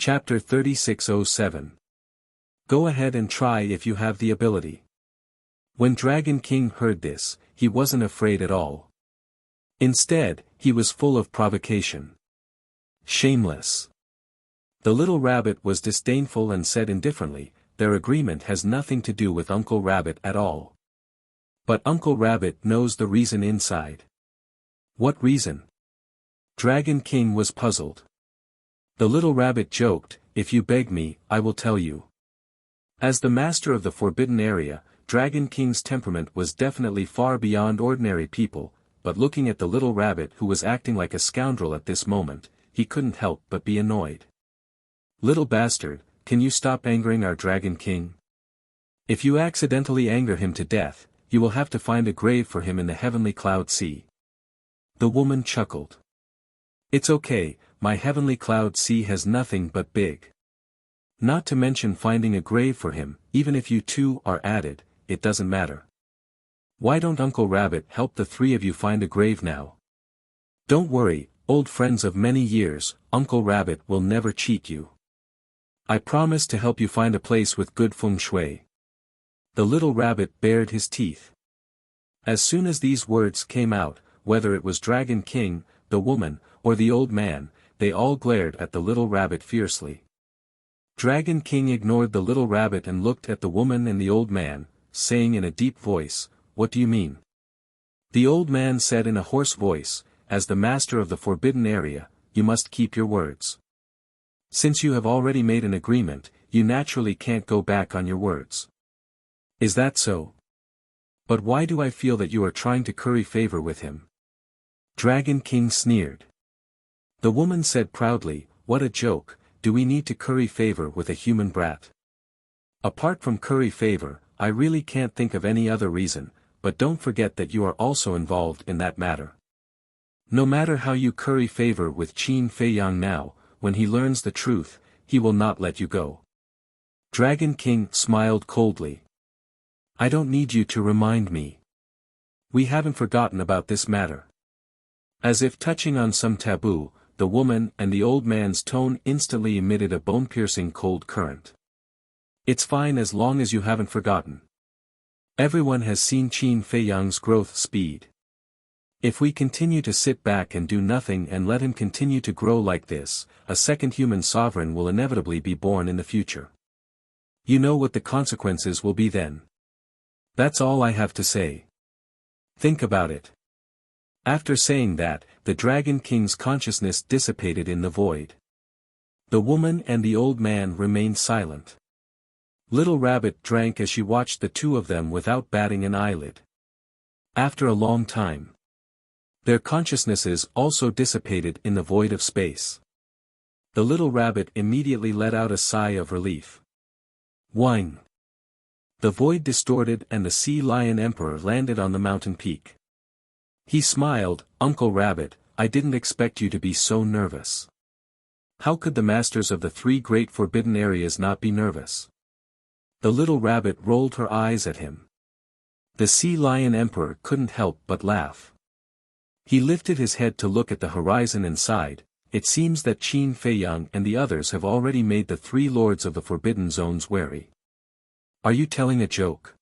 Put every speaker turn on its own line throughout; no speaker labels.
Chapter 3607. Go ahead and try if you have the ability. When Dragon King heard this, he wasn't afraid at all. Instead, he was full of provocation. Shameless. The little rabbit was disdainful and said indifferently, "Their agreement has nothing to do with Uncle Rabbit at all." But Uncle Rabbit knows the reason inside. What reason? Dragon King was puzzled. The little rabbit joked, "If you beg me, I will tell you." As the master of the forbidden area, Dragon King's temperament was definitely far beyond ordinary people, but looking at the little rabbit who was acting like a scoundrel at this moment, he couldn't help but be annoyed. "Little bastard, can you stop angering our Dragon King? If you accidentally anger him to death, you will have to find a grave for him in the heavenly cloud sea." The woman chuckled. "It's okay, my heavenly cloud sea has nothing but big. Not to mention finding a grave for him, even if you two are added, it doesn't matter. Why don't Uncle Rabbit help the three of you find a grave now? Don't worry, old friends of many years, Uncle Rabbit will never cheat you. I promise to help you find a place with good feng shui." The little rabbit bared his teeth. As soon as these words came out, whether it was Dragon King, the woman, or the old man, they all glared at the little rabbit fiercely. Dragon King ignored the little rabbit and looked at the woman and the old man, saying in a deep voice, "What do you mean?" The old man said in a hoarse voice, "As the master of the forbidden area, you must keep your words. Since you have already made an agreement, you naturally can't go back on your words. Is that so? But why do I feel that you are trying to curry favor with him?" Dragon King sneered. The woman said proudly, "What a joke, do we need to curry favor with a human brat? Apart from curry favor, I really can't think of any other reason, but don't forget that you are also involved in that matter. No matter how you curry favor with Qin Fei Yang now, when he learns the truth, he will not let you go." Dragon King smiled coldly. "I don't need you to remind me. We haven't forgotten about this matter." As if touching on some taboo, the woman and the old man's tone instantly emitted a bone-piercing cold current. "It's fine as long as you haven't forgotten. Everyone has seen Qin Fei Yang's growth speed. If we continue to sit back and do nothing and let him continue to grow like this, a second human sovereign will inevitably be born in the future. You know what the consequences will be then. That's all I have to say. Think about it." After saying that, the Dragon King's consciousness dissipated in the void. The woman and the old man remained silent. Little Rabbit drank as she watched the two of them without batting an eyelid. After a long time, their consciousnesses also dissipated in the void of space. The little rabbit immediately let out a sigh of relief. Whine. The void distorted and the Sea Lion Emperor landed on the mountain peak. He smiled, "Uncle Rabbit, I didn't expect you to be so nervous." How could the masters of the three great forbidden areas not be nervous? The little rabbit rolled her eyes at him. The Sea Lion Emperor couldn't help but laugh. He lifted his head to look at the horizon and sighed. "It seems that Qin Fei Yang and the others have already made the three lords of the forbidden zones wary." "Are you telling a joke?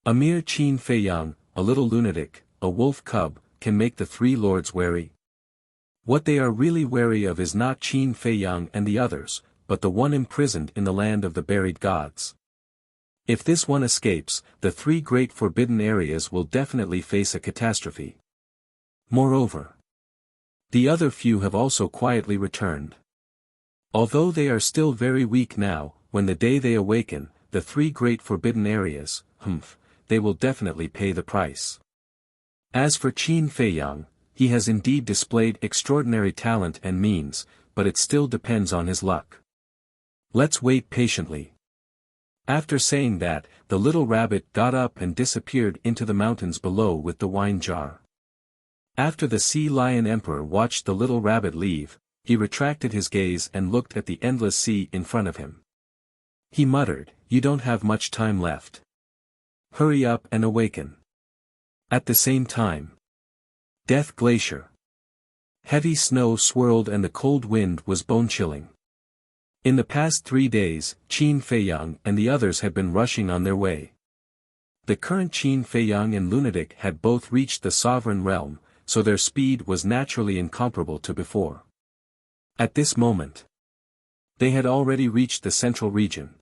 A mere Qin Fei Yang, a little lunatic, a wolf cub, can make the three lords wary? What they are really wary of is not Qin Fei Yang and the others, but the one imprisoned in the land of the buried gods. If this one escapes, the three great forbidden areas will definitely face a catastrophe. Moreover, the other few have also quietly returned. Although they are still very weak now, when the day they awaken, the three great forbidden areas, they will definitely pay the price. As for Qin Fei Yang, he has indeed displayed extraordinary talent and means, but it still depends on his luck. Let's wait patiently." After saying that, the little rabbit got up and disappeared into the mountains below with the wine jar. After the Sea Lion Emperor watched the little rabbit leave, he retracted his gaze and looked at the endless sea in front of him. He muttered, "You don't have much time left. Hurry up and awaken." At the same time, Death Glacier. Heavy snow swirled and the cold wind was bone-chilling. In the past 3 days, Qin Feiyang and the others had been rushing on their way. The current Qin Feiyang and Lunatic had both reached the sovereign realm, so their speed was naturally incomparable to before. At this moment, they had already reached the central region.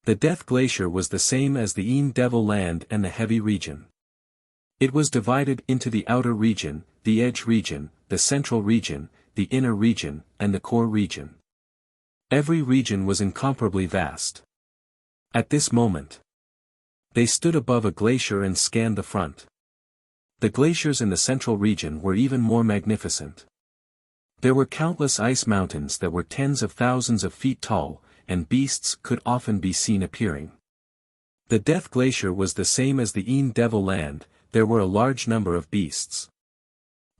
The Death Glacier was the same as the Yin Devil Land and the Heavy region. It was divided into the outer region, the edge region, the central region, the inner region, and the core region. Every region was incomparably vast. At this moment, they stood above a glacier and scanned the front. The glaciers in the central region were even more magnificent. There were countless ice mountains that were tens of thousands of feet tall, and beasts could often be seen appearing. The Death Glacier was the same as the Yin Devil Land, there were a large number of beasts.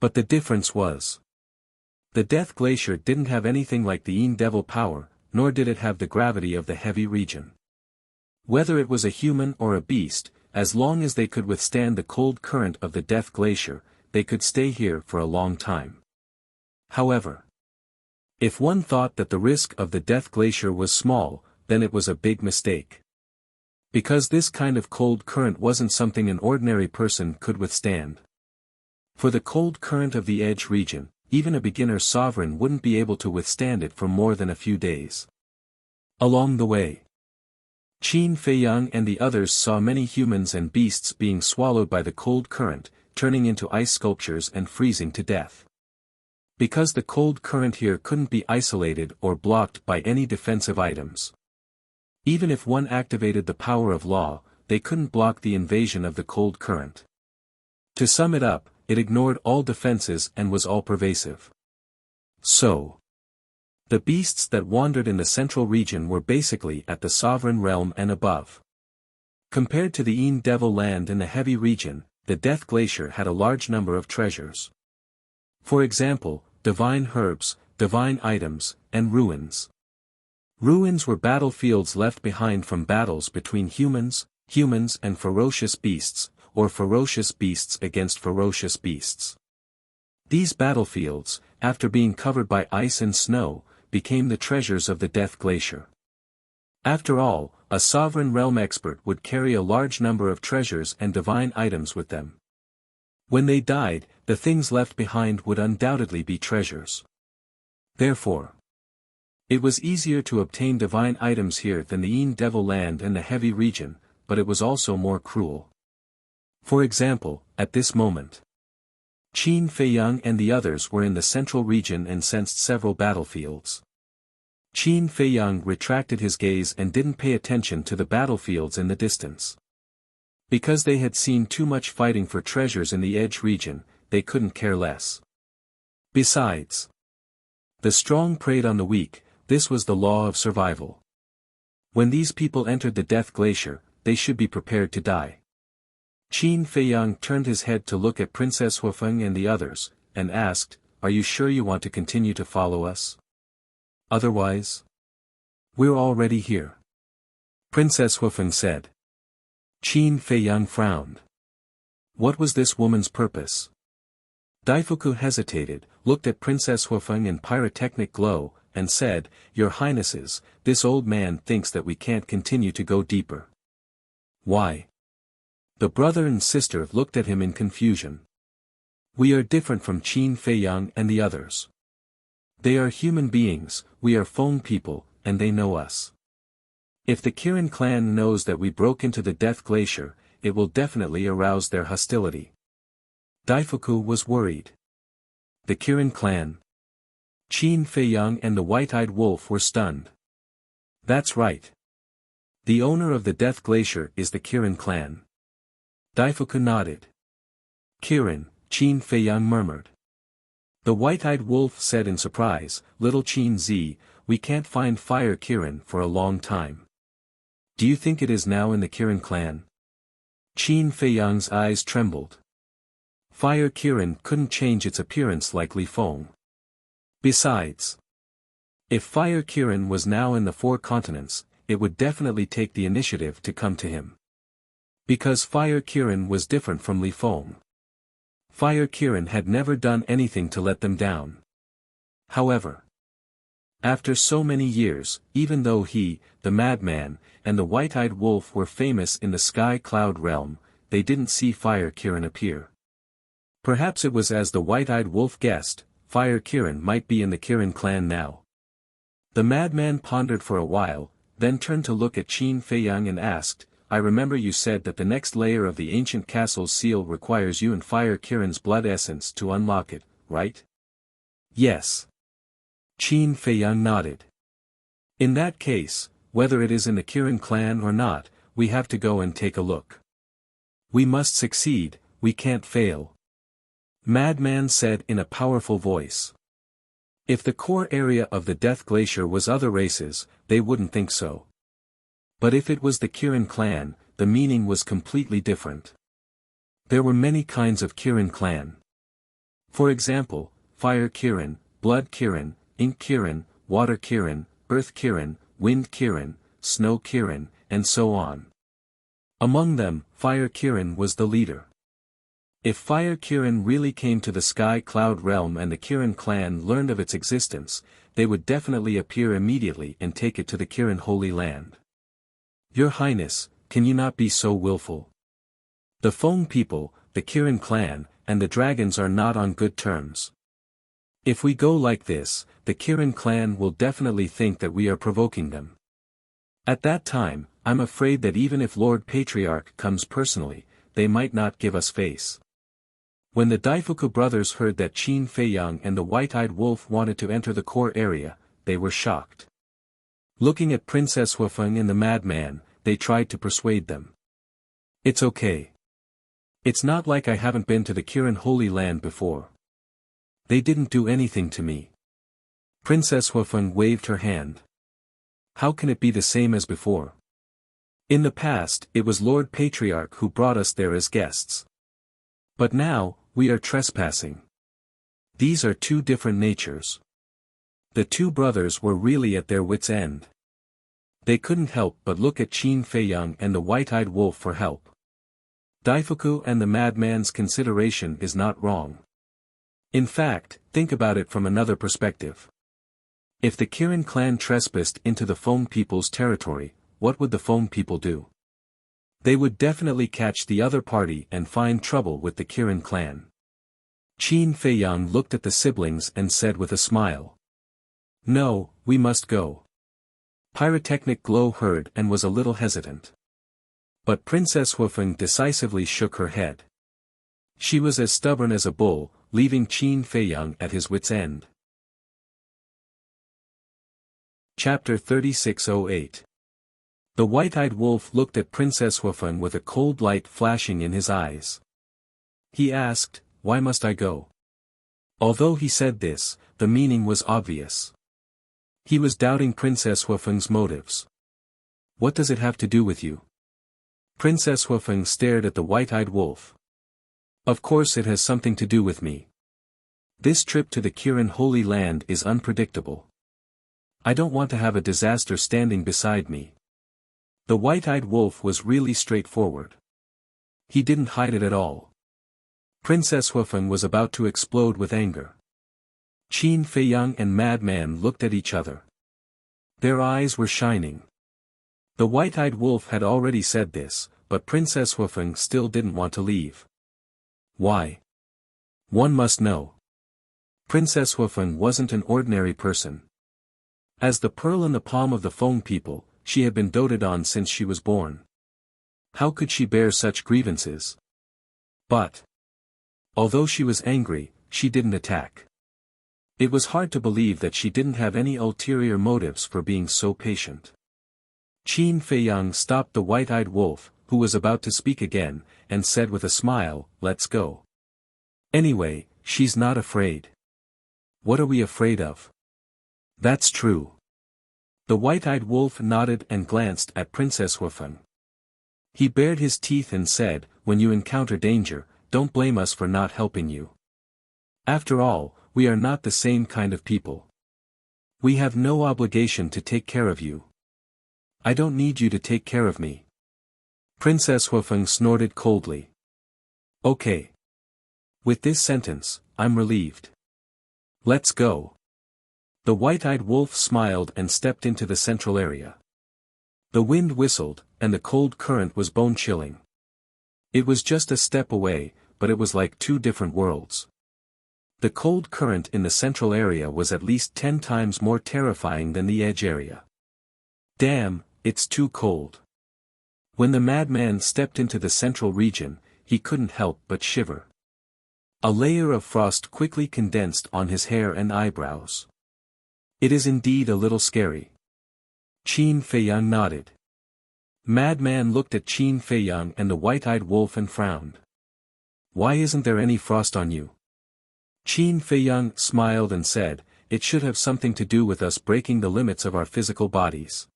But the difference was, the Death Glacier didn't have anything like the Yin Devil power, nor did it have the gravity of the Heavy region. Whether it was a human or a beast, as long as they could withstand the cold current of the Death Glacier, they could stay here for a long time. However, if one thought that the risk of the Death Glacier was small, then it was a big mistake. Because this kind of cold current wasn't something an ordinary person could withstand. For the cold current of the Edge region, even a beginner sovereign wouldn't be able to withstand it for more than a few days. Along the way, Qin Feiyang and the others saw many humans and beasts being swallowed by the cold current, turning into ice sculptures and freezing to death. Because the cold current here couldn't be isolated or blocked by any defensive items. Even if one activated the power of law, they couldn't block the invasion of the cold current. To sum it up, it ignored all defenses and was all-pervasive. So, the beasts that wandered in the central region were basically at the sovereign realm and above. Compared to the Yin Devil Land and the Heavy region, the Death Glacier had a large number of treasures. For example, divine herbs, divine items, and ruins. Ruins were battlefields left behind from battles between humans and ferocious beasts, or ferocious beasts against ferocious beasts. These battlefields, after being covered by ice and snow, became the treasures of the Death Glacier. After all, a sovereign realm expert would carry a large number of treasures and divine items with them. When they died, the things left behind would undoubtedly be treasures. Therefore, it was easier to obtain divine items here than the Yin Devil Land and the Heavy region, but it was also more cruel. For example, at this moment, Qin Feiyang and the others were in the central region and sensed several battlefields. Qin Feiyang retracted his gaze and didn't pay attention to the battlefields in the distance. Because they had seen too much fighting for treasures in the Edge region, they couldn't care less. Besides, the strong preyed on the weak, this was the law of survival. When these people entered the Death Glacier, they should be prepared to die. Qin Feiyang turned his head to look at Princess Huifeng and the others, and asked, "Are you sure you want to continue to follow us? Otherwise, we're already here." Princess Huifeng said. Qin Feiyang frowned. What was this woman's purpose? Daifuku hesitated, looked at Princess Huifeng in pyrotechnic glow, and said, "Your Highnesses, this old man thinks that we can't continue to go deeper." Why? The brother and sister looked at him in confusion. We are different from Qin Feiyang and the others. They are human beings, we are Feng people, and they know us. If the Kirin clan knows that we broke into the Death Glacier, it will definitely arouse their hostility. Daifuku was worried. The Kirin clan? Qin Feiyang and the White-Eyed Wolf were stunned. That's right. The owner of the Death Glacier is the Kirin clan. Daifuku nodded. Kirin, Qin Feiyang murmured. The White-Eyed Wolf said in surprise, "Little Qin Z, we can't find Fire Kirin for a long time. Do you think it is now in the Kirin clan?" Qin Feiyang's eyes trembled. Fire Kirin couldn't change its appearance like Li Feng. Besides, if Fire Kirin was now in the 4 continents, it would definitely take the initiative to come to him. Because Fire Kirin was different from Li Feng. Fire Kirin had never done anything to let them down. However, After so many years, even though he, the madman, and the white-eyed wolf were famous in the sky cloud realm, they didn't see Fire Kirin appear. Perhaps it was as the white-eyed wolf guessed, Fire Kirin might be in the Kirin clan now. The madman pondered for a while, then turned to look at Qin Feiyang and asked, I remember you said that the next layer of the ancient castle's seal requires you and Fire Kirin's blood essence to unlock it, right? Yes. Qin Feiyang nodded. In that case, whether it is in the Kirin clan or not, we have to go and take a look. We must succeed, we can't fail. Madman said in a powerful voice. If the core area of the Death Glacier was other races, they wouldn't think so. But if it was the Kirin clan, the meaning was completely different. There were many kinds of Kirin clan. For example, Fire Kirin, Blood Kirin, Ink Kirin, Water Kirin, Earth Kirin, Wind Kirin, Snow Kirin, and so on. Among them, Fire Kirin was the leader. If Fire Kirin really came to the Sky Cloud realm and the Kirin clan learned of its existence, they would definitely appear immediately and take it to the Kirin Holy Land. Your Highness, can you not be so willful? The Feng people, the Kirin clan, and the dragons are not on good terms. If we go like this, the Kirin clan will definitely think that we are provoking them. At that time, I'm afraid that even if Lord Patriarch comes personally, they might not give us face. When the Daifuku brothers heard that Qin Feiyang and the white-eyed wolf wanted to enter the core area, they were shocked. Looking at Princess Huafeng and the madman, they tried to persuade them. It's okay. It's not like I haven't been to the Kirin Holy Land before. They didn't do anything to me. Princess Huafeng waved her hand. How can it be the same as before? In the past, it was Lord Patriarch who brought us there as guests. But now, we are trespassing. These are two different natures. The two brothers were really at their wits' end. They couldn't help but look at Qin Feiyang and the white-eyed wolf for help. Daifuku and the madman's consideration is not wrong. In fact, think about it from another perspective. If the Kirin clan trespassed into the Feng people's territory, what would the Feng people do? They would definitely catch the other party and find trouble with the Kirin clan. Qin Feiyang looked at the siblings and said with a smile. No, we must go. Pyrotechnic Glow heard and was a little hesitant. But Princess Huafeng decisively shook her head. She was as stubborn as a bull, leaving Qin Feiyang at his wits' end. Chapter 3608. The white-eyed wolf looked at Princess Huafeng with a cold light flashing in his eyes. He asked, why must I go? Although he said this, the meaning was obvious. He was doubting Princess Huafeng's motives. What does it have to do with you? Princess Huafeng stared at the white-eyed wolf. Of course it has something to do with me. This trip to the Kirin Holy Land is unpredictable. I don't want to have a disaster standing beside me. The white-eyed wolf was really straightforward. He didn't hide it at all. Princess Huafeng was about to explode with anger. Qin Feiyang and Madman looked at each other. Their eyes were shining. The white-eyed wolf had already said this, but Princess Huafeng still didn't want to leave. Why? One must know. Princess Huafeng wasn't an ordinary person. As the pearl in the palm of the Feng people, she had been doted on since she was born. How could she bear such grievances? But, although she was angry, she didn't attack. It was hard to believe that she didn't have any ulterior motives for being so patient. Qin Feiyang stopped the white-eyed wolf, who was about to speak again, and said with a smile, let's go. Anyway, she's not afraid. What are we afraid of? That's true. The white-eyed wolf nodded and glanced at Princess Huafeng. He bared his teeth and said, when you encounter danger, don't blame us for not helping you. After all, we are not the same kind of people. We have no obligation to take care of you. I don't need you to take care of me. Princess Huafeng snorted coldly. Okay. With this sentence, I'm relieved. Let's go. The white-eyed wolf smiled and stepped into the central area. The wind whistled, and the cold current was bone-chilling. It was just a step away, but it was like two different worlds. The cold current in the central area was at least 10 times more terrifying than the edge area. Damn, it's too cold. When the madman stepped into the central region, he couldn't help but shiver. A layer of frost quickly condensed on his hair and eyebrows. It is indeed a little scary. Qin Feiyang nodded. Madman looked at Qin Feiyang and the white-eyed wolf and frowned. Why isn't there any frost on you? Qin Feiyang smiled and said, it should have something to do with us breaking the limits of our physical bodies.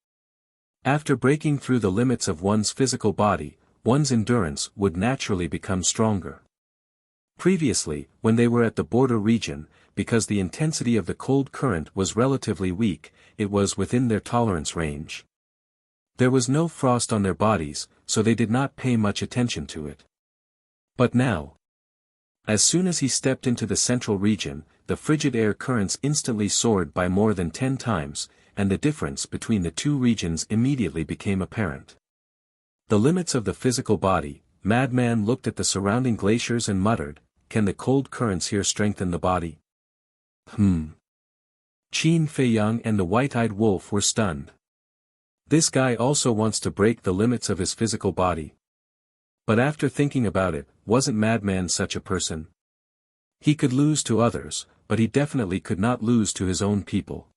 After breaking through the limits of one's physical body, one's endurance would naturally become stronger. Previously, when they were at the border region, because the intensity of the cold current was relatively weak, it was within their tolerance range. There was no frost on their bodies, so they did not pay much attention to it. But now, as soon as he stepped into the central region, the frigid air currents instantly soared by more than 10 times, and the difference between the two regions immediately became apparent. The limits of the physical body. Madman looked at the surrounding glaciers and muttered, can the cold currents here strengthen the body? Qin Feiyang and the white-eyed wolf were stunned. This guy also wants to break the limits of his physical body. But after thinking about it, wasn't Madman such a person? He could lose to others, but he definitely could not lose to his own people.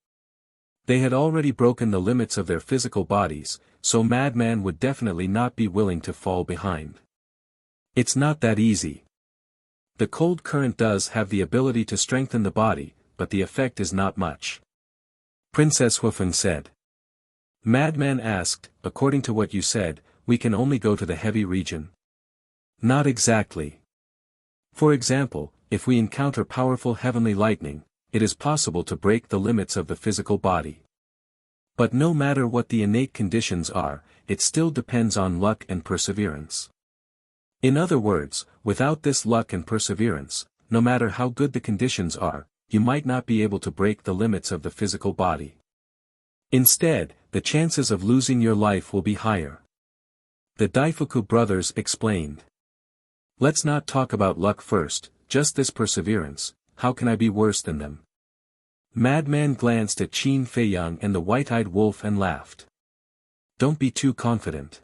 They had already broken the limits of their physical bodies, so Madman would definitely not be willing to fall behind. It's not that easy. The cold current does have the ability to strengthen the body, but the effect is not much. Princess Huifeng said. Madman asked, according to what you said, we can only go to the heavy region. Not exactly. For example, if we encounter powerful heavenly lightning, it is possible to break the limits of the physical body. But no matter what the innate conditions are, it still depends on luck and perseverance. In other words, without this luck and perseverance, no matter how good the conditions are, you might not be able to break the limits of the physical body. Instead, the chances of losing your life will be higher. The Daifuku brothers explained. Let's not talk about luck first, just this perseverance, how can I be worse than them? Madman glanced at Qin Feiyang and the white-eyed wolf and laughed. Don't be too confident.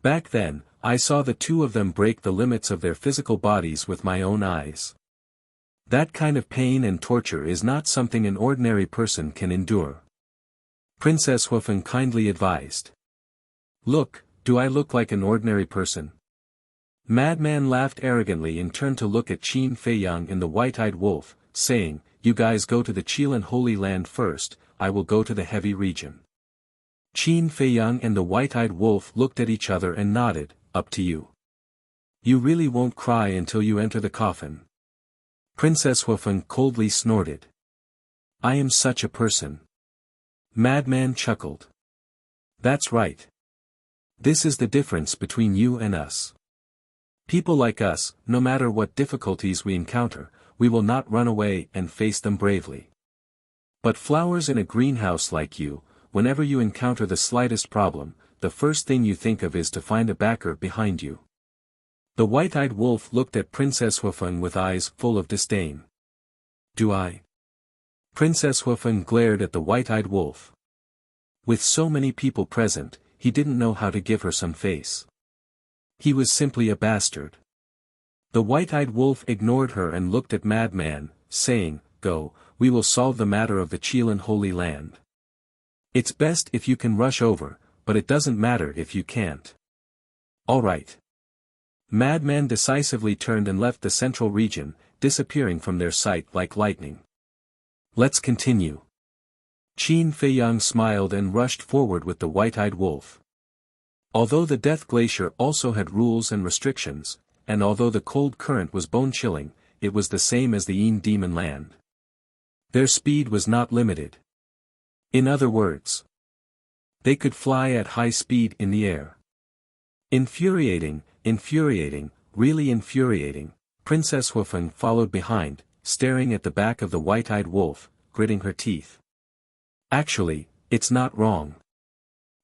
Back then, I saw the two of them break the limits of their physical bodies with my own eyes. That kind of pain and torture is not something an ordinary person can endure. Princess Huifeng kindly advised. Look, do I look like an ordinary person? Madman laughed arrogantly and turned to look at Qin Feiyang and the white-eyed wolf, saying, you guys go to the Qilin Holy Land first, I will go to the heavy region. Qin Feiyang and the white-eyed wolf looked at each other and nodded, up to you. You really won't cry until you enter the coffin. Princess Huifeng coldly snorted. I am such a person. Madman chuckled. That's right. This is the difference between you and us. People like us, no matter what difficulties we encounter, we will not run away and face them bravely. But flowers in a greenhouse like you, whenever you encounter the slightest problem, the first thing you think of is to find a backer behind you. The white-eyed wolf looked at Princess Huifeng with eyes full of disdain. Do I? Princess Huifeng glared at the white-eyed wolf. With so many people present, he didn't know how to give her some face. He was simply a bastard. The white-eyed wolf ignored her and looked at Madman, saying, go, we will solve the matter of the Qilin Holy Land. It's best if you can rush over, but it doesn't matter if you can't. All right. Madman decisively turned and left the central region, disappearing from their sight like lightning. Let's continue. Qin Feiyang smiled and rushed forward with the white-eyed wolf. Although the Death Glacier also had rules and restrictions, and although the cold current was bone-chilling, it was the same as the Yin Demon Land. Their speed was not limited. In other words, they could fly at high speed in the air. Infuriating, really infuriating. Princess Huifeng followed behind, staring at the back of the white-eyed wolf, gritting her teeth. Actually, it's not wrong.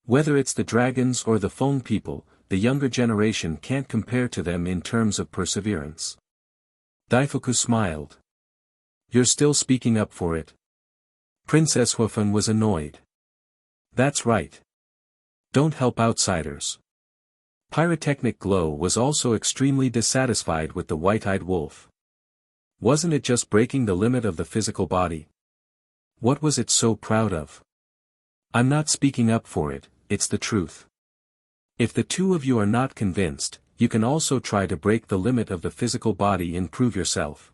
Whether it's the dragons or the Feng people, the younger generation can't compare to them in terms of perseverance. Daifuku smiled. You're still speaking up for it? Princess Huifeng was annoyed. That's right. Don't help outsiders. Pyrotechnic Glow was also extremely dissatisfied with the white-eyed wolf. Wasn't it just breaking the limit of the physical body? What was it so proud of? I'm not speaking up for it, it's the truth. If the two of you are not convinced, you can also try to break the limit of the physical body and prove yourself.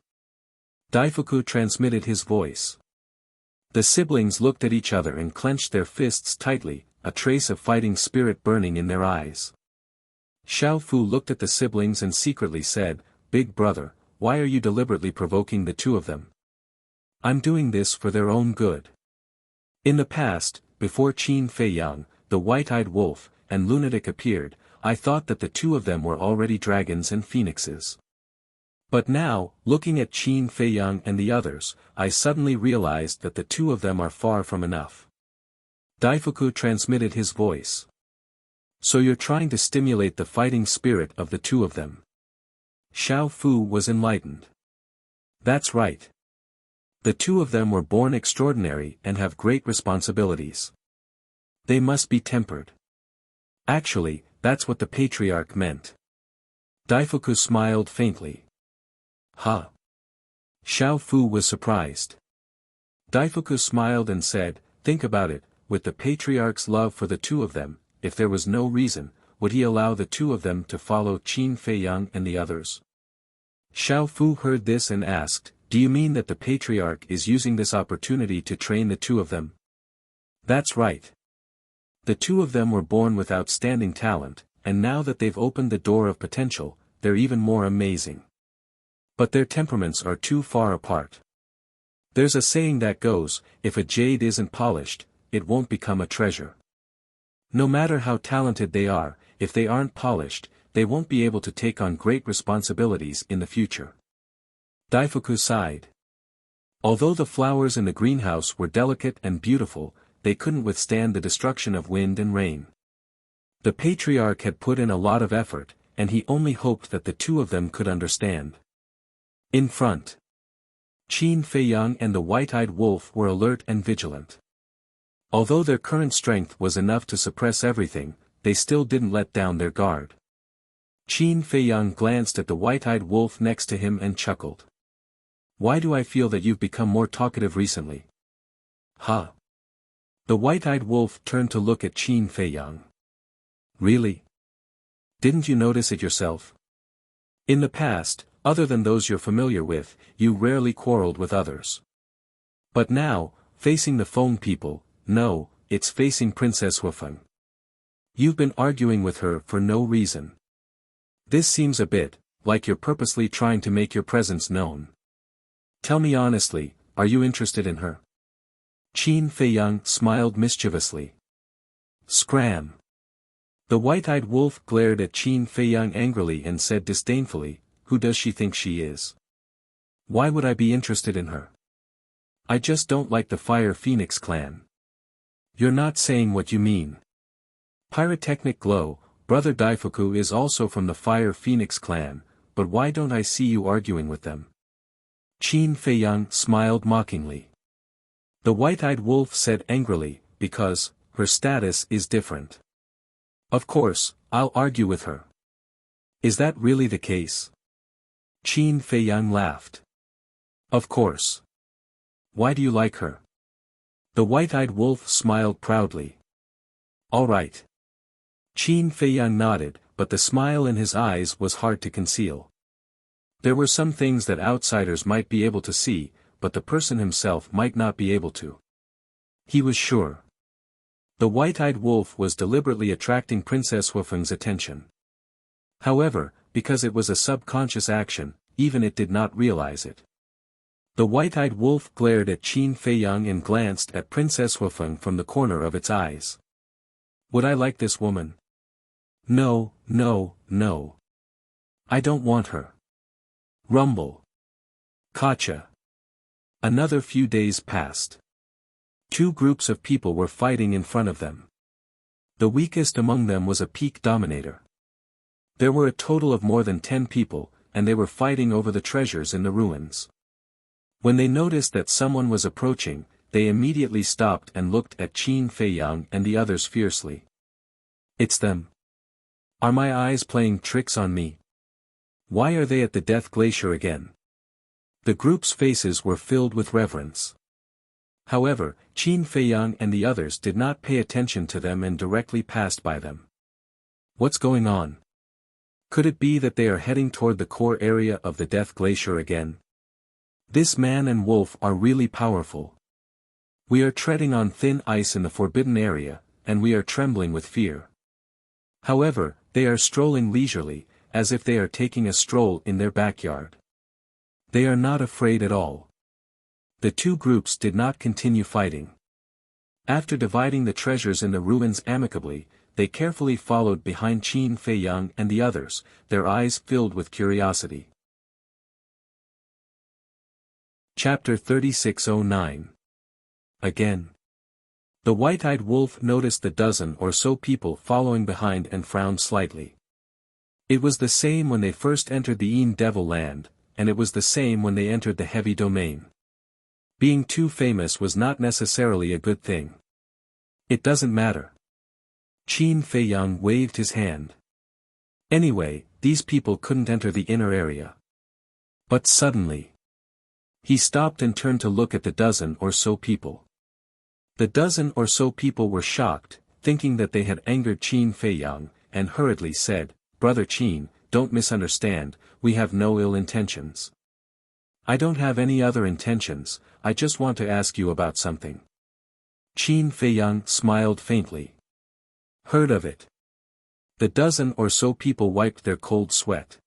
Daifuku transmitted his voice. The siblings looked at each other and clenched their fists tightly, a trace of fighting spirit burning in their eyes. Xiao Fu looked at the siblings and secretly said, "Big brother, why are you deliberately provoking the two of them? I'm doing this for their own good." In the past, before Qin Feiyang, the white-eyed wolf, and lunatic appeared, I thought that the two of them were already dragons and phoenixes. But now, looking at Qin Feiyang and the others, I suddenly realized that the two of them are far from enough. Daifuku transmitted his voice. So you're trying to stimulate the fighting spirit of the two of them. Xiao Fu was enlightened. That's right. The two of them were born extraordinary and have great responsibilities. They must be tempered. Actually, that's what the patriarch meant. Daifuku smiled faintly. Huh? Xiao Fu was surprised. Daifuku smiled and said, think about it, with the patriarch's love for the two of them, if there was no reason, would he allow the two of them to follow Qin Feiyang and the others? Xiao Fu heard this and asked, do you mean that the patriarch is using this opportunity to train the two of them? That's right. The two of them were born with outstanding talent, and now that they've opened the door of potential, they're even more amazing. But their temperaments are too far apart. There's a saying that goes, if a jade isn't polished, it won't become a treasure. No matter how talented they are, if they aren't polished, they won't be able to take on great responsibilities in the future. Daifuku sighed. Although the flowers in the greenhouse were delicate and beautiful, they couldn't withstand the destruction of wind and rain. The patriarch had put in a lot of effort, and he only hoped that the two of them could understand. In front, Qin Feiyang and the white-eyed wolf were alert and vigilant. Although their current strength was enough to suppress everything, they still didn't let down their guard. Qin Feiyang glanced at the white-eyed wolf next to him and chuckled. Why do I feel that you've become more talkative recently? Huh? The white-eyed wolf turned to look at Qin Feiyang. Really? Didn't you notice it yourself? In the past, other than those you're familiar with, you rarely quarreled with others. But now, facing the Feng people, no, it's facing Princess Huifeng. You've been arguing with her for no reason. This seems a bit, like you're purposely trying to make your presence known. Tell me honestly, are you interested in her? Qin Feiyang smiled mischievously. Scram. The white-eyed wolf glared at Qin Feiyang angrily and said disdainfully, who does she think she is? Why would I be interested in her? I just don't like the Fire Phoenix clan. You're not saying what you mean. Pyrotechnic Glow, Brother Daifuku is also from the Fire Phoenix clan, but why don't I see you arguing with them? Qin Feiyang smiled mockingly. The white-eyed wolf said angrily, because, her status is different. Of course, I'll argue with her. Is that really the case? Qin Feiyang laughed. Of course. Why do you like her? The white-eyed wolf smiled proudly. All right. Qin Feiyang nodded, but the smile in his eyes was hard to conceal. There were some things that outsiders might be able to see, but the person himself might not be able to. He was sure. The white-eyed wolf was deliberately attracting Princess Huifeng's attention. However, because it was a subconscious action, even it did not realize it. The white-eyed wolf glared at Qin Feiyang and glanced at Princess Huifeng from the corner of its eyes. Would I like this woman? No, no, no. I don't want her. Rumble. Gotcha. Another few days passed. Two groups of people were fighting in front of them. The weakest among them was a peak dominator. There were a total of more than 10 people, and they were fighting over the treasures in the ruins. When they noticed that someone was approaching, they immediately stopped and looked at Qin Feiyang and the others fiercely. It's them. Are my eyes playing tricks on me? Why are they at the Death Glacier again? The group's faces were filled with reverence. However, Qin Feiyang and the others did not pay attention to them and directly passed by them. What's going on? Could it be that they are heading toward the core area of the Death Glacier again? This man and wolf are really powerful. We are treading on thin ice in the forbidden area, and we are trembling with fear. However, they are strolling leisurely, as if they are taking a stroll in their backyard. They are not afraid at all. The two groups did not continue fighting. After dividing the treasures in the ruins amicably, they carefully followed behind Qin Feiyang and the others, their eyes filled with curiosity. Chapter 3609. Again. The white-eyed wolf noticed the dozen or so people following behind and frowned slightly. It was the same when they first entered the Een Devil Land, and it was the same when they entered the Heavy Domain. Being too famous was not necessarily a good thing. It doesn't matter. Qin Feiyang waved his hand. Anyway, these people couldn't enter the inner area. But suddenly, he stopped and turned to look at the dozen or so people. The dozen or so people were shocked, thinking that they had angered Qin Feiyang, and hurriedly said, "Brother Qin, don't misunderstand, we have no ill intentions." "I don't have any other intentions, I just want to ask you about something." Qin Feiyang smiled faintly. "Heard of it." The dozen or so people wiped their cold sweat.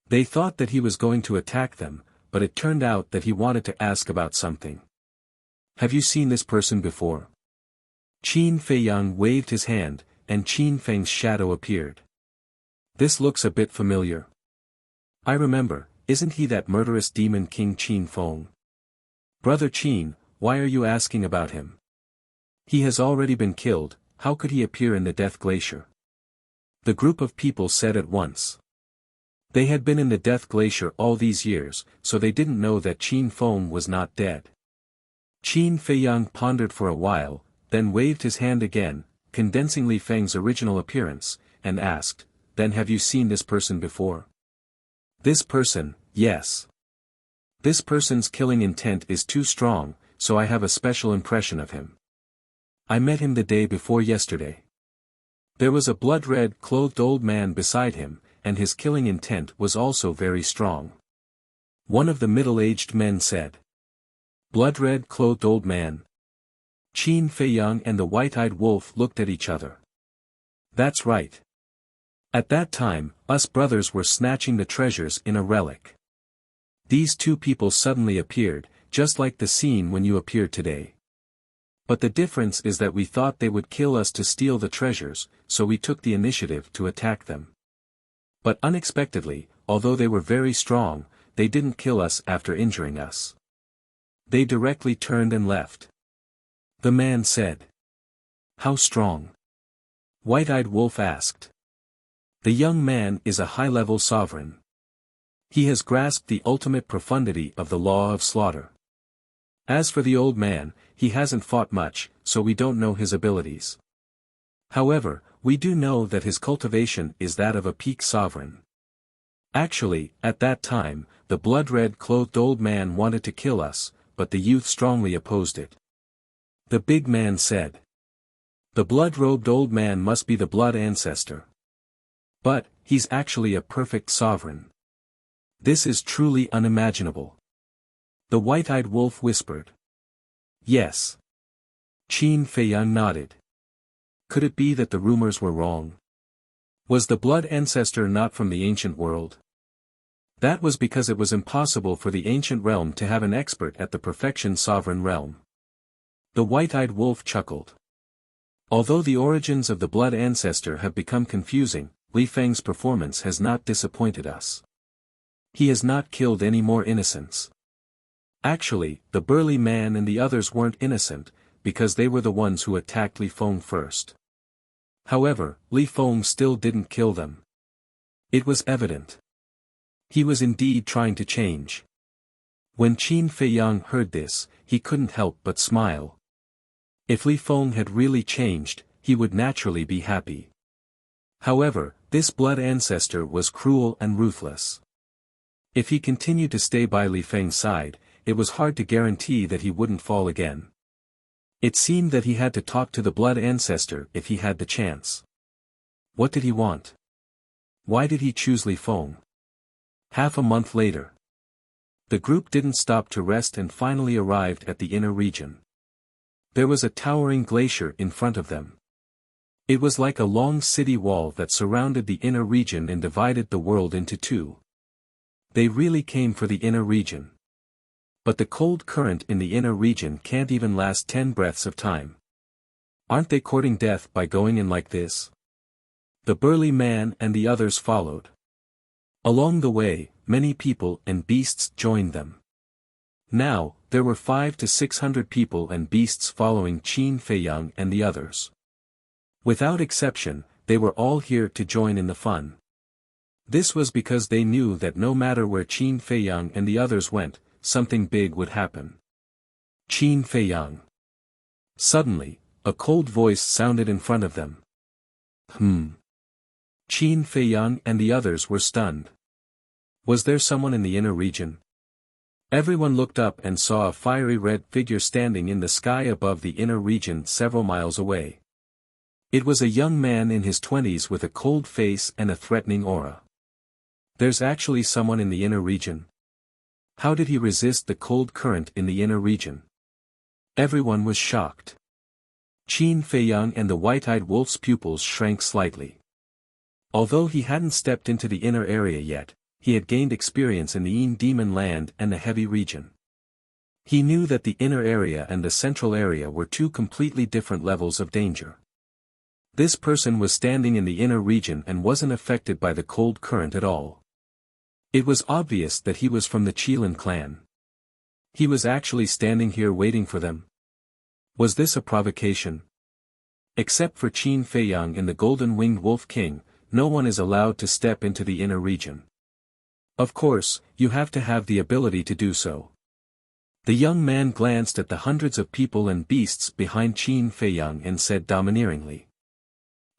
They thought that he was going to attack them, but it turned out that he wanted to ask about something. "Have you seen this person before?" Qin Feiyang waved his hand, and Qin Feng's shadow appeared. "This looks a bit familiar. I remember, isn't he that murderous demon King Qin Feng?" "Brother Qin, why are you asking about him? He has already been killed, how could he appear in the Death Glacier?" The group of people said at once. They had been in the Death Glacier all these years, so they didn't know that Qin Feng was not dead. Qin Feiyang pondered for a while, then waved his hand again, condensing Li Feng's original appearance, and asked, "Then have you seen this person before?" "This person, yes. This person's killing intent is too strong, so I have a special impression of him. I met him the day before yesterday. There was a blood-red clothed old man beside him, and his killing intent was also very strong." One of the middle-aged men said. "Blood-red clothed old man?" Qin Feiyang and the white-eyed wolf looked at each other. "That's right. At that time, us brothers were snatching the treasures in a relic. These two people suddenly appeared, just like the scene when you appeared today. But the difference is that we thought they would kill us to steal the treasures, so we took the initiative to attack them. But unexpectedly, although they were very strong, they didn't kill us after injuring us. They directly turned and left." The man said. "How strong?" White-eyed wolf asked. "The young man is a high-level sovereign. He has grasped the ultimate profundity of the law of slaughter. As for the old man, he hasn't fought much, so we don't know his abilities. However, we do know that his cultivation is that of a peak sovereign. Actually, at that time, the blood-red clothed old man wanted to kill us, but the youth strongly opposed it." The big man said. "The blood-robed old man must be the blood ancestor. But, he's actually a perfect sovereign. This is truly unimaginable." The white-eyed wolf whispered. "Yes." Qin Feiyang nodded. Could it be that the rumors were wrong? Was the blood ancestor not from the ancient world? That was because it was impossible for the ancient realm to have an expert at the perfection sovereign realm. The white-eyed wolf chuckled. Although the origins of the blood ancestor have become confusing, Li Feng's performance has not disappointed us. He has not killed any more innocents. Actually, the burly man and the others weren't innocent, because they were the ones who attacked Li Feng first. However, Li Feng still didn't kill them. It was evident. He was indeed trying to change. When Qin Feiyang heard this, he couldn't help but smile. If Li Feng had really changed, he would naturally be happy. However, this blood ancestor was cruel and ruthless. If he continued to stay by Li Feng's side, it was hard to guarantee that he wouldn't fall again. It seemed that he had to talk to the blood ancestor if he had the chance. What did he want? Why did he choose Li Feng? Half a month later. The group didn't stop to rest and finally arrived at the inner region. There was a towering glacier in front of them. It was like a long city wall that surrounded the inner region and divided the world into two. They really came for the inner region. But the cold current in the inner region can't even last 10 breaths of time. Aren't they courting death by going in like this? The burly man and the others followed. Along the way, many people and beasts joined them. Now, there were 500 to 600 people and beasts following Qin Feiyang and the others. Without exception, they were all here to join in the fun. This was because they knew that no matter where Qin Feiyang and the others went, something big would happen. Qin Feiyang. Suddenly, a cold voice sounded in front of them. Qin Feiyang and the others were stunned. Was there someone in the inner region? Everyone looked up and saw a fiery red figure standing in the sky above the inner region several miles away. It was a young man in his 20s with a cold face and a threatening aura. There's actually someone in the inner region. How did he resist the cold current in the inner region? Everyone was shocked. Qin Feiyang and the white-eyed wolf's pupils shrank slightly. Although he hadn't stepped into the inner area yet, he had gained experience in the Yin Demon Land and the heavy region. He knew that the inner area and the central area were two completely different levels of danger. This person was standing in the inner region and wasn't affected by the cold current at all. It was obvious that he was from the Qilin clan. He was actually standing here waiting for them. Was this a provocation? Except for Qin Feiyang and the golden-winged wolf king, no one is allowed to step into the inner region. Of course, you have to have the ability to do so. The young man glanced at the hundreds of people and beasts behind Qin Feiyang and said domineeringly.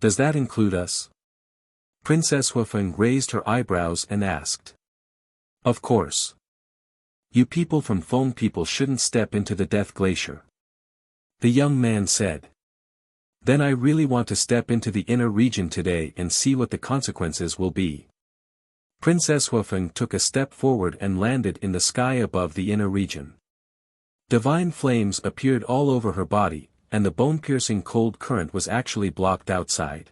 Does that include us? Princess Huifeng raised her eyebrows and asked. Of course. You people from Feng people shouldn't step into the Death Glacier. The young man said. Then I really want to step into the inner region today and see what the consequences will be. Princess Huifeng took a step forward and landed in the sky above the inner region. Divine flames appeared all over her body, and the bone-piercing cold current was actually blocked outside.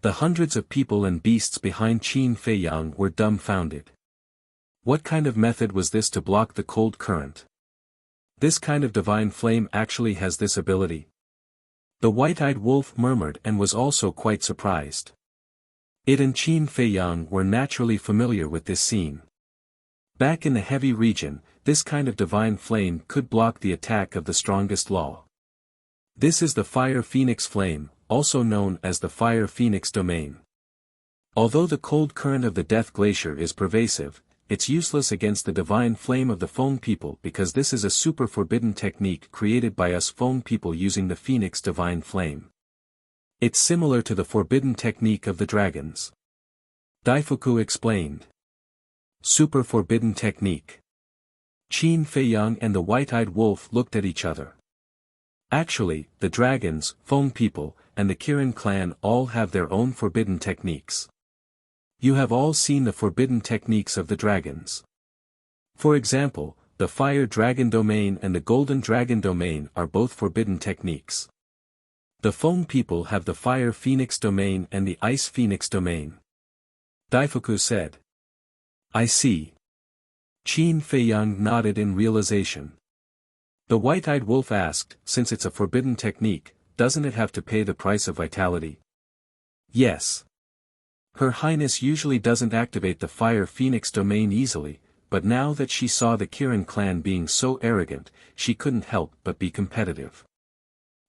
The hundreds of people and beasts behind Qin Feiyang were dumbfounded. What kind of method was this to block the cold current? This kind of divine flame actually has this ability. The white-eyed wolf murmured and was also quite surprised. It and Qin Feiyang were naturally familiar with this scene. Back in the heavy region, this kind of divine flame could block the attack of the strongest law. This is the Fire Phoenix Flame, also known as the Fire Phoenix Domain. Although the cold current of the Death Glacier is pervasive, it's useless against the divine flame of the Feng people because this is a super forbidden technique created by us Feng people using the Phoenix Divine Flame. It's similar to the forbidden technique of the dragons. Daifuku explained. Super forbidden technique. Qin Feiyang and the white-eyed wolf looked at each other. Actually, the dragons, Feng people, and the Kirin clan all have their own forbidden techniques. You have all seen the forbidden techniques of the dragons. For example, the Fire Dragon Domain and the Golden Dragon Domain are both forbidden techniques. The Feng people have the Fire Phoenix Domain and the Ice Phoenix Domain. Daifuku said. I see. Qin Feiyang nodded in realization. The white-eyed wolf asked, since it's a forbidden technique, doesn't it have to pay the price of vitality? Yes. Her Highness usually doesn't activate the Fire Phoenix Domain easily, but now that she saw the Kirin clan being so arrogant, she couldn't help but be competitive.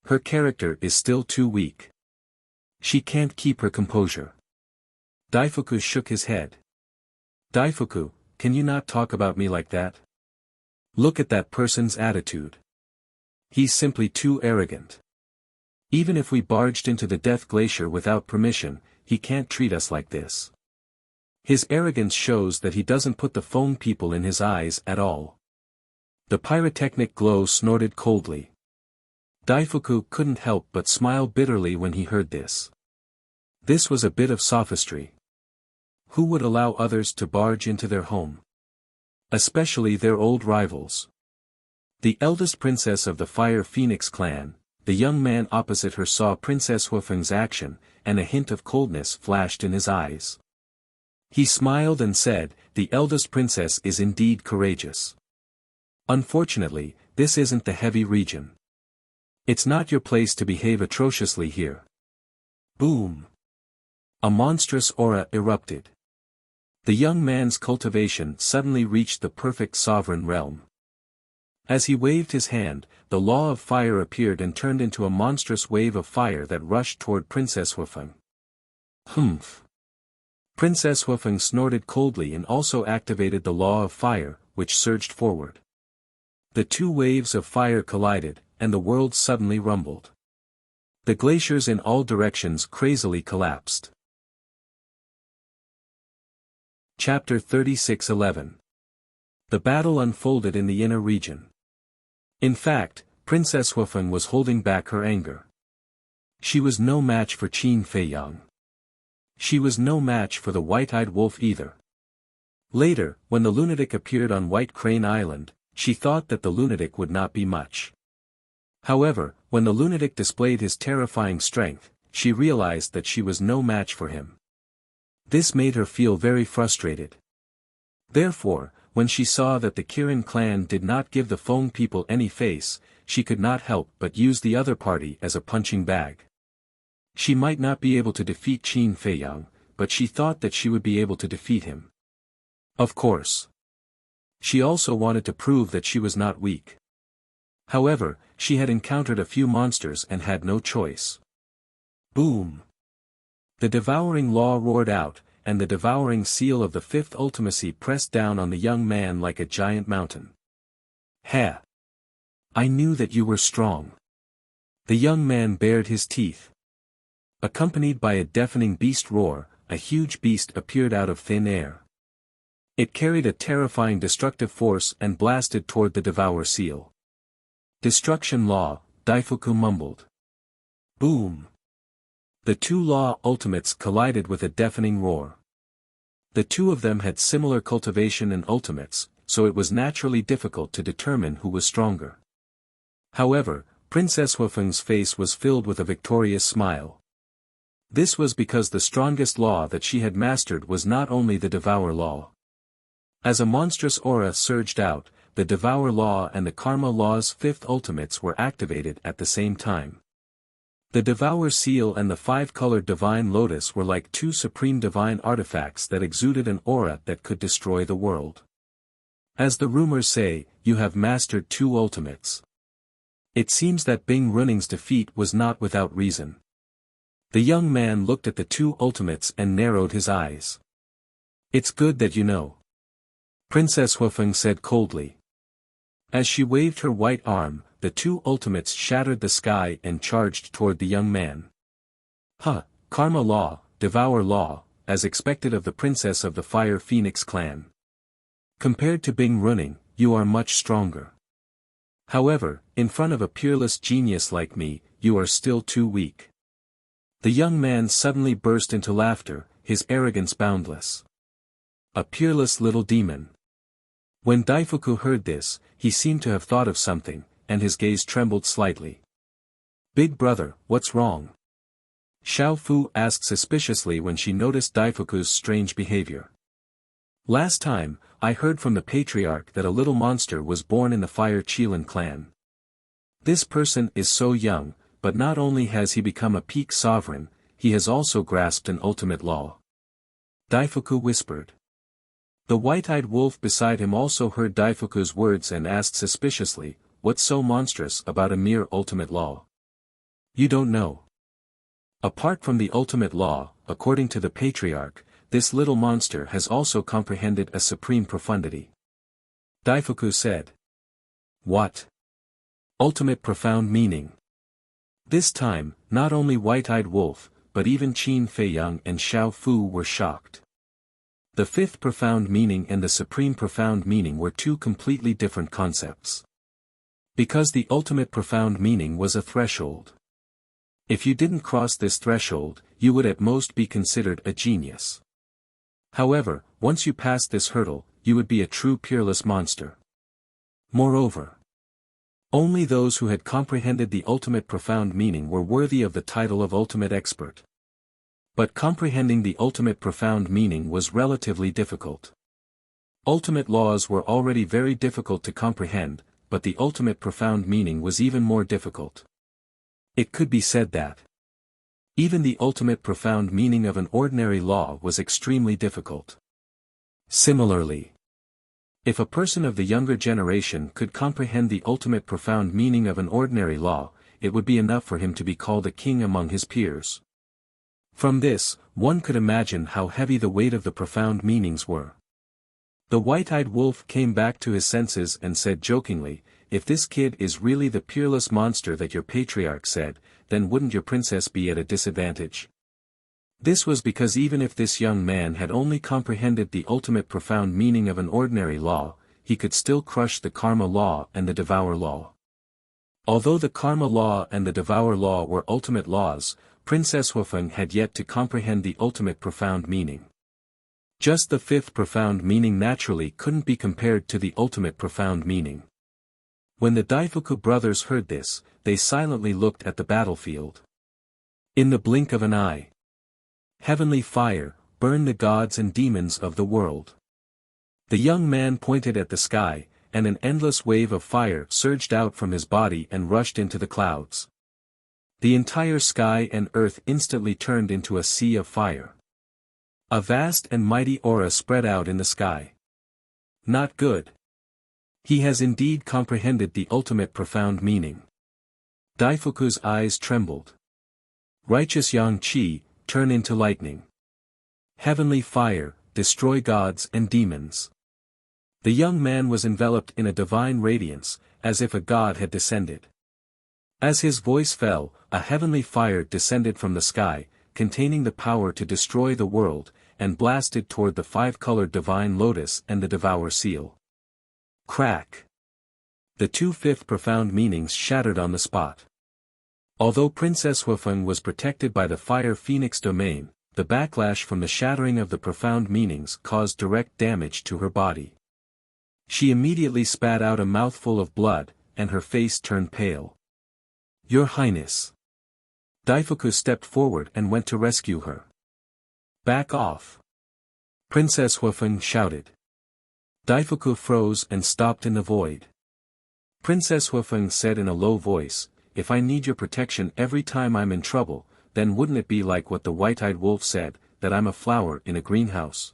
Her character is still too weak. She can't keep her composure. Daifuku shook his head. Daifuku, can you not talk about me like that? Look at that person's attitude. He's simply too arrogant. Even if we barged into the Death Glacier without permission, he can't treat us like this. His arrogance shows that he doesn't put the phone people in his eyes at all. The pyrotechnic glow snorted coldly. Daifuku couldn't help but smile bitterly when he heard this. This was a bit of sophistry. Who would allow others to barge into their home? Especially their old rivals. The eldest princess of the Fire Phoenix clan, the young man opposite her saw Princess Huifeng's action, and a hint of coldness flashed in his eyes. He smiled and said, "The eldest princess is indeed courageous. Unfortunately, this isn't the heavy region. It's not your place to behave atrociously here." Boom! A monstrous aura erupted. The young man's cultivation suddenly reached the perfect sovereign realm. As he waved his hand, the law of fire appeared and turned into a monstrous wave of fire that rushed toward Princess Huifeng. Humph! Princess Huifeng snorted coldly and also activated the law of fire, which surged forward. The two waves of fire collided, and the world suddenly rumbled. The glaciers in all directions crazily collapsed. Chapter 36:11. The battle unfolded in the inner region. In fact, Princess Huifeng was holding back her anger. She was no match for Qin Feiyang. She was no match for the white-eyed wolf either. Later, when the lunatic appeared on White Crane Island, she thought that the lunatic would not be much. However, when the lunatic displayed his terrifying strength, she realized that she was no match for him. This made her feel very frustrated. Therefore, when she saw that the Kirin clan did not give the phone people any face, she could not help but use the other party as a punching bag. She might not be able to defeat Qin Feiyang, but she thought that she would be able to defeat him. Of course. She also wanted to prove that she was not weak. However, she had encountered a few monsters and had no choice. Boom! The devouring law roared out, and the devouring seal of the fifth ultimacy pressed down on the young man like a giant mountain. Ha! I knew that you were strong. The young man bared his teeth. Accompanied by a deafening beast roar, a huge beast appeared out of thin air. It carried a terrifying destructive force and blasted toward the devour seal. Destruction law, Daifuku mumbled. Boom! The two law ultimates collided with a deafening roar. The two of them had similar cultivation and ultimates, so it was naturally difficult to determine who was stronger. However, Princess Huifeng's face was filled with a victorious smile. This was because the strongest law that she had mastered was not only the Devour Law. As a monstrous aura surged out, the Devour Law and the Karma Law's fifth ultimates were activated at the same time. The Devour Seal and the five-colored Divine Lotus were like two supreme divine artifacts that exuded an aura that could destroy the world. As the rumors say, you have mastered two ultimates. It seems that Bing Runing's defeat was not without reason. The young man looked at the two ultimates and narrowed his eyes. It's good that you know. Princess Huifeng said coldly. As she waved her white arm, the two ultimates shattered the sky and charged toward the young man. Karma Law, Devour Law, as expected of the princess of the Fire Phoenix clan. Compared to Bing Runing, you are much stronger. However, in front of a peerless genius like me, you are still too weak. The young man suddenly burst into laughter, his arrogance boundless. A peerless little demon. When Daifuku heard this, he seemed to have thought of something, and his gaze trembled slightly. Big brother, what's wrong? Xiao Fu asked suspiciously when she noticed Daifuku's strange behavior. Last time, I heard from the patriarch that a little monster was born in the Fire Qilin clan. This person is so young, but not only has he become a peak sovereign, he has also grasped an ultimate law. Daifuku whispered. The white-eyed wolf beside him also heard Daifuku's words and asked suspiciously, "What's so monstrous about a mere ultimate law? You don't know. Apart from the ultimate law, according to the patriarch, this little monster has also comprehended a supreme profundity." Daifuku said. "What? Ultimate profound meaning?" This time, not only White-Eyed Wolf, but even Qin Feiyang and Xiao Fu were shocked. The fifth profound meaning and the supreme profound meaning were two completely different concepts. Because the ultimate profound meaning was a threshold. If you didn't cross this threshold, you would at most be considered a genius. However, once you passed this hurdle, you would be a true peerless monster. Moreover, only those who had comprehended the ultimate profound meaning were worthy of the title of ultimate expert. But comprehending the ultimate profound meaning was relatively difficult. Ultimate laws were already very difficult to comprehend, but the ultimate profound meaning was even more difficult. It could be said that even the ultimate profound meaning of an ordinary law was extremely difficult. Similarly, if a person of the younger generation could comprehend the ultimate profound meaning of an ordinary law, it would be enough for him to be called a king among his peers. From this, one could imagine how heavy the weight of the profound meanings were. The white-eyed wolf came back to his senses and said jokingly, "If this kid is really the peerless monster that your patriarch said, then wouldn't your princess be at a disadvantage?" This was because even if this young man had only comprehended the ultimate profound meaning of an ordinary law, he could still crush the karma law and the devour law. Although the karma law and the devour law were ultimate laws, Princess Huifeng had yet to comprehend the ultimate profound meaning. Just the fifth profound meaning naturally couldn't be compared to the ultimate profound meaning. When the Daifuku brothers heard this, they silently looked at the battlefield. In the blink of an eye, heavenly fire, burn the gods and demons of the world. The young man pointed at the sky, and an endless wave of fire surged out from his body and rushed into the clouds. The entire sky and earth instantly turned into a sea of fire. A vast and mighty aura spread out in the sky. Not good. He has indeed comprehended the ultimate profound meaning. Daifuku's eyes trembled. Righteous Yang Qi, turn into lightning. Heavenly fire, destroy gods and demons. The young man was enveloped in a divine radiance, as if a god had descended. As his voice fell, a heavenly fire descended from the sky, containing the power to destroy the world, and blasted toward the five-colored divine lotus and the devour seal. Crack! The two fifth profound meanings shattered on the spot. Although Princess Huifeng was protected by the fire phoenix domain, the backlash from the shattering of the profound meanings caused direct damage to her body. She immediately spat out a mouthful of blood, and her face turned pale. "Your Highness." Daifuku stepped forward and went to rescue her. "Back off!" Princess Huifeng shouted. Daifuku froze and stopped in the void. Princess Huifeng said in a low voice, "If I need your protection every time I'm in trouble, then wouldn't it be like what the white-eyed wolf said, that I'm a flower in a greenhouse?"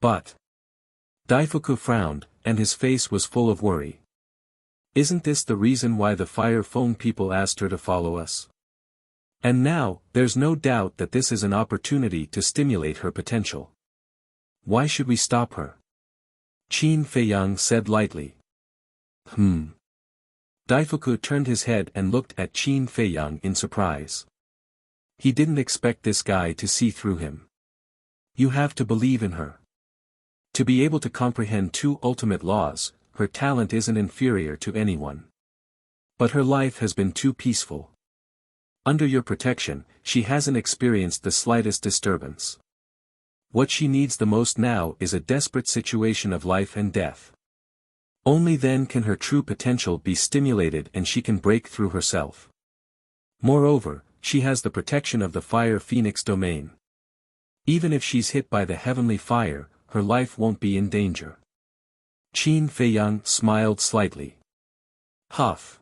But Daifuku frowned, and his face was full of worry. "Isn't this the reason why the fire phone people asked her to follow us? And now, there's no doubt that this is an opportunity to stimulate her potential. Why should we stop her?" Qin Feiyang said lightly. Daifuku turned his head and looked at Qin Feiyang in surprise. He didn't expect this guy to see through him. You have to believe in her. To be able to comprehend two ultimate laws, her talent isn't inferior to anyone. But her life has been too peaceful. Under your protection, she hasn't experienced the slightest disturbance. What she needs the most now is a desperate situation of life and death. Only then can her true potential be stimulated and she can break through herself. Moreover, she has the protection of the fire phoenix domain. Even if she's hit by the heavenly fire, her life won't be in danger. Qin Feiyang smiled slightly. Huff.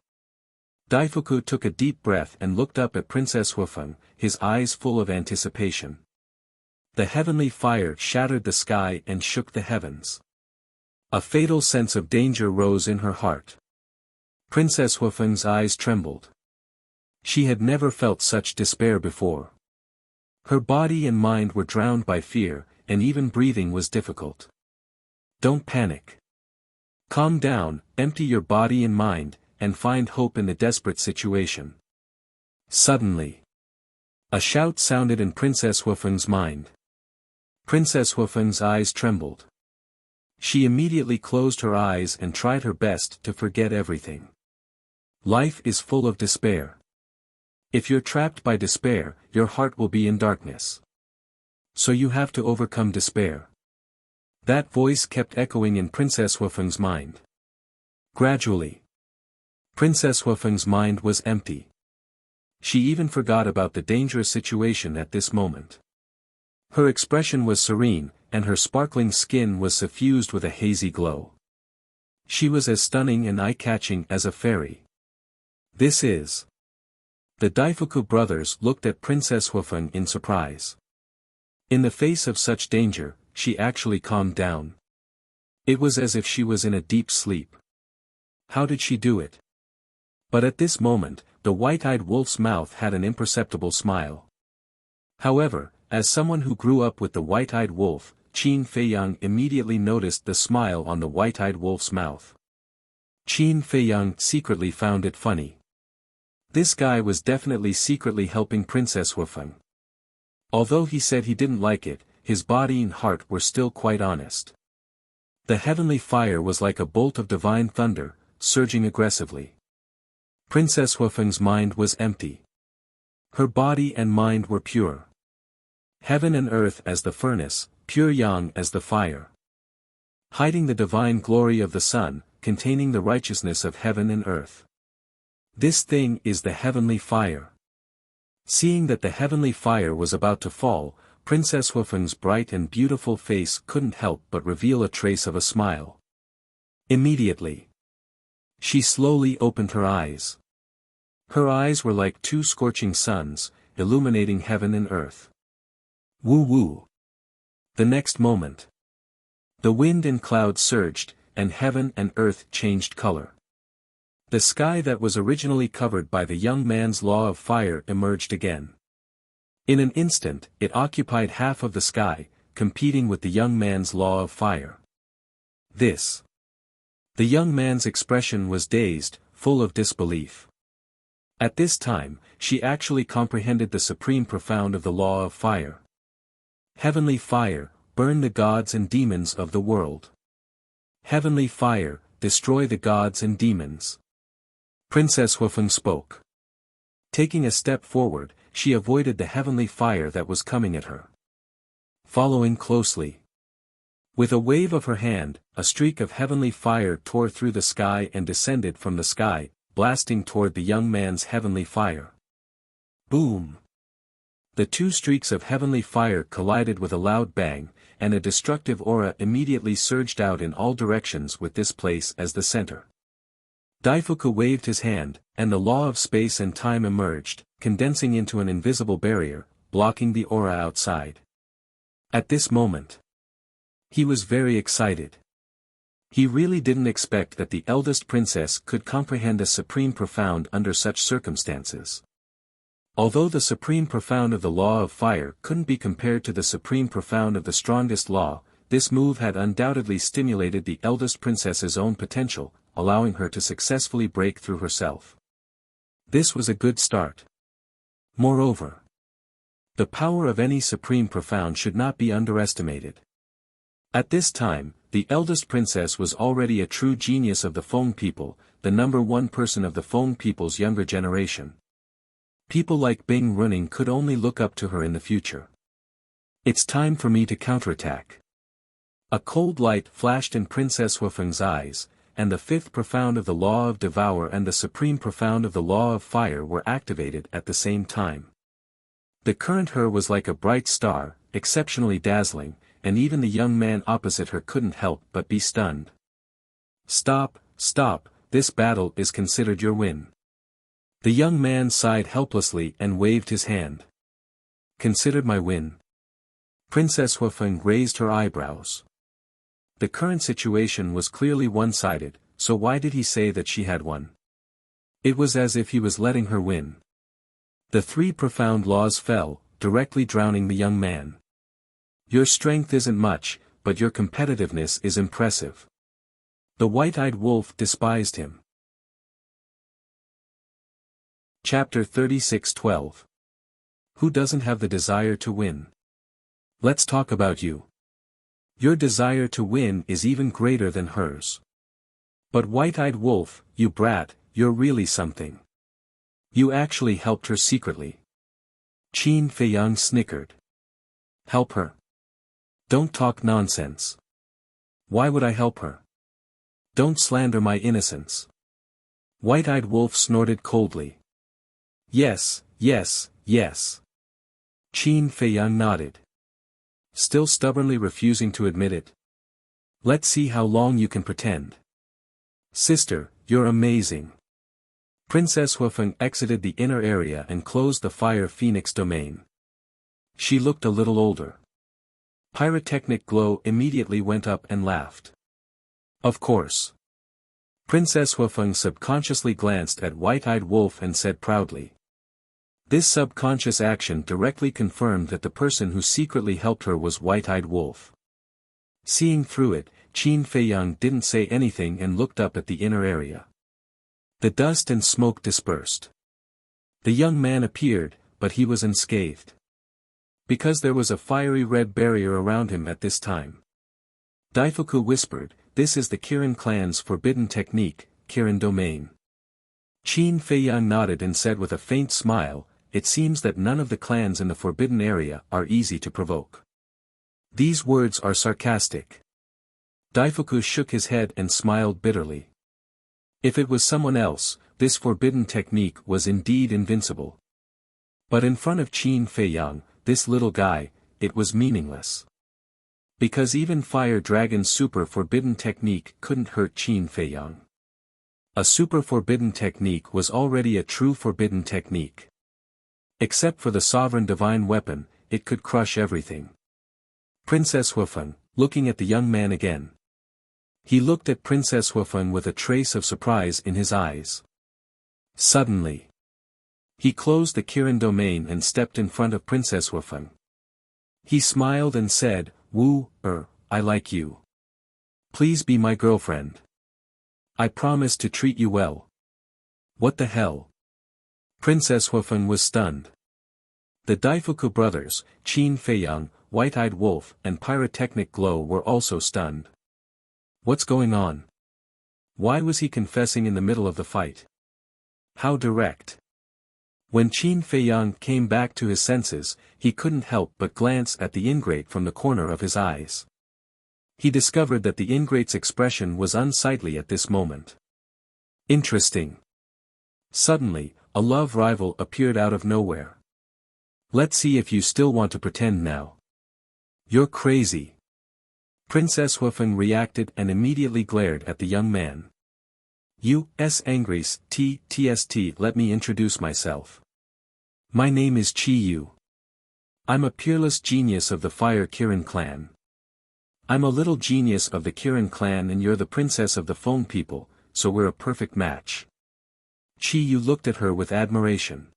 Daifuku took a deep breath and looked up at Princess Huifeng, his eyes full of anticipation. The heavenly fire shattered the sky and shook the heavens. A fatal sense of danger rose in her heart. Princess Huifeng's eyes trembled. She had never felt such despair before. Her body and mind were drowned by fear, and even breathing was difficult. Don't panic. Calm down, empty your body and mind, and find hope in the desperate situation. Suddenly, a shout sounded in Princess Huifeng's mind. Princess Huifeng's eyes trembled. She immediately closed her eyes and tried her best to forget everything. Life is full of despair. If you're trapped by despair, your heart will be in darkness. So you have to overcome despair. That voice kept echoing in Princess Huifeng's mind. Gradually, Princess Huifeng's mind was empty. She even forgot about the dangerous situation at this moment. Her expression was serene, and her sparkling skin was suffused with a hazy glow. She was as stunning and eye-catching as a fairy. This is... The Daifuku brothers looked at Princess Huifeng in surprise. In the face of such danger, she actually calmed down. It was as if she was in a deep sleep. How did she do it? But at this moment, the white-eyed wolf's mouth had an imperceptible smile. However, as someone who grew up with the white-eyed wolf, Qin Feiyang immediately noticed the smile on the white-eyed wolf's mouth. Qin Feiyang secretly found it funny. This guy was definitely secretly helping Princess Huifeng. Although he said he didn't like it, his body and heart were still quite honest. The heavenly fire was like a bolt of divine thunder, surging aggressively. Princess Huifeng's mind was empty. Her body and mind were pure. Heaven and earth as the furnace, pure yang as the fire. Hiding the divine glory of the sun, containing the righteousness of heaven and earth. This thing is the heavenly fire. Seeing that the heavenly fire was about to fall, Princess Huifeng's bright and beautiful face couldn't help but reveal a trace of a smile. Immediately, she slowly opened her eyes. Her eyes were like two scorching suns, illuminating heaven and earth. Woo woo. The next moment, the wind and clouds surged, and heaven and earth changed color. The sky that was originally covered by the young man's law of fire emerged again. In an instant, it occupied half of the sky, competing with the young man's law of fire. This. The young man's expression was dazed, full of disbelief. At this time, she actually comprehended the supreme profound of the law of fire. Heavenly fire, burn the gods and demons of the world. Heavenly fire, destroy the gods and demons. Princess Huifeng spoke. Taking a step forward, she avoided the heavenly fire that was coming at her. Following closely. With a wave of her hand, a streak of heavenly fire tore through the sky and descended from the sky, blasting toward the young man's heavenly fire. Boom! The two streaks of heavenly fire collided with a loud bang, and a destructive aura immediately surged out in all directions with this place as the center. Daifuku waved his hand, and the law of space and time emerged, condensing into an invisible barrier, blocking the aura outside. At this moment, he was very excited. He really didn't expect that the eldest princess could comprehend a supreme profound under such circumstances. Although the supreme profound of the law of fire couldn't be compared to the supreme profound of the strongest law, this move had undoubtedly stimulated the eldest princess's own potential, allowing her to successfully break through herself. This was a good start. Moreover, the power of any supreme profound should not be underestimated. At this time, the eldest princess was already a true genius of the Feng people, the #1 person of the Feng people's younger generation. People like Bing Running could only look up to her in the future. It's time for me to counterattack. A cold light flashed in Princess Huifeng's eyes, and the fifth profound of the law of devour and the supreme profound of the law of fire were activated at the same time. The current her was like a bright star, exceptionally dazzling, and even the young man opposite her couldn't help but be stunned. Stop, stop, this battle is considered your win. The young man sighed helplessly and waved his hand. Considered my win? Princess Huafeng raised her eyebrows. The current situation was clearly one-sided, so why did he say that she had won? It was as if he was letting her win. The three profound laws fell, directly drowning the young man. Your strength isn't much, but your competitiveness is impressive. The white-eyed wolf despised him. Chapter 36:12. Who doesn't have the desire to win? Let's talk about you. Your desire to win is even greater than hers. But white-eyed wolf, you brat, you're really something. You actually helped her secretly. Qin Feiyang snickered. Help her? Don't talk nonsense. Why would I help her? Don't slander my innocence. White-eyed wolf snorted coldly. Yes, yes, yes. Qin Feiyang nodded. Still stubbornly refusing to admit it. Let's see how long you can pretend. Sister, you're amazing. Princess Huafeng exited the inner area and closed the Fire Phoenix domain. She looked a little older. Pyrotechnic glow immediately went up and laughed. Of course. Princess Huafeng subconsciously glanced at White-Eyed Wolf and said proudly. This subconscious action directly confirmed that the person who secretly helped her was White-Eyed Wolf. Seeing through it, Qin Feiyang didn't say anything and looked up at the inner area. The dust and smoke dispersed. The young man appeared, but he was unscathed. Because there was a fiery red barrier around him at this time. Daifuku whispered, "This is the Kirin clan's forbidden technique, Kirin domain." Qin Feiyang nodded and said with a faint smile, "It seems that none of the clans in the forbidden area are easy to provoke." These words are sarcastic. Daifuku shook his head and smiled bitterly. If it was someone else, this forbidden technique was indeed invincible. But in front of Qin Feiyang, this little guy, it was meaningless. Because even Fire Dragon's super forbidden technique couldn't hurt Qin Feiyang. A super forbidden technique was already a true forbidden technique. Except for the sovereign divine weapon, it could crush everything. Princess Huafeng, looking at the young man again. He looked at Princess Huafeng with a trace of surprise in his eyes. Suddenly, he closed the Kirin domain and stepped in front of Princess Huafeng. He smiled and said, I like you. Please be my girlfriend. I promise to treat you well." What the hell? Princess Huafeng was stunned. The Daifuku brothers, Qin Feiyang, White-Eyed Wolf and Pyrotechnic Glow were also stunned. What's going on? Why was he confessing in the middle of the fight? How direct? When Qin Feiyang came back to his senses, he couldn't help but glance at the ingrate from the corner of his eyes. He discovered that the ingrate's expression was unsightly at this moment. Interesting. Suddenly, a love rival appeared out of nowhere. Let's see if you still want to pretend now. You're crazy. Princess Huafeng reacted and immediately glared at the young man. Angris, TST. Let me introduce myself. My name is Chi Yu. I'm a peerless genius of the Fire Kirin clan. I'm a little genius of the Kirin clan and you're the princess of the Feng people, so we're a perfect match. Chi Yu looked at her with admiration.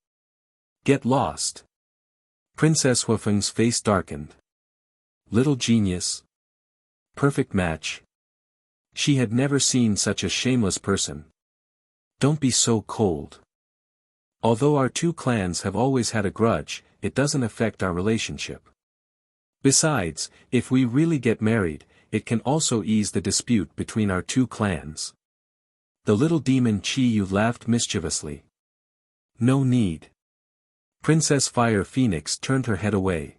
Get lost. Princess Huafeng's face darkened. Little genius. Perfect match. She had never seen such a shameless person. Don't be so cold. Although our two clans have always had a grudge, it doesn't affect our relationship. Besides, if we really get married, it can also ease the dispute between our two clans. The little demon Chi Yu laughed mischievously. No need. Princess Fire Phoenix turned her head away.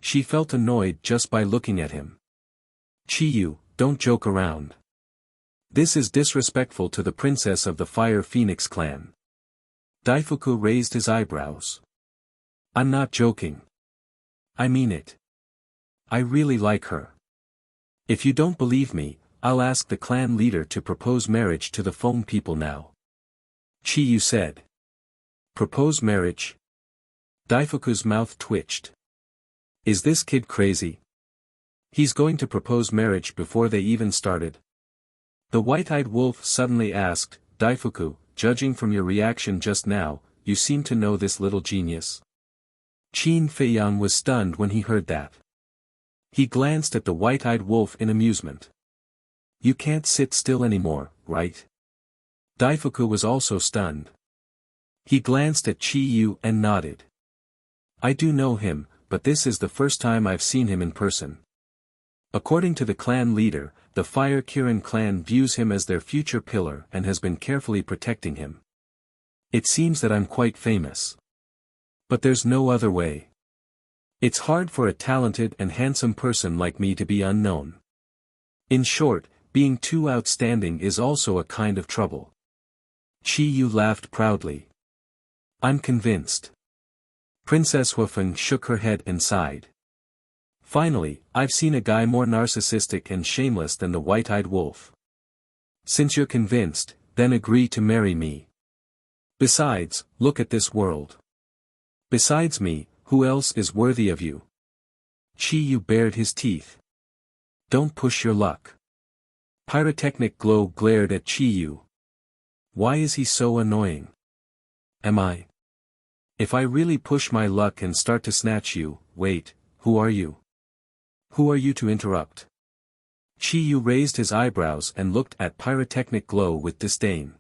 She felt annoyed just by looking at him. Chi Yu, don't joke around. This is disrespectful to the princess of the Fire Phoenix clan. Daifuku raised his eyebrows. I'm not joking. I mean it. I really like her. If you don't believe me, I'll ask the clan leader to propose marriage to the Feng people now. Chi Yu said. Propose marriage? Daifuku's mouth twitched. Is this kid crazy? He's going to propose marriage before they even started. The white-eyed wolf suddenly asked, Daifuku, judging from your reaction just now, you seem to know this little genius. Qin Feiyang was stunned when he heard that. He glanced at the white-eyed wolf in amusement. You can't sit still anymore, right? Daifuku was also stunned. He glanced at Chi Yu and nodded. I do know him, but this is the first time I've seen him in person. According to the clan leader, the Fire Kirin clan views him as their future pillar and has been carefully protecting him. It seems that I'm quite famous. But there's no other way. It's hard for a talented and handsome person like me to be unknown. In short, being too outstanding is also a kind of trouble. Chi Yu laughed proudly. I'm convinced. Princess Huifeng shook her head and sighed. Finally, I've seen a guy more narcissistic and shameless than the white-eyed wolf. Since you're convinced, then agree to marry me. Besides, look at this world. Besides me, who else is worthy of you? Chi Yu bared his teeth. Don't push your luck. Pyrotechnic glow glared at Chi Yu. Why is he so annoying? Am I? If I really push my luck and start to snatch you, wait, who are you? Who are you to interrupt? Chi Yu raised his eyebrows and looked at Pyrotechnic Glow with disdain.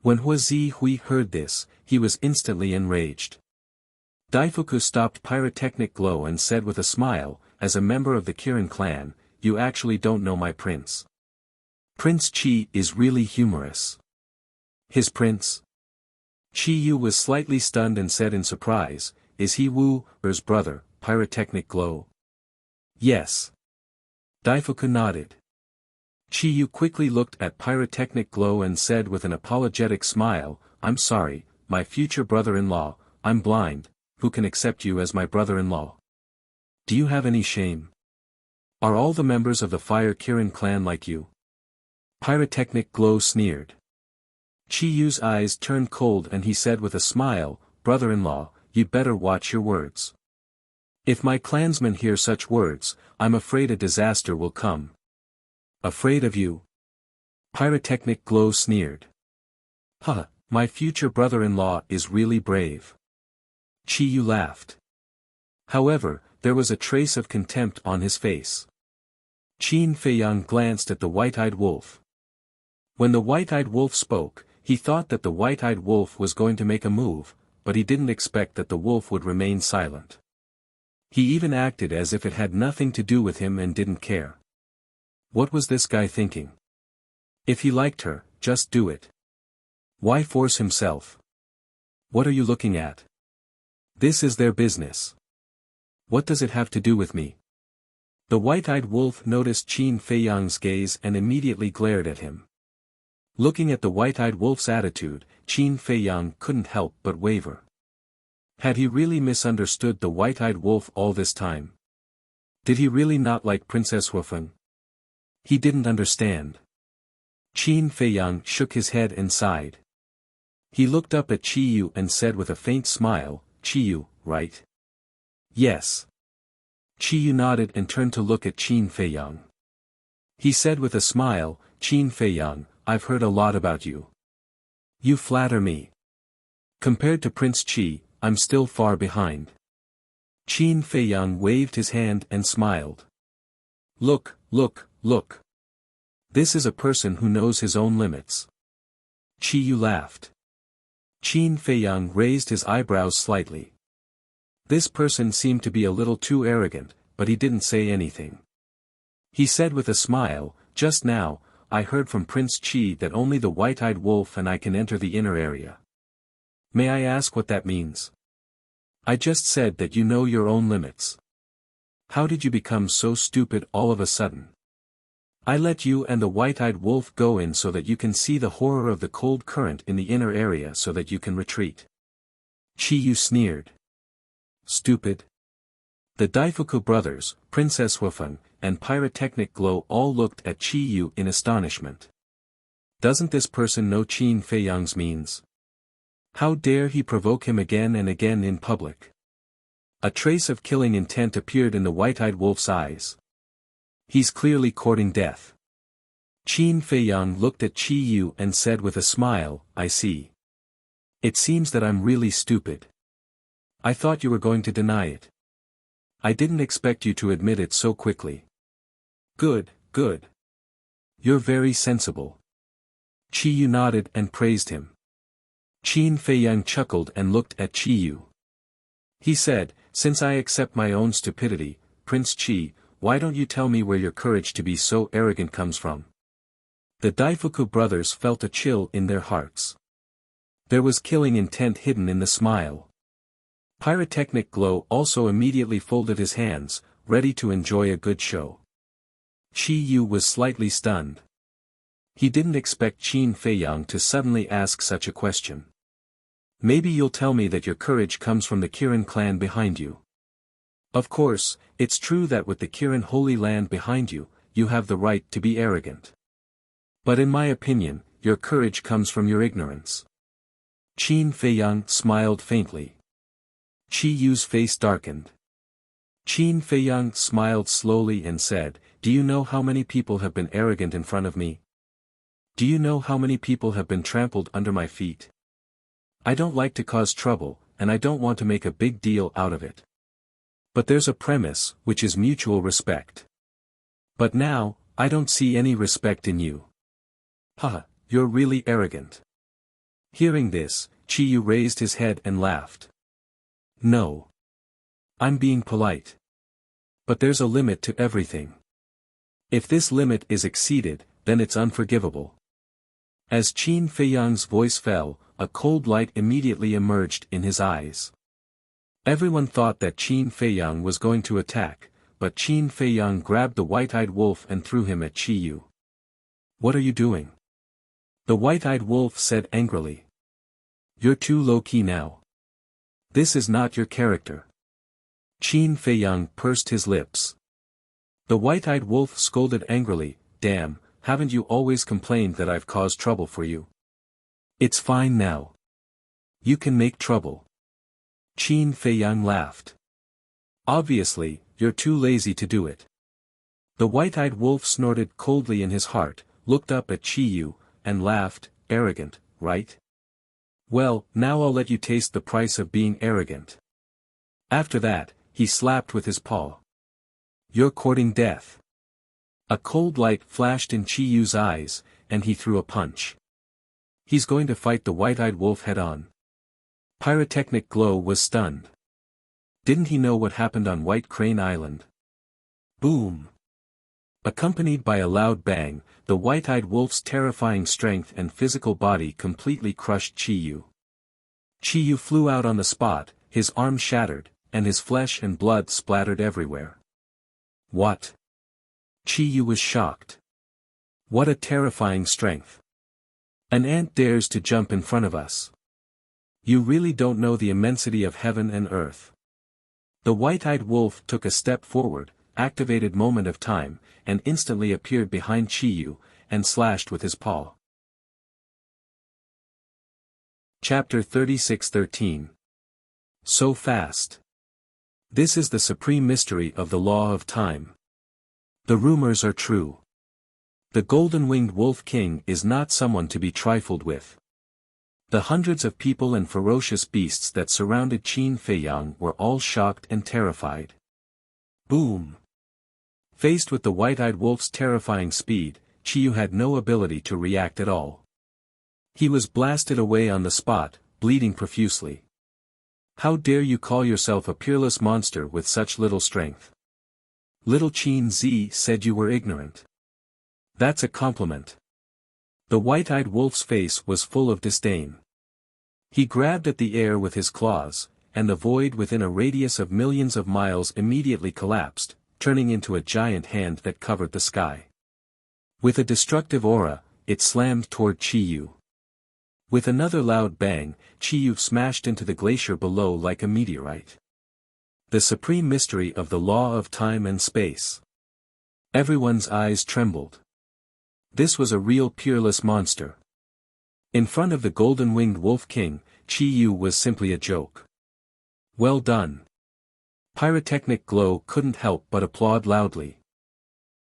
When Hua Hui heard this, he was instantly enraged. Daifuku stopped Pyrotechnic Glow and said with a smile, as a member of the Kirin clan, you actually don't know my prince. Prince Qi is really humorous. His prince? Chi Yu was slightly stunned and said in surprise, is he Wu Er's brother, Pyrotechnic Glow? Yes. Daifuku nodded. Chi Yu quickly looked at Pyrotechnic Glow and said with an apologetic smile, I'm sorry, my future brother-in-law, I'm blind, who can accept you as my brother-in-law? Do you have any shame? Are all the members of the Fire Kirin clan like you? Pyrotechnic Glow sneered. Chi Yu's eyes turned cold and he said with a smile, brother-in-law, you'd better watch your words. If my clansmen hear such words, I'm afraid a disaster will come. Afraid of you? Pyrotechnic Glow sneered. Huh, my future brother-in-law is really brave. Chi Yu laughed. However, there was a trace of contempt on his face. Qin Feiyang glanced at the white-eyed wolf. When the white-eyed wolf spoke, he thought that the white-eyed wolf was going to make a move, but he didn't expect that the wolf would remain silent. He even acted as if it had nothing to do with him and didn't care. What was this guy thinking? If he liked her, just do it. Why force himself? What are you looking at? This is their business. What does it have to do with me? The white-eyed wolf noticed Qin Feiyang's gaze and immediately glared at him. Looking at the white-eyed wolf's attitude, Qin Feiyang couldn't help but waver. Had he really misunderstood the white-eyed wolf all this time? Did he really not like Princess Huifeng? He didn't understand. Qin Feiyang shook his head and sighed. He looked up at Chi Yu and said with a faint smile, Chi Yu, right? Yes. Chi Yu nodded and turned to look at Qin Feiyang. He said with a smile, Qin Feiyang, I've heard a lot about you. You flatter me. Compared to Prince Qi, I'm still far behind. Qin Feiyang waved his hand and smiled. Look, look, look. This is a person who knows his own limits. Chi Yu laughed. Qin Feiyang raised his eyebrows slightly. This person seemed to be a little too arrogant, but he didn't say anything. He said with a smile, just now, I heard from Prince Qi that only the white-eyed wolf and I can enter the inner area. May I ask what that means? I just said that you know your own limits. How did you become so stupid all of a sudden? I let you and the white-eyed wolf go in so that you can see the horror of the cold current in the inner area so that you can retreat. Chi Yu sneered. Stupid. The Daifuku brothers, Princess Huifeng, and Pyrotechnic Glow all looked at Chi Yu in astonishment. Doesn't this person know Qin Feiyang's means? How dare he provoke him again and again in public? A trace of killing intent appeared in the white-eyed wolf's eyes. He's clearly courting death. Qin Feiyang looked at Qi Yu and said with a smile, I see. It seems that I'm really stupid. I thought you were going to deny it. I didn't expect you to admit it so quickly. Good, good. You're very sensible. Qi Yu nodded and praised him. Qin Feiyang chuckled and looked at Qi Yu. He said, since I accept my own stupidity, Prince Qi, why don't you tell me where your courage to be so arrogant comes from? The Daifuku brothers felt a chill in their hearts. There was killing intent hidden in the smile. Pyrotechnic Glow also immediately folded his hands, ready to enjoy a good show. Qi Yu was slightly stunned. He didn't expect Qin Feiyang to suddenly ask such a question. Maybe you'll tell me that your courage comes from the Kirin clan behind you. Of course, it's true that with the Kirin Holy Land behind you, you have the right to be arrogant. But in my opinion, your courage comes from your ignorance. Qin Feiyang smiled faintly. Qi Yu's face darkened. Qin Feiyang smiled slowly and said, do you know how many people have been arrogant in front of me? Do you know how many people have been trampled under my feet? I don't like to cause trouble, and I don't want to make a big deal out of it. But there's a premise, which is mutual respect. But now, I don't see any respect in you. Haha, you're really arrogant. Hearing this, Qi Yu raised his head and laughed. No. I'm being polite. But there's a limit to everything. If this limit is exceeded, then it's unforgivable. As Qin Feiyang's voice fell, a cold light immediately emerged in his eyes. Everyone thought that Qin Feiyang was going to attack, but Qin Feiyang grabbed the white-eyed wolf and threw him at Qi Yu. What are you doing? The white-eyed wolf said angrily. You're too low-key now. This is not your character. Qin Feiyang pursed his lips. The white-eyed wolf scolded angrily, damn, haven't you always complained that I've caused trouble for you? It's fine now. You can make trouble. Qin Feiyang laughed. Obviously, you're too lazy to do it. The white-eyed wolf snorted coldly in his heart, looked up at Qi Yu, and laughed, arrogant, right? Well, now I'll let you taste the price of being arrogant. After that, he slapped with his paw. You're courting death. A cold light flashed in Qi Yu's eyes, and he threw a punch. He's going to fight the white-eyed wolf head-on. Pyrotechnic Glow was stunned. Didn't he know what happened on White Crane Island? Boom! Accompanied by a loud bang, the white-eyed wolf's terrifying strength and physical body completely crushed Qi Yu. Qi Yu flew out on the spot, his arm shattered, and his flesh and blood splattered everywhere. What? Qi Yu was shocked. What a terrifying strength. An ant dares to jump in front of us. You really don't know the immensity of heaven and earth. The white-eyed wolf took a step forward, activated Moment of Time, and instantly appeared behind Qi Yu, and slashed with his paw. Chapter 36:13. So fast. This is the supreme mystery of the law of time. The rumors are true. The golden-winged wolf king is not someone to be trifled with. The hundreds of people and ferocious beasts that surrounded Qin Feiyang were all shocked and terrified. Boom! Faced with the white-eyed wolf's terrifying speed, Qi Yu had no ability to react at all. He was blasted away on the spot, bleeding profusely. How dare you call yourself a peerless monster with such little strength? Little Qin Zi said you were ignorant. That's a compliment. The white-eyed wolf's face was full of disdain. He grabbed at the air with his claws, and the void within a radius of millions of miles immediately collapsed, turning into a giant hand that covered the sky. With a destructive aura, it slammed toward Qi Yu. With another loud bang, Qi Yu smashed into the glacier below like a meteorite. The supreme mystery of the law of time and space. Everyone's eyes trembled. This was a real peerless monster. In front of the golden-winged wolf king, Qi Yu was simply a joke. Well done. Pyrotechnic Glow couldn't help but applaud loudly.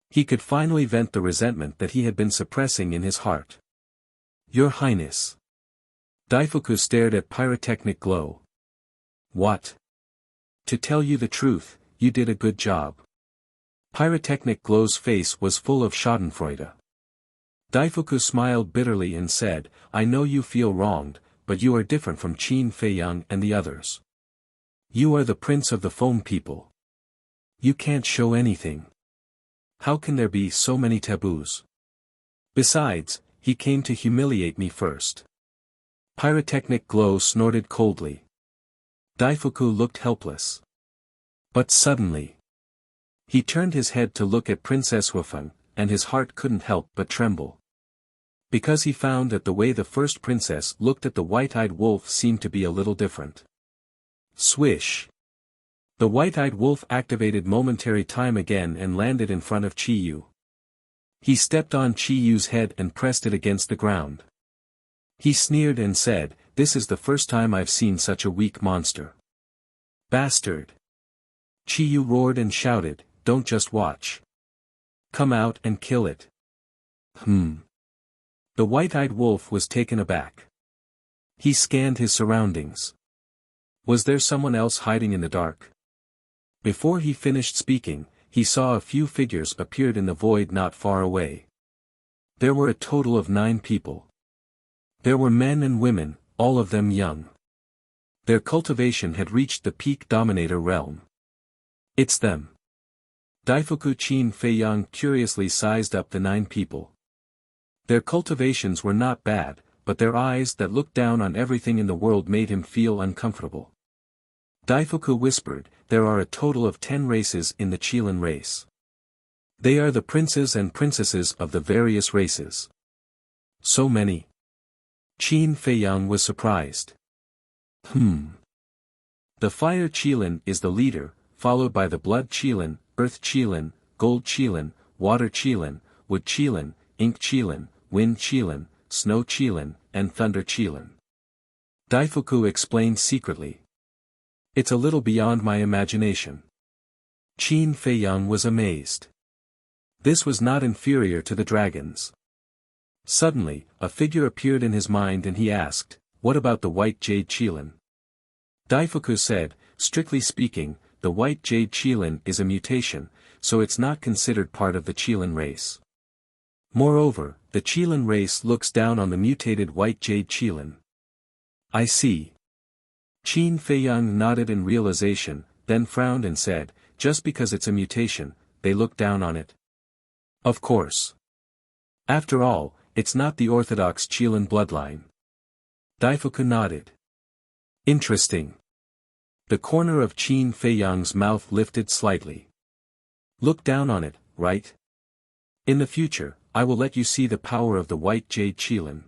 He could finally vent the resentment that he had been suppressing in his heart. Your Highness. Daifuku stared at Pyrotechnic Glow. What? To tell you the truth, you did a good job. Pyrotechnic Glow's face was full of schadenfreude. Daifuku smiled bitterly and said, I know you feel wronged, but you are different from Qin Feiyang and the others. You are the prince of the foam people. You can't show anything. How can there be so many taboos? Besides, he came to humiliate me first. Pyrotechnic Glow snorted coldly. Daifuku looked helpless. But suddenly, he turned his head to look at Princess Wufeng, and his heart couldn't help but tremble. Because he found that the way the first princess looked at the white-eyed wolf seemed to be a little different. Swish! The white-eyed wolf activated momentary time again and landed in front of Chiyu. He stepped on Chiyu's head and pressed it against the ground. He sneered and said, This is the first time I've seen such a weak monster. Bastard! Chiyu roared and shouted, Don't just watch. Come out and kill it. The white-eyed wolf was taken aback. He scanned his surroundings. Was there someone else hiding in the dark? Before he finished speaking, he saw a few figures appeared in the void not far away. There were a total of 9 people. There were men and women, all of them young. Their cultivation had reached the peak dominator realm. It's them. Daifuku Qin Feiyang curiously sized up the 9 people. Their cultivations were not bad, but their eyes that looked down on everything in the world made him feel uncomfortable. Daifuku whispered, There are a total of 10 races in the Qilin race. They are the princes and princesses of the various races. So many. Qin Feiyang was surprised. The Fire Qilin is the leader, followed by the Blood Qilin, Earth Qilin, Gold Qilin, Water Qilin, Wood Qilin, Ink Qilin, Wind Qilin, Snow Qilin, and Thunder Qilin. Daifuku explained secretly. It's a little beyond my imagination. Qin Feiyang was amazed. This was not inferior to the dragons. Suddenly, a figure appeared in his mind and he asked, What about the White Jade Qilin? Daifuku said, Strictly speaking, the White Jade Qilin is a mutation, so it's not considered part of the Qilin race. Moreover, the Qilin race looks down on the mutated White Jade Qilin. I see. Qin Feiyang nodded in realization, then frowned and said, Just because it's a mutation, they look down on it. Of course. After all, it's not the orthodox Qilin bloodline. Daifuku nodded. Interesting. The corner of Qin Feiyang's mouth lifted slightly. Look down on it, right? In the future, I will let you see the power of the White Jade Qilin.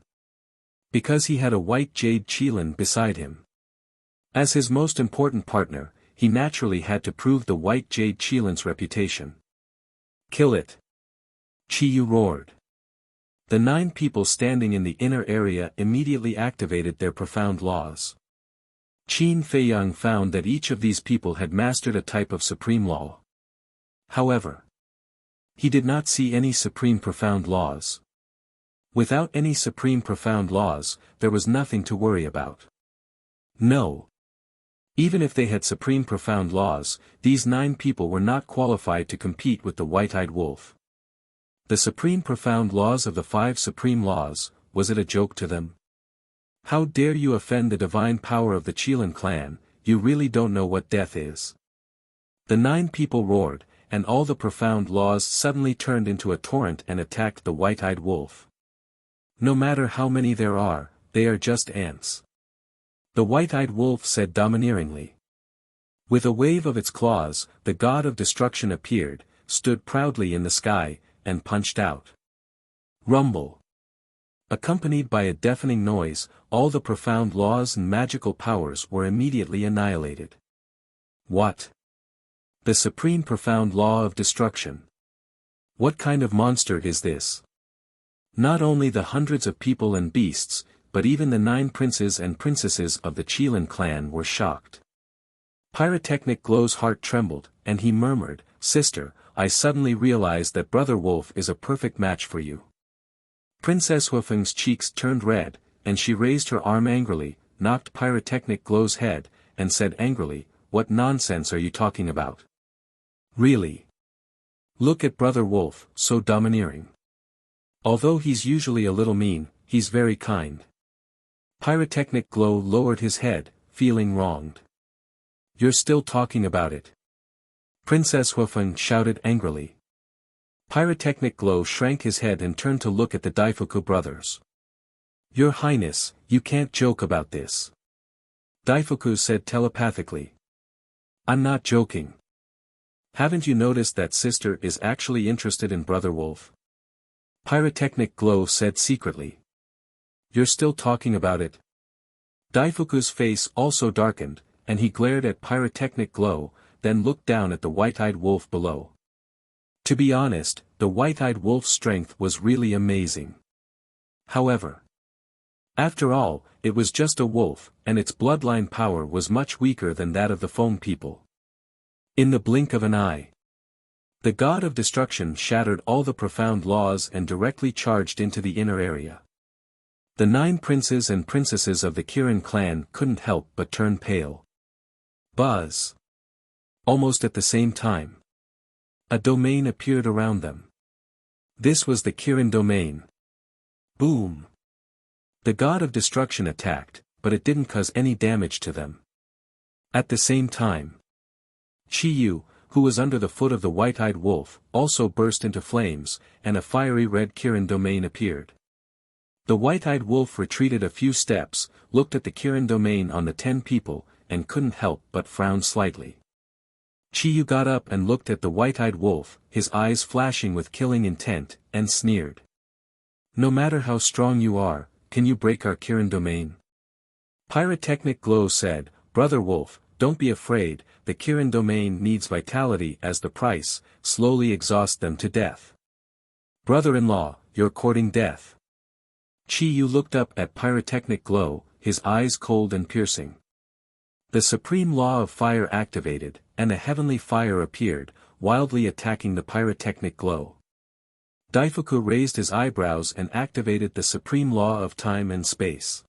Because he had a White Jade Qilin beside him. As his most important partner, he naturally had to prove the White Jade Qilin's reputation. Kill it! Chiyu roared. The 9 people standing in the inner area immediately activated their profound laws. Qin Feiyang found that each of these people had mastered a type of supreme law. However, he did not see any supreme profound laws. Without any supreme profound laws, there was nothing to worry about. No. Even if they had supreme profound laws, these 9 people were not qualified to compete with the white-eyed wolf. The supreme profound laws of the 5 supreme laws, was it a joke to them? How dare you offend the divine power of the Qilin clan, you really don't know what death is. The 9 people roared, and all the profound laws suddenly turned into a torrent and attacked the white-eyed wolf. No matter how many there are, they are just ants. The white-eyed wolf said domineeringly. With a wave of its claws, the god of destruction appeared, stood proudly in the sky, and punched out. Rumble. Accompanied by a deafening noise, all the profound laws and magical powers were immediately annihilated. What? The supreme profound law of destruction. What kind of monster is this? Not only the hundreds of people and beasts, but even the 9 princes and princesses of the Qilin clan were shocked. Pyrotechnic Glow's heart trembled, and he murmured, "Sister, I suddenly realized that Brother Wolf is a perfect match for you." Princess Huifeng's cheeks turned red, and she raised her arm angrily, knocked Pyrotechnic Glow's head, and said angrily, "What nonsense are you talking about? Really? Look at Brother Wolf, so domineering. Although he's usually a little mean, he's very kind." Pyrotechnic Glow lowered his head, feeling wronged. "You're still talking about it?" Princess Huifeng shouted angrily. Pyrotechnic Glow shrank his head and turned to look at the Daifuku brothers. "Your Highness, you can't joke about this," Daifuku said telepathically. "I'm not joking. Haven't you noticed that sister is actually interested in Brother Wolf?" Pyrotechnic Glow said secretly. "You're still talking about it?" Daifuku's face also darkened, and he glared at Pyrotechnic Glow, then looked down at the white-eyed wolf below. To be honest, the white-eyed wolf's strength was really amazing. However, after all, it was just a wolf, and its bloodline power was much weaker than that of the foam people. In the blink of an eye, the god of destruction shattered all the profound laws and directly charged into the inner area. The 9 princes and princesses of the Kirin clan couldn't help but turn pale. Buzz! Almost at the same time, a domain appeared around them. This was the Kirin domain. Boom! The god of destruction attacked, but it didn't cause any damage to them. At the same time, Chiyu, who was under the foot of the white-eyed wolf, also burst into flames, and a fiery red Kirin domain appeared. The white-eyed wolf retreated a few steps, looked at the Kirin domain on the 10 people, and couldn't help but frown slightly. Chiyu got up and looked at the white-eyed wolf, his eyes flashing with killing intent, and sneered. "No matter how strong you are, can you break our Kirin domain?" Pyrotechnic Glow said, "Brother Wolf, don't be afraid, the Kirin domain needs vitality as the price, slowly exhaust them to death." "Brother-in-law, you're courting death." Chiyu looked up at Pyrotechnic Glow, his eyes cold and piercing. The supreme law of fire activated, and a heavenly fire appeared, wildly attacking the Pyrotechnic Glow. Daifuku raised his eyebrows and activated the supreme law of time and space.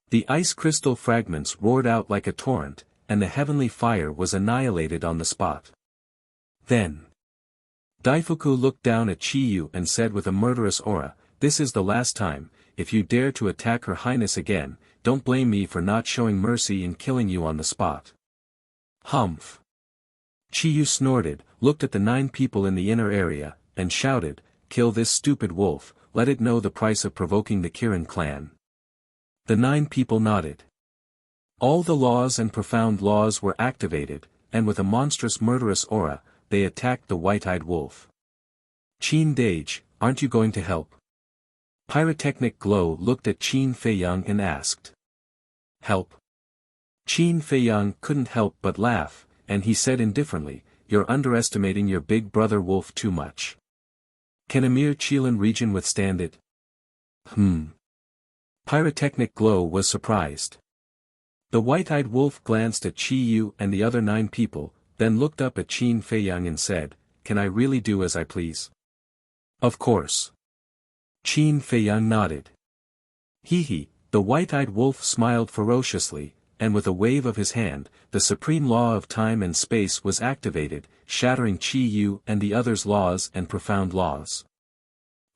The ice crystal fragments roared out like a torrent, and the heavenly fire was annihilated on the spot. Then, Daifuku looked down at Chiyu and said with a murderous aura, "This is the last time, if you dare to attack Her Highness again, don't blame me for not showing mercy in killing you on the spot." Humph! Chiyu snorted, looked at the 9 people in the inner area, and shouted, "Kill this stupid wolf, let it know the price of provoking the Kirin clan." The 9 people nodded. All the laws and profound laws were activated, and with a monstrous murderous aura, they attacked the white-eyed wolf. "Qin Dage, aren't you going to help?" Pyrotechnic Glow looked at Qin Feiyang and asked. "Help?" Qin Feiyang couldn't help but laugh, and he said indifferently, "You're underestimating your big brother wolf too much. Can a mere Qilin region withstand it?" Pyrotechnic Glow was surprised. The white-eyed wolf glanced at Chiyu and the other 9 people, then looked up at Qin Feiyang and said, "Can I really do as I please?" "Of course." Qin Feiyang nodded. Hee, the white-eyed wolf smiled ferociously, and with a wave of his hand, the supreme law of time and space was activated, shattering Chiyu and the others' laws and profound laws.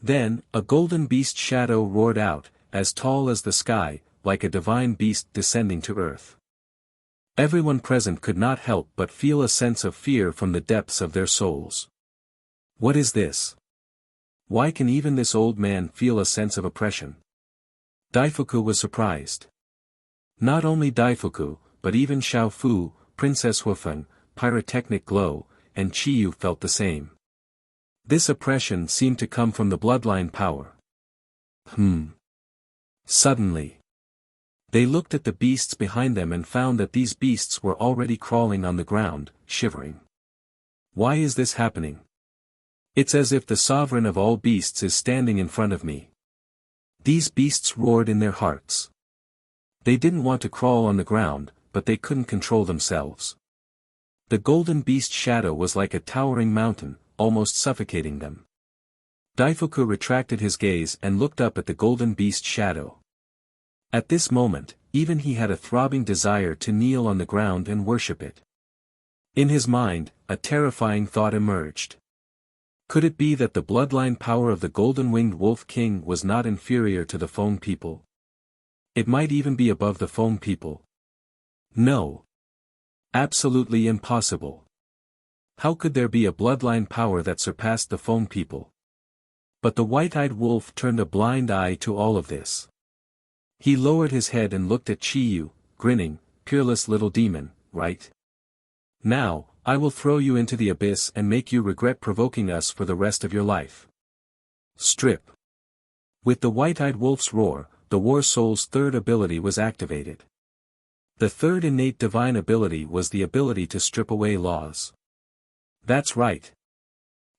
Then, a golden beast shadow roared out, as tall as the sky, like a divine beast descending to earth. Everyone present could not help but feel a sense of fear from the depths of their souls. What is this? Why can even this old man feel a sense of oppression? Daifuku was surprised. Not only Daifuku, but even Xiao Fu, Princess Huifeng, Pyrotechnic Glow, and Chiyu felt the same. This oppression seemed to come from the bloodline power. Suddenly, they looked at the beasts behind them and found that these beasts were already crawling on the ground, shivering. Why is this happening? It's as if the sovereign of all beasts is standing in front of me. These beasts roared in their hearts. They didn't want to crawl on the ground, but they couldn't control themselves. The golden beast's shadow was like a towering mountain, almost suffocating them. Daifuku retracted his gaze and looked up at the golden beast's shadow. At this moment, even he had a throbbing desire to kneel on the ground and worship it. In his mind, a terrifying thought emerged. Could it be that the bloodline power of the golden-winged wolf king was not inferior to the Feng people? It might even be above the Feng people. No. Absolutely impossible. How could there be a bloodline power that surpassed the Feng people? But the white-eyed wolf turned a blind eye to all of this. He lowered his head and looked at Chiyu, grinning, peerless little demon, right? Now, I will throw you into the abyss and make you regret provoking us for the rest of your life. Strip. With the white-eyed wolf's roar, the war soul's third ability was activated. The third innate divine ability was the ability to strip away laws. That's right.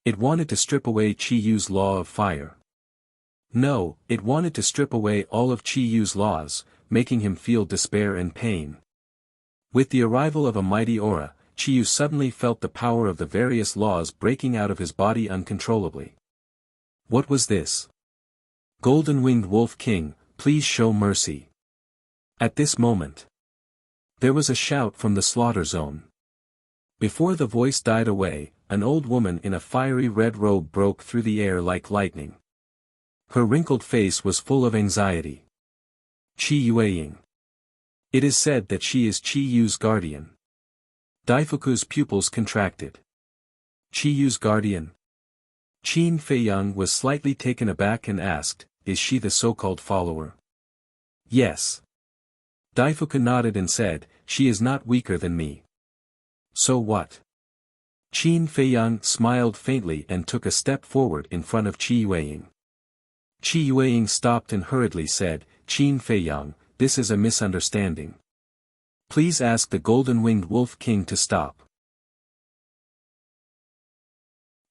It wanted to strip away Chiyu's law of fire. No, it wanted to strip away all of Chiyu's laws, making him feel despair and pain. With the arrival of a mighty aura, Chiyu suddenly felt the power of the various laws breaking out of his body uncontrollably. What was this? Golden-winged Wolf King, please show mercy. At this moment, there was a shout from the slaughter zone. Before the voice died away, an old woman in a fiery red robe broke through the air like lightning. Her wrinkled face was full of anxiety. Qi Yueying. It is said that she is Qi Yu's guardian. Daifuku's pupils contracted. Qi Yu's guardian? Qin Feiyang was slightly taken aback and asked, is she the so-called follower? Yes. Daifuku nodded and said, she is not weaker than me. So what? Qin Feiyang smiled faintly and took a step forward in front of Qi Yueying. Qi Yueying stopped and hurriedly said, Qin Feiyang, this is a misunderstanding. Please ask the Golden-Winged Wolf King to stop.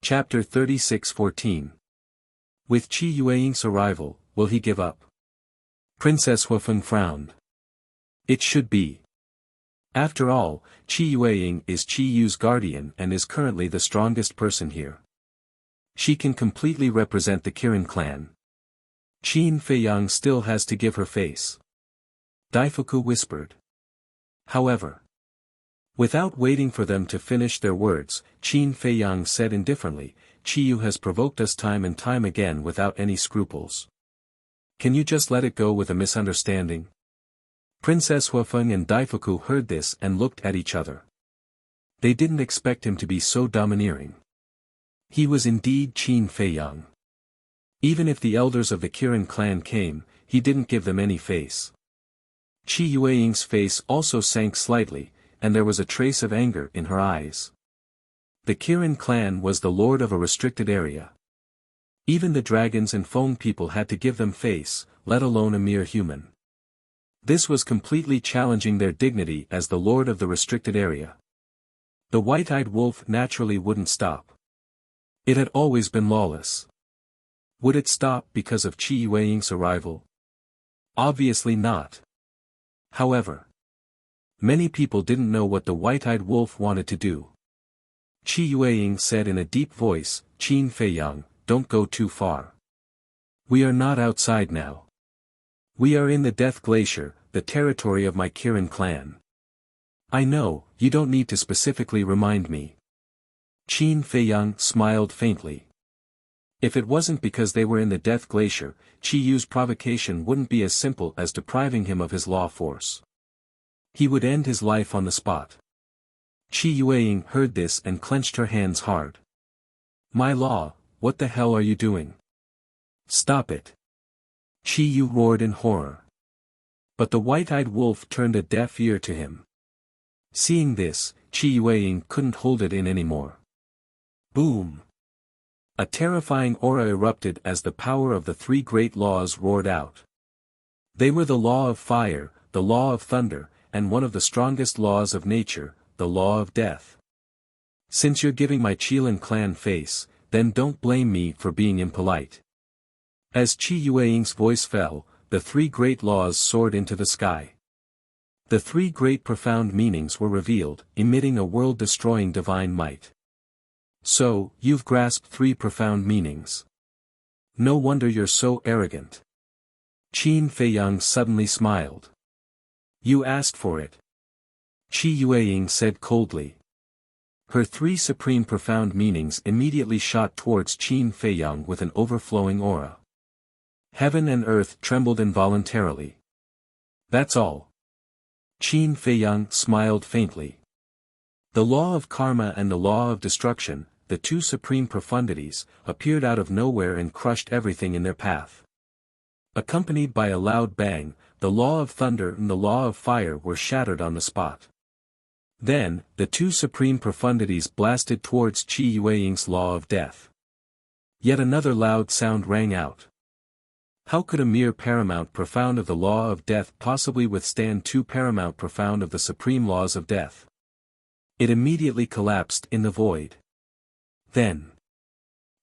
Chapter 36:14. With Qi Yueying's arrival, will he give up? Princess Huafeng frowned. It should be. After all, Qi Yueying is Qi Yu's guardian and is currently the strongest person here. She can completely represent the Kirin clan. Qin Feiyang still has to give her face. Daifuku whispered. However, without waiting for them to finish their words, Qin Feiyang said indifferently, Chiyu has provoked us time and time again without any scruples. Can you just let it go with a misunderstanding? Princess Huafeng and Daifuku heard this and looked at each other. They didn't expect him to be so domineering. He was indeed Qin Feiyang. Even if the elders of the Kirin clan came, he didn't give them any face. Qi Yueying's face also sank slightly, and there was a trace of anger in her eyes. The Kirin clan was the lord of a restricted area. Even the dragons and Feng people had to give them face, let alone a mere human. This was completely challenging their dignity as the lord of the restricted area. The white-eyed wolf naturally wouldn't stop. It had always been lawless. Would it stop because of Qi Yueying's arrival? Obviously not. However, many people didn't know what the white-eyed wolf wanted to do. Qi Yueying said in a deep voice, Qin Feiyang, don't go too far. We are not outside now. We are in the Death Glacier, the territory of my Kirin clan. I know, you don't need to specifically remind me. Qin Feiyang smiled faintly. If it wasn't because they were in the Death Glacier, Qi Yu's provocation wouldn't be as simple as depriving him of his law force. He would end his life on the spot. Qi Yueying heard this and clenched her hands hard. My law, what the hell are you doing? Stop it. Qi Yu roared in horror. But the white-eyed wolf turned a deaf ear to him. Seeing this, Qi Yueying couldn't hold it in anymore. Boom! A terrifying aura erupted as the power of the three great laws roared out. They were the law of fire, the law of thunder, and one of the strongest laws of nature, the law of death. Since you're giving my Qilin clan face, then don't blame me for being impolite. As Qi Yueying's voice fell, the three great laws soared into the sky. The three great profound meanings were revealed, emitting a world-destroying divine might. So, you've grasped three profound meanings. No wonder you're so arrogant. Qin Feiyang suddenly smiled. You asked for it. Qi Yueying said coldly. Her three supreme profound meanings immediately shot towards Qin Feiyang with an overflowing aura. Heaven and earth trembled involuntarily. That's all. Qin Feiyang smiled faintly. The law of karma and the law of destruction, the two supreme profundities, appeared out of nowhere and crushed everything in their path. Accompanied by a loud bang, the law of thunder and the law of fire were shattered on the spot. Then, the two supreme profundities blasted towards Qi Yueying's law of death. Yet another loud sound rang out. How could a mere paramount profound of the law of death possibly withstand two paramount profound of the supreme laws of death? It immediately collapsed in the void. Then,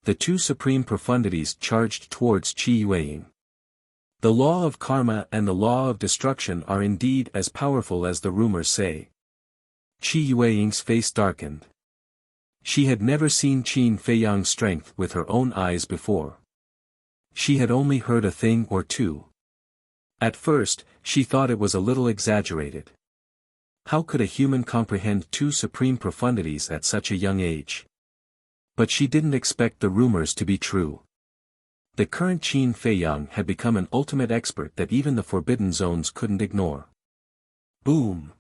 the two supreme profundities charged towards Qi Yueying. The law of karma and the law of destruction are indeed as powerful as the rumors say. Qi Yueying's face darkened. She had never seen Qin Feiyang's strength with her own eyes before. She had only heard a thing or two. At first, she thought it was a little exaggerated. How could a human comprehend two supreme profundities at such a young age? But she didn't expect the rumors to be true. The current Qin Feiyang had become an ultimate expert that even the forbidden zones couldn't ignore. Boom!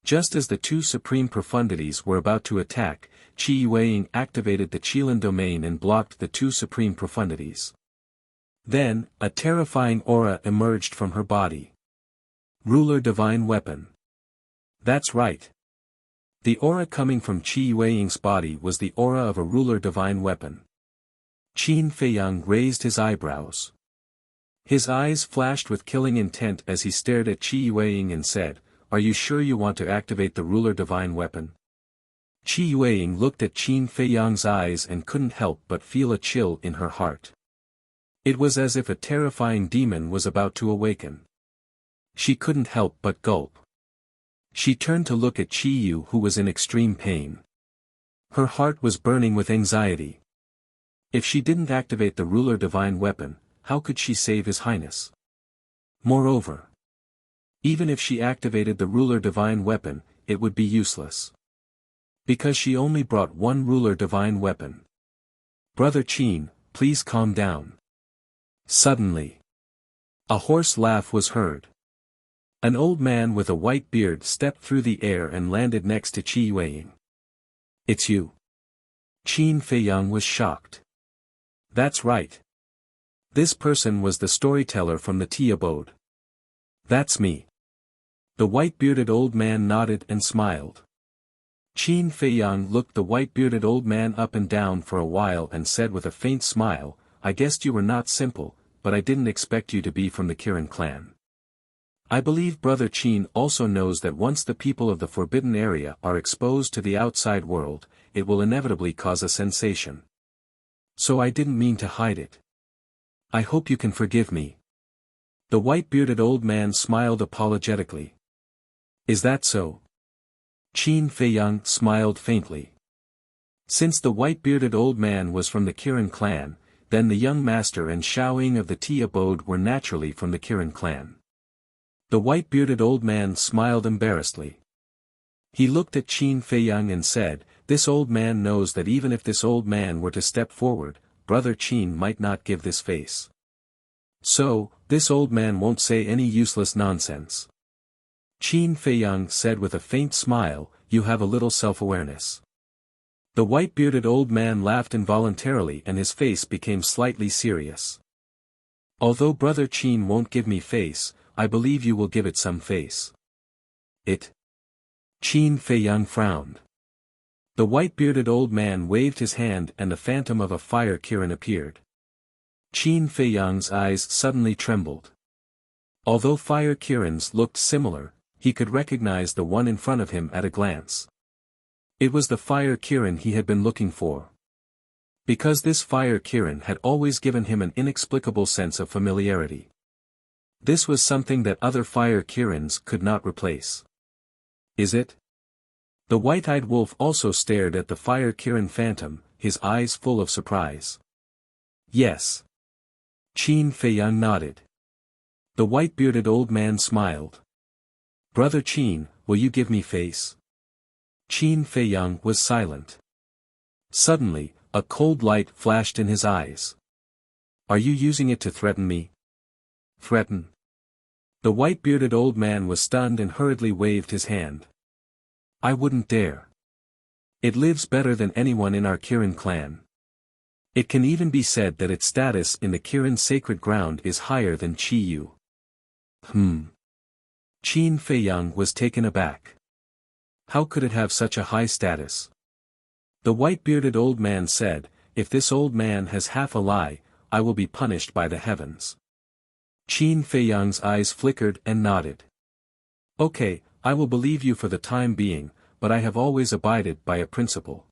Just as the two supreme profundities were about to attack, Qi Yueying activated the Qilin domain and blocked the two supreme profundities. Then, a terrifying aura emerged from her body. Ruler Divine Weapon. That's right. The aura coming from Qi Yueying's body was the aura of a ruler divine weapon. Qin Feiyang raised his eyebrows. His eyes flashed with killing intent as he stared at Qi Yueying and said, "Are you sure you want to activate the ruler divine weapon?" Qi Yueying looked at Qin Feiyang's eyes and couldn't help but feel a chill in her heart. It was as if a terrifying demon was about to awaken. She couldn't help but gulp. She turned to look at Qi Yu, who was in extreme pain. Her heart was burning with anxiety. If she didn't activate the ruler divine weapon, how could she save His Highness? Moreover, even if she activated the ruler divine weapon, it would be useless. Because she only brought one ruler divine weapon. Brother Qin, please calm down. Suddenly, a hoarse laugh was heard. An old man with a white beard stepped through the air and landed next to Qi Yueying. It's you. Qin Feiyang was shocked. That's right. This person was the storyteller from the tea abode. That's me. The white-bearded old man nodded and smiled. Qin Feiyang looked the white-bearded old man up and down for a while and said with a faint smile, I guessed you were not simple, but I didn't expect you to be from the Kirin clan. I believe Brother Qin also knows that once the people of the forbidden area are exposed to the outside world, it will inevitably cause a sensation. So I didn't mean to hide it. I hope you can forgive me. The white-bearded old man smiled apologetically. Is that so? Qin Feiyang smiled faintly. Since the white-bearded old man was from the Kirin clan, then the young master and Xiaoying of the tea abode were naturally from the Kirin clan. The white-bearded old man smiled embarrassedly. He looked at Qin Feiyang and said, this old man knows that even if this old man were to step forward, Brother Qin might not give this face. So, this old man won't say any useless nonsense. Qin Feiyang said with a faint smile, you have a little self-awareness. The white-bearded old man laughed involuntarily and his face became slightly serious. Although Brother Qin won't give me face, I believe you will give it some face. It? Qin Feiyang frowned. The white-bearded old man waved his hand and the phantom of a fire Kirin appeared. Qin Feiyang's eyes suddenly trembled. Although fire Kirins looked similar, he could recognize the one in front of him at a glance. It was the fire Kirin he had been looking for. Because this fire Kirin had always given him an inexplicable sense of familiarity. This was something that other fire Kirins could not replace. Is it? The white-eyed wolf also stared at the fire Kirin phantom, his eyes full of surprise. Yes. Qin Feiyang nodded. The white-bearded old man smiled. Brother Qin, will you give me face? Qin Feiyang was silent. Suddenly, a cold light flashed in his eyes. Are you using it to threaten me? Threaten? The white-bearded old man was stunned and hurriedly waved his hand. I wouldn't dare. It lives better than anyone in our Kirin clan. It can even be said that its status in the Kirin sacred ground is higher than Qi Yu. Qin Feiyang was taken aback. How could it have such a high status? The white-bearded old man said, if this old man has half a lie, I will be punished by the heavens. Qin Feiyang's eyes flickered and nodded. Okay, I will believe you for the time being, but I have always abided by a principle.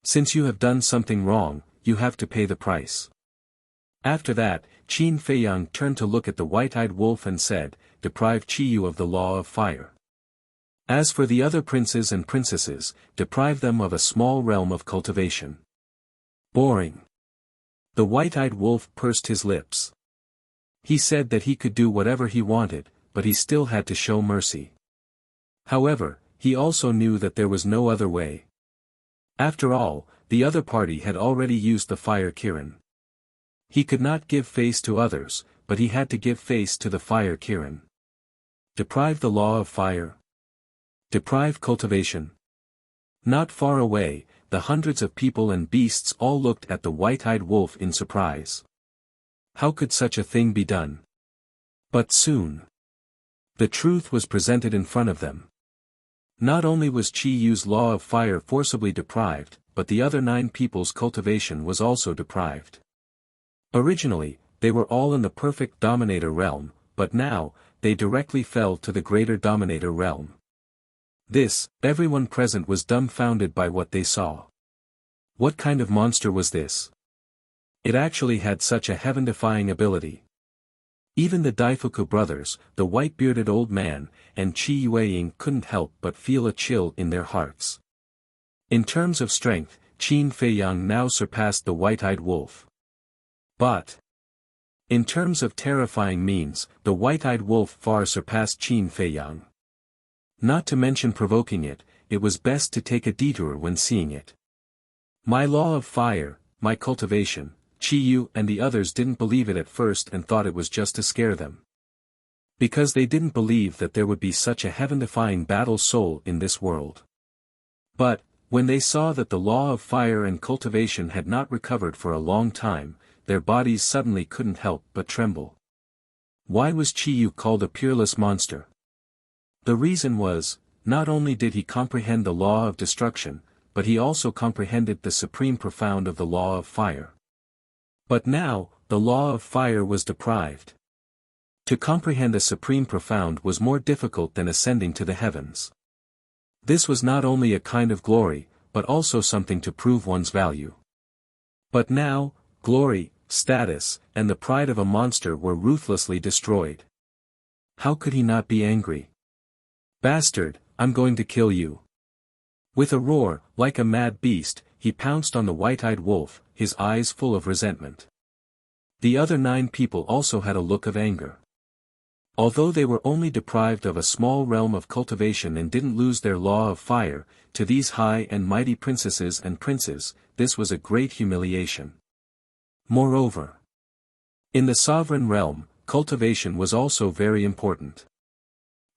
Since you have done something wrong, you have to pay the price. After that, Qin Feiyang turned to look at the white-eyed wolf and said, deprive Qi Yu of the law of fire. As for the other princes and princesses, deprive them of a small realm of cultivation. Boring. The white-eyed wolf pursed his lips. He said that he could do whatever he wanted, but he still had to show mercy. However, he also knew that there was no other way. After all, the other party had already used the fire Kirin. He could not give face to others, but he had to give face to the fire Kirin. Deprive the law of fire? Deprive cultivation? Not far away, the hundreds of people and beasts all looked at the white-eyed wolf in surprise. How could such a thing be done? But soon, the truth was presented in front of them. Not only was Qi Yu's law of fire forcibly deprived, but the other 9 people's cultivation was also deprived. Originally, they were all in the perfect Dominator realm, but now, they directly fell to the greater Dominator realm. Everyone present was dumbfounded by what they saw. What kind of monster was this? It actually had such a heaven-defying ability. Even the Daifuku brothers, the white-bearded old man, and Qi Yueying couldn't help but feel a chill in their hearts. In terms of strength, Qin Feiyang now surpassed the white-eyed wolf. But in terms of terrifying means, the white-eyed wolf far surpassed Qin Feiyang. Not to mention provoking it, it was best to take a detour when seeing it. My law of fire, my cultivation. Qi Yu and the others didn't believe it at first and thought it was just to scare them. Because they didn't believe that there would be such a heaven-defying battle soul in this world. But, when they saw that the law of fire and cultivation had not recovered for a long time, their bodies suddenly couldn't help but tremble. Why was Qi Yu called a peerless monster? The reason was, not only did he comprehend the law of destruction, but he also comprehended the supreme profound of the law of fire. But now, the law of fire was deprived. To comprehend the supreme profound was more difficult than ascending to the heavens. This was not only a kind of glory, but also something to prove one's value. But now, glory, status, and the pride of a monster were ruthlessly destroyed. How could he not be angry? Bastard, I'm going to kill you. With a roar, like a mad beast, he pounced on the white-eyed wolf, his eyes full of resentment. The other 9 people also had a look of anger. Although they were only deprived of a small realm of cultivation and didn't lose their law of fire, to these high and mighty princesses and princes, this was a great humiliation. Moreover, in the sovereign realm, cultivation was also very important.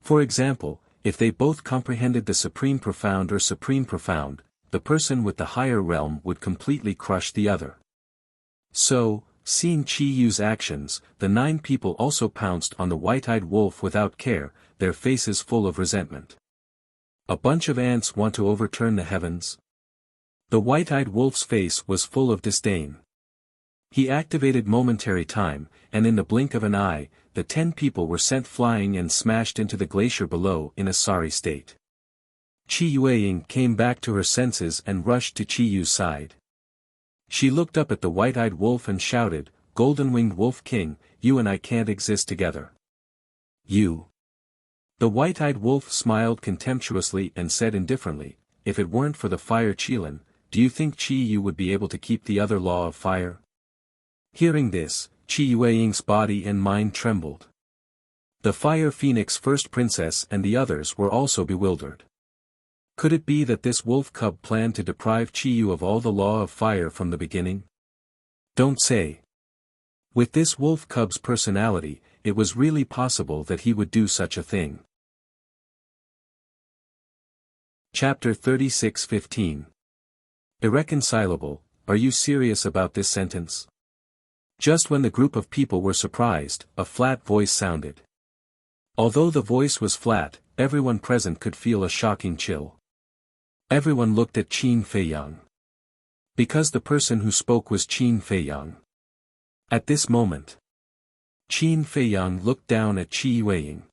For example, if they both comprehended the supreme profound or supreme profound, the person with the higher realm would completely crush the other. So, seeing Qi Yu's actions, the 9 people also pounced on the white-eyed wolf without care, their faces full of resentment. A bunch of ants want to overturn the heavens? The white-eyed wolf's face was full of disdain. He activated momentary time, and in the blink of an eye, the 10 people were sent flying and smashed into the glacier below in a sorry state. Qi Yueying came back to her senses and rushed to Qi Yu's side. She looked up at the white-eyed wolf and shouted, Golden-winged Wolf King, you and I can't exist together. You. The white-eyed wolf smiled contemptuously and said indifferently, if it weren't for the fire Qilin, do you think Qi Yu would be able to keep the other law of fire? Hearing this, Qi Yueying's body and mind trembled. The Fire Phoenix First Princess and the others were also bewildered. Could it be that this wolf cub planned to deprive Qi Yu of all the law of fire from the beginning? Don't say. With this wolf cub's personality, it was really possible that he would do such a thing. Chapter 36:15. Irreconcilable, are you serious about this sentence? Just when the group of people were surprised, a flat voice sounded. Although the voice was flat, everyone present could feel a shocking chill. Everyone looked at Qin Feiyang. Because the person who spoke was Qin Feiyang. At this moment, Qin Feiyang looked down at Qi Yueying.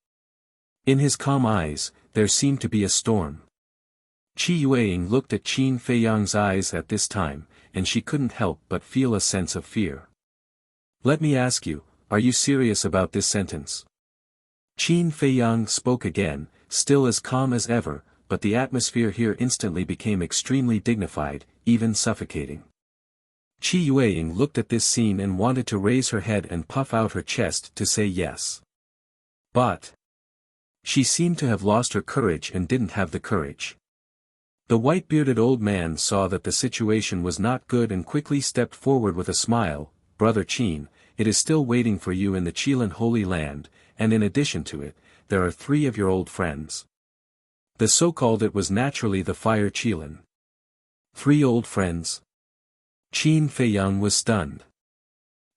In his calm eyes, there seemed to be a storm. Qi Yueying looked at Qin Feiyang's eyes at this time, and she couldn't help but feel a sense of fear. Let me ask you, are you serious about this sentence? Qin Feiyang spoke again, still as calm as ever, but the atmosphere here instantly became extremely dignified, even suffocating. Qi Yueying looked at this scene and wanted to raise her head and puff out her chest to say yes. But she seemed to have lost her courage and didn't have the courage. The white-bearded old man saw that the situation was not good and quickly stepped forward with a smile. Brother Qin, it is still waiting for you in the Qilin Holy Land, and in addition to it, there are 3 of your old friends. The so-called it was naturally the Fire Qilin. 3 old friends? Qin Feiyang was stunned.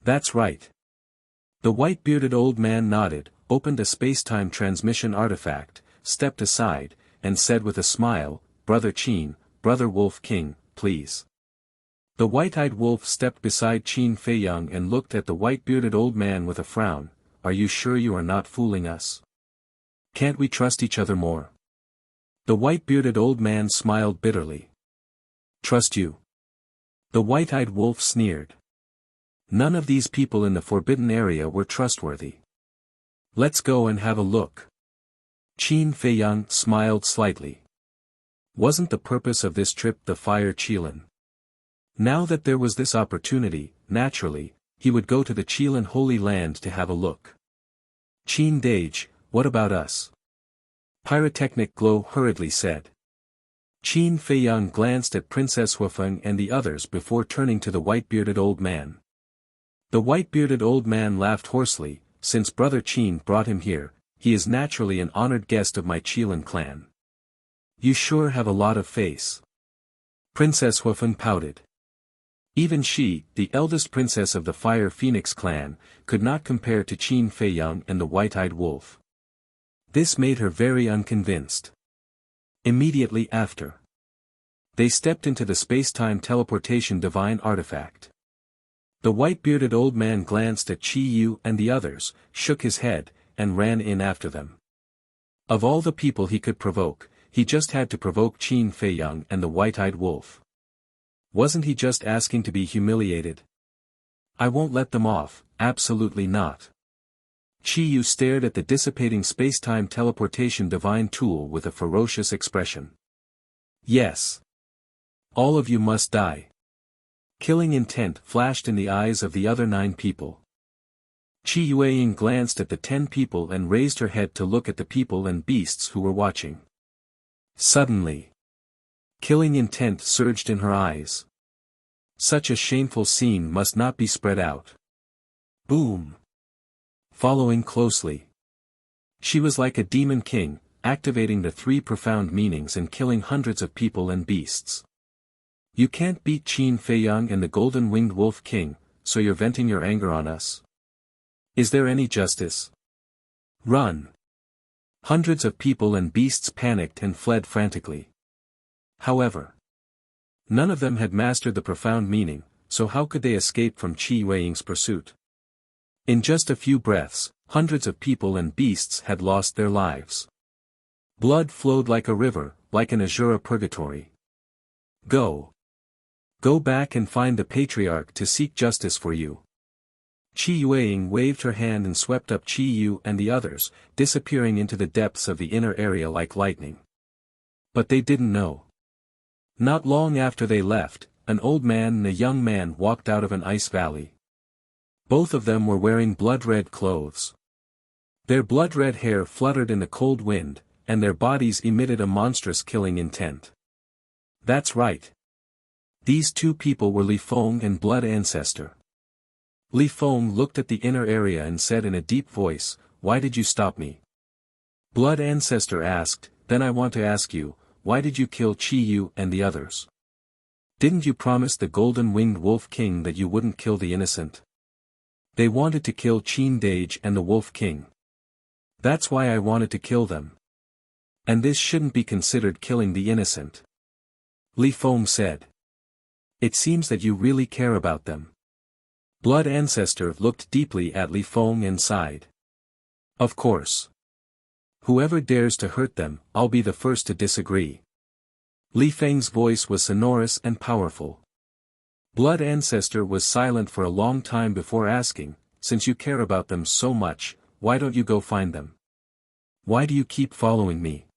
That's right. The white-bearded old man nodded, opened a space-time transmission artifact, stepped aside, and said with a smile, Brother Qin, Brother Wolf King, please. The white-eyed wolf stepped beside Qin Feiyang and looked at the white-bearded old man with a frown. Are you sure you are not fooling us? Can't we trust each other more? The white-bearded old man smiled bitterly. Trust you? The white-eyed wolf sneered. None of these people in the forbidden area were trustworthy. Let's go and have a look. Qin Feiyang smiled slightly. Wasn't the purpose of this trip the Fire Qilin? Now that there was this opportunity, naturally, he would go to the Qilin Holy Land to have a look. Qin Dage, what about us? Pyrotechnic Glow hurriedly said. Qin Feiyang glanced at Princess Huafeng and the others before turning to the white-bearded old man. The white-bearded old man laughed hoarsely, since Brother Qin brought him here, he is naturally an honored guest of my Qilin clan. You sure have a lot of face. Princess Huafeng pouted. Even she, the eldest princess of the Fire Phoenix clan, could not compare to Qin Feiyang and the white-eyed wolf. This made her very unconvinced. Immediately after, they stepped into the space-time teleportation divine artifact. The white-bearded old man glanced at Qi Yu and the others, shook his head, and ran in after them. Of all the people he could provoke, he just had to provoke Qin Feiyang and the white-eyed wolf. Wasn't he just asking to be humiliated? I won't let them off, absolutely not. Qi Yu stared at the dissipating space-time teleportation divine tool with a ferocious expression. Yes. All of you must die. Killing intent flashed in the eyes of the other 9 people. Qi Yueying glanced at the 10 people and raised her head to look at the people and beasts who were watching. Suddenly, killing intent surged in her eyes. Such a shameful scene must not be spread out. Boom. Following closely. She was like a demon king, activating the 3 profound meanings and killing hundreds of people and beasts. You can't beat Qin Feiyang and the golden-winged wolf king, so you're venting your anger on us? Is there any justice? Run. Hundreds of people and beasts panicked and fled frantically. However, none of them had mastered the profound meaning, so how could they escape from Qi Yueying's pursuit? In just a few breaths, hundreds of people and beasts had lost their lives. Blood flowed like a river, like an azure purgatory. Go. Go back and find the patriarch to seek justice for you. Qi Yueying waved her hand and swept up Qi Yu and the others, disappearing into the depths of the inner area like lightning. But they didn't know. Not long after they left, an old man and a young man walked out of an ice valley. Both of them were wearing blood-red clothes. Their blood-red hair fluttered in the cold wind, and their bodies emitted a monstrous killing intent. That's right. These two people were Li Feng and Blood Ancestor. Li Feng looked at the inner area and said in a deep voice, "Why did you stop me?" Blood Ancestor asked, "Then I want to ask you, why did you kill Qi Yu and the others? Didn't you promise the Golden-Winged Wolf King that you wouldn't kill the innocent?" "They wanted to kill Qin Dage and the Wolf King. That's why I wanted to kill them. And this shouldn't be considered killing the innocent," Li Feng said. "It seems that you really care about them." Blood Ancestor looked deeply at Li Feng and sighed. "Of course. Whoever dares to hurt them, I'll be the first to disagree." Li Feng's voice was sonorous and powerful. Blood Ancestor was silent for a long time before asking, "Since you care about them so much, why don't you go find them? Why do you keep following me?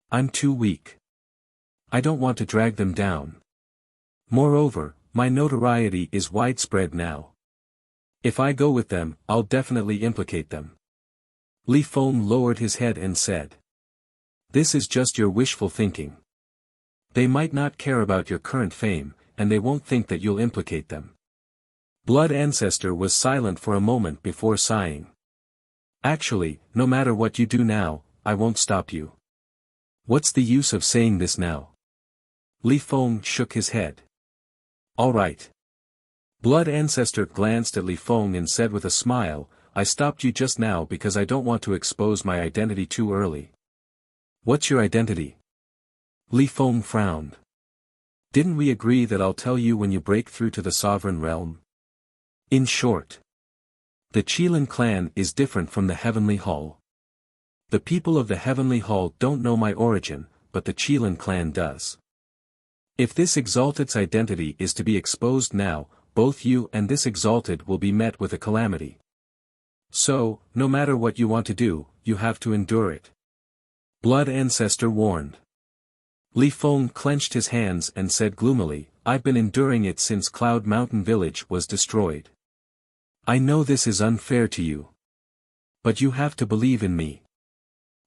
I'm too weak. I don't want to drag them down. Moreover, my notoriety is widespread now. If I go with them, I'll definitely implicate them." Li Feng lowered his head and said, "This is just your wishful thinking. They might not care about your current fame, and they won't think that you'll implicate them." Blood Ancestor was silent for a moment before sighing. "Actually, no matter what you do now, I won't stop you. What's the use of saying this now?" Li Feng shook his head. "All right." Blood Ancestor glanced at Li Feng and said with a smile, "I stopped you just now because I don't want to expose my identity too early." "What's your identity?" Li Feng frowned. "Didn't we agree that I'll tell you when you break through to the sovereign realm? In short, the Qilin clan is different from the Heavenly Hall. The people of the Heavenly Hall don't know my origin, but the Qilin clan does. If this Exalted's identity is to be exposed now, both you and this Exalted will be met with a calamity. So, no matter what you want to do, you have to endure it," Blood Ancestor warned. Li Feng clenched his hands and said gloomily, "I've been enduring it since Cloud Mountain Village was destroyed. I know this is unfair to you. But you have to believe in me.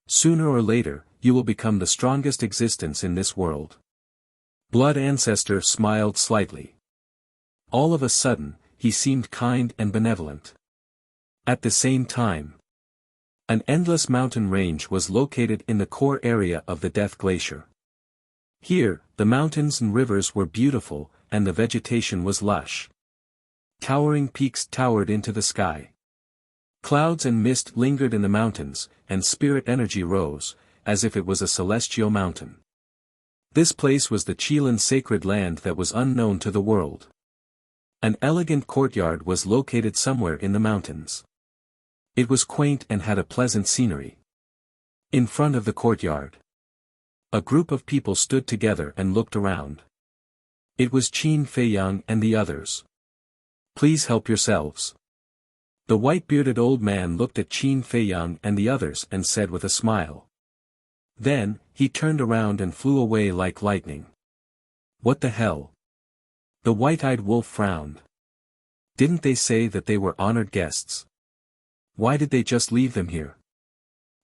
Sooner or later, you will become the strongest existence in this world." Blood Ancestor smiled slightly. All of a sudden, he seemed kind and benevolent. At the same time, an endless mountain range was located in the core area of the Death Glacier. Here, the mountains and rivers were beautiful, and the vegetation was lush. Towering peaks towered into the sky. Clouds and mist lingered in the mountains, and spirit energy rose, as if it was a celestial mountain. This place was the Qilin sacred land that was unknown to the world. An elegant courtyard was located somewhere in the mountains. It was quaint and had a pleasant scenery. In front of the courtyard, a group of people stood together and looked around. It was Qin Feiyang and the others. "Please help yourselves." The white-bearded old man looked at Qin Feiyang and the others and said with a smile. Then, he turned around and flew away like lightning. "What the hell?" The white-eyed wolf frowned. "Didn't they say that they were honored guests? Why did they just leave them here?"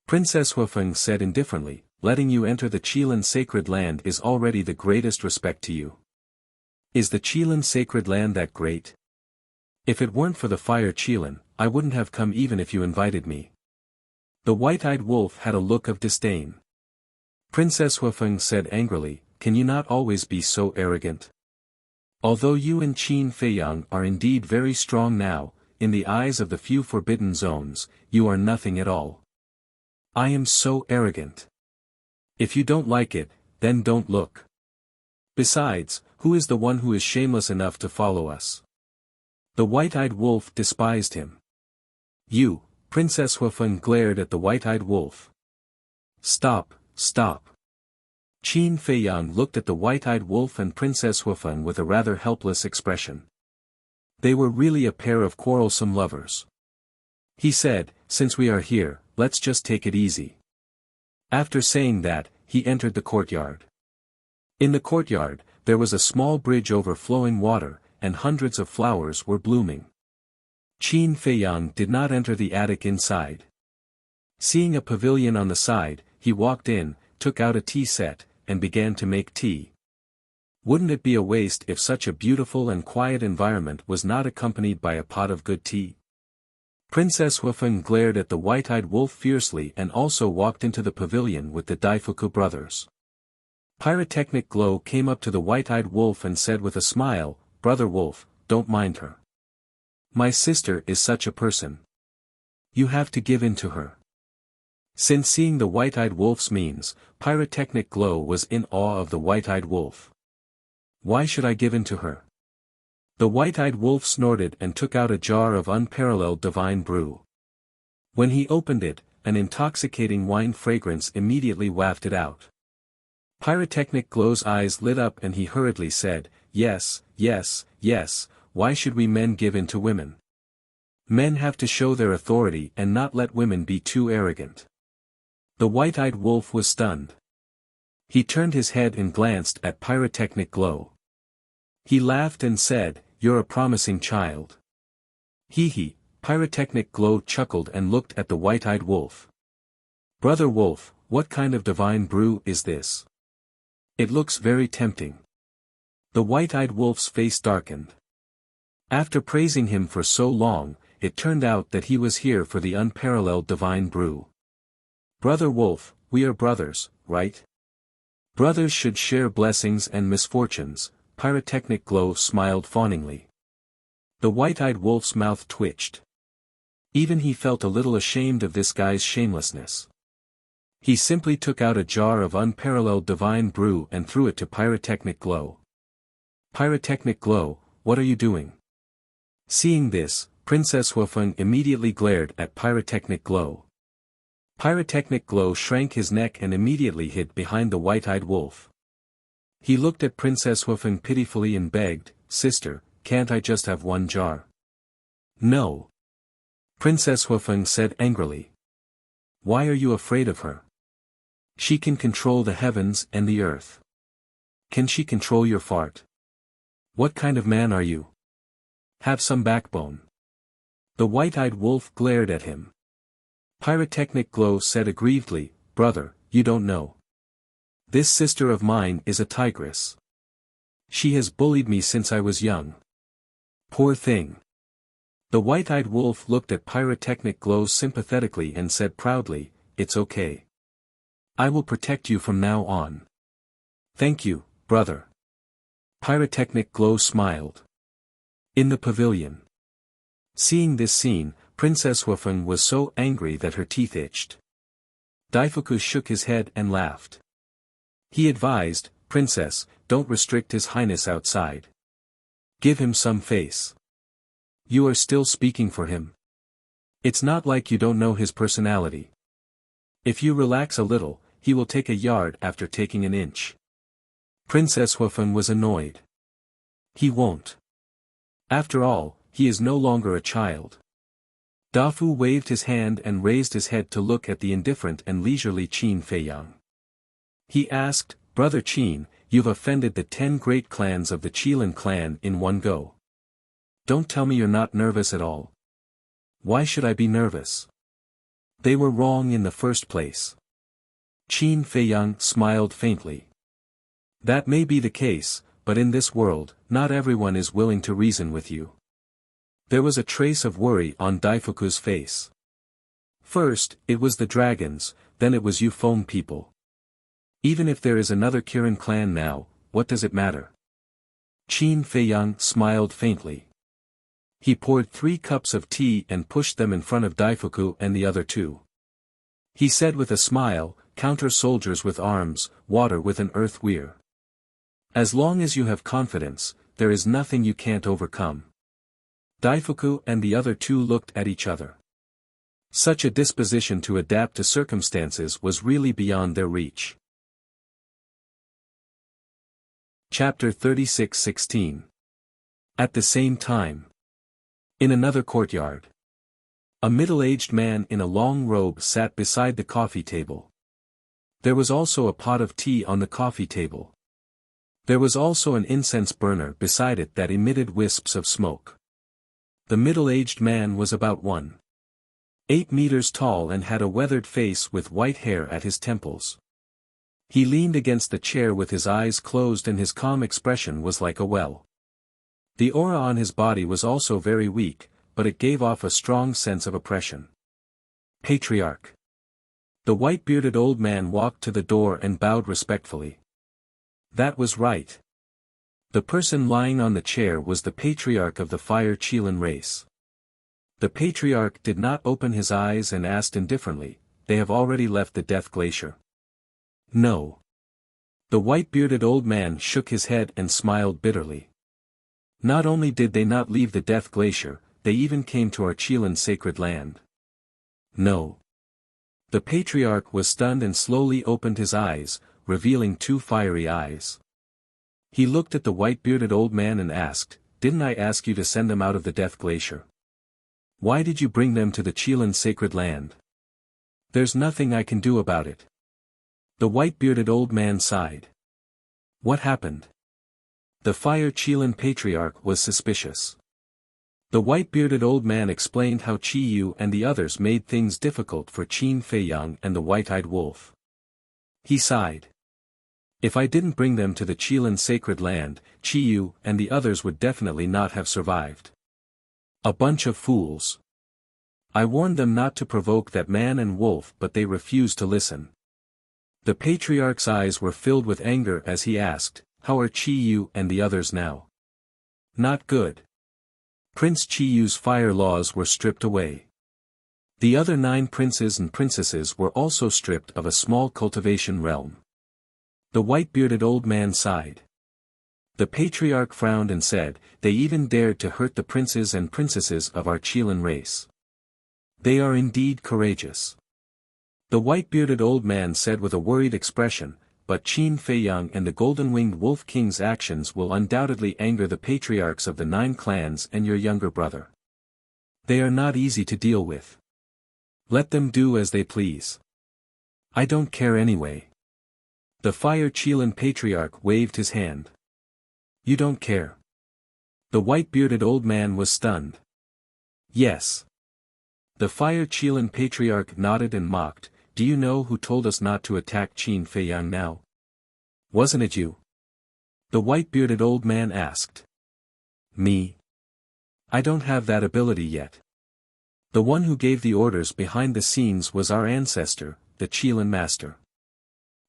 Princess Huifeng said indifferently, "Letting you enter the Qilin sacred land is already the greatest respect to you. Is the Qilin sacred land that great? If it weren't for the fire Qilin, I wouldn't have come even if you invited me." The white-eyed wolf had a look of disdain. Princess Huifeng said angrily, "Can you not always be so arrogant? Although you and Qin Feiyang are indeed very strong now, in the eyes of the few forbidden zones, you are nothing at all. I am so arrogant. If you don't like it, then don't look. Besides, who is the one who is shameless enough to follow us?" The white-eyed wolf despised him. "You," Princess Huifeng glared at the white-eyed wolf. "Stop, stop." Qin Feiyang looked at the white-eyed wolf and Princess Huifeng with a rather helpless expression. They were really a pair of quarrelsome lovers. He said, "Since we are here, let's just take it easy." After saying that, he entered the courtyard. In the courtyard, there was a small bridge over flowing water, and hundreds of flowers were blooming. Qin Feiyang did not enter the attic inside. Seeing a pavilion on the side, he walked in, took out a tea set, and began to make tea. Wouldn't it be a waste if such a beautiful and quiet environment was not accompanied by a pot of good tea? Princess Wufeng glared at the white-eyed wolf fiercely and also walked into the pavilion with the Daifuku brothers. Pyrotechnic Glow came up to the white-eyed wolf and said with a smile, "Brother Wolf, don't mind her. My sister is such a person. You have to give in to her." Since seeing the white-eyed wolf's means, Pyrotechnic Glow was in awe of the white-eyed wolf. "Why should I give in to her?" The white-eyed wolf snorted and took out a jar of unparalleled divine brew. When he opened it, an intoxicating wine fragrance immediately wafted out. Pyrotechnic Glow's eyes lit up and he hurriedly said, "Yes, yes, yes, why should we men give in to women? Men have to show their authority and not let women be too arrogant." The white-eyed wolf was stunned. He turned his head and glanced at Pyrotechnic Glow. He laughed and said, "You're a promising child." Hee. Pyrotechnic Glow chuckled and looked at the white-eyed wolf. "Brother Wolf, what kind of divine brew is this? It looks very tempting." The white-eyed wolf's face darkened. After praising him for so long, it turned out that he was here for the unparalleled divine brew. "Brother Wolf, we are brothers, right? Brothers should share blessings and misfortunes." Pyrotechnic Glow smiled fawningly. The white-eyed wolf's mouth twitched. Even he felt a little ashamed of this guy's shamelessness. He simply took out a jar of unparalleled divine brew and threw it to Pyrotechnic Glow. "Pyrotechnic Glow, what are you doing?" Seeing this, Princess Wufeng immediately glared at Pyrotechnic Glow. Pyrotechnic Glow shrank his neck and immediately hid behind the white-eyed wolf. He looked at Princess Wufeng pitifully and begged, "Sister, can't I just have one jar?" "No." Princess Wufeng said angrily. "Why are you afraid of her? She can control the heavens and the earth. Can she control your fart? What kind of man are you? Have some backbone." The white-eyed wolf glared at him. Pyrotechnic Glow said aggrievedly, "Brother, you don't know. This sister of mine is a tigress. She has bullied me since I was young. Poor thing." The white-eyed wolf looked at Pyrotechnic Glow sympathetically and said proudly, "It's okay. I will protect you from now on." "Thank you, brother." Pyrotechnic Glow smiled. In the pavilion. Seeing this scene, Princess Wufeng was so angry that her teeth itched. Daifuku shook his head and laughed. He advised, "Princess, don't restrict His Highness outside. Give him some face. You are still speaking for him. It's not like you don't know his personality. If you relax a little, he will take a yard after taking an inch." Princess Wufeng was annoyed. He won't. After all, he is no longer a child. Dafu waved his hand and raised his head to look at the indifferent and leisurely Qin Feiyang. He asked, "Brother Qin, you've offended the 10 great clans of the Qilin clan in one go. Don't tell me you're not nervous at all." "Why should I be nervous? They were wrong in the first place." Qin Feiyang smiled faintly. "That may be the case, but in this world, not everyone is willing to reason with you." There was a trace of worry on Daifuku's face. First, it was the dragons, then it was you Feng people. Even if there is another Kirin clan now, what does it matter? Qin Feiyang smiled faintly. He poured 3 cups of tea and pushed them in front of Daifuku and the other 2. He said with a smile, "Counter soldiers with arms, water with an earth weir. As long as you have confidence, there is nothing you can't overcome." Daifuku and the other 2 looked at each other. Such a disposition to adapt to circumstances was really beyond their reach. Chapter 36:16. At the same time. In another courtyard, a middle-aged man in a long robe sat beside the coffee table. There was also a pot of tea on the coffee table. There was also an incense burner beside it that emitted wisps of smoke. The middle-aged man was about 1.8 meters tall and had a weathered face with white hair at his temples. He leaned against the chair with his eyes closed and his calm expression was like a well. The aura on his body was also very weak, but it gave off a strong sense of oppression. Patriarch. The white-bearded old man walked to the door and bowed respectfully. That was right. The person lying on the chair was the patriarch of the Fire Chelan race. The patriarch did not open his eyes and asked indifferently, "They have already left the Death Glacier?" "No." The white-bearded old man shook his head and smiled bitterly. "Not only did they not leave the Death Glacier, they even came to our Chelan sacred land." "No." The patriarch was stunned and slowly opened his eyes, revealing two fiery eyes. He looked at the white-bearded old man and asked, "Didn't I ask you to send them out of the Death Glacier? Why did you bring them to the Chelan sacred land?" "There's nothing I can do about it." The white-bearded old man sighed. "What happened?" The Fire Chelan patriarch was suspicious. The white-bearded old man explained how Chi Yu and the others made things difficult for Qin Fei Yang and the white-eyed wolf. He sighed. "If I didn't bring them to the Chelan sacred land, Chi Yu and the others would definitely not have survived. A bunch of fools. I warned them not to provoke that man and wolf but they refused to listen." The patriarch's eyes were filled with anger as he asked, "How are Chi Yu and the others now?" "Not good. Prince Chi Yu's fire laws were stripped away. The other 9 princes and princesses were also stripped of a small cultivation realm." The white-bearded old man sighed. The patriarch frowned and said, "They even dared to hurt the princes and princesses of our Chelan race. They are indeed courageous." The white-bearded old man said with a worried expression, "But Qin Fei Yang and the golden-winged wolf king's actions will undoubtedly anger the patriarchs of the 9 clans and your younger brother. They are not easy to deal with. Let them do as they please. I don't care anyway." The Fire Chelan patriarch waved his hand. "You don't care?" The white-bearded old man was stunned. "Yes." The Fire Chelan patriarch nodded and mocked, "Do you know who told us not to attack Qin Fei Yang now? Wasn't it you?" The white-bearded old man asked. "Me? I don't have that ability yet. The one who gave the orders behind the scenes was our ancestor, the Chelan master."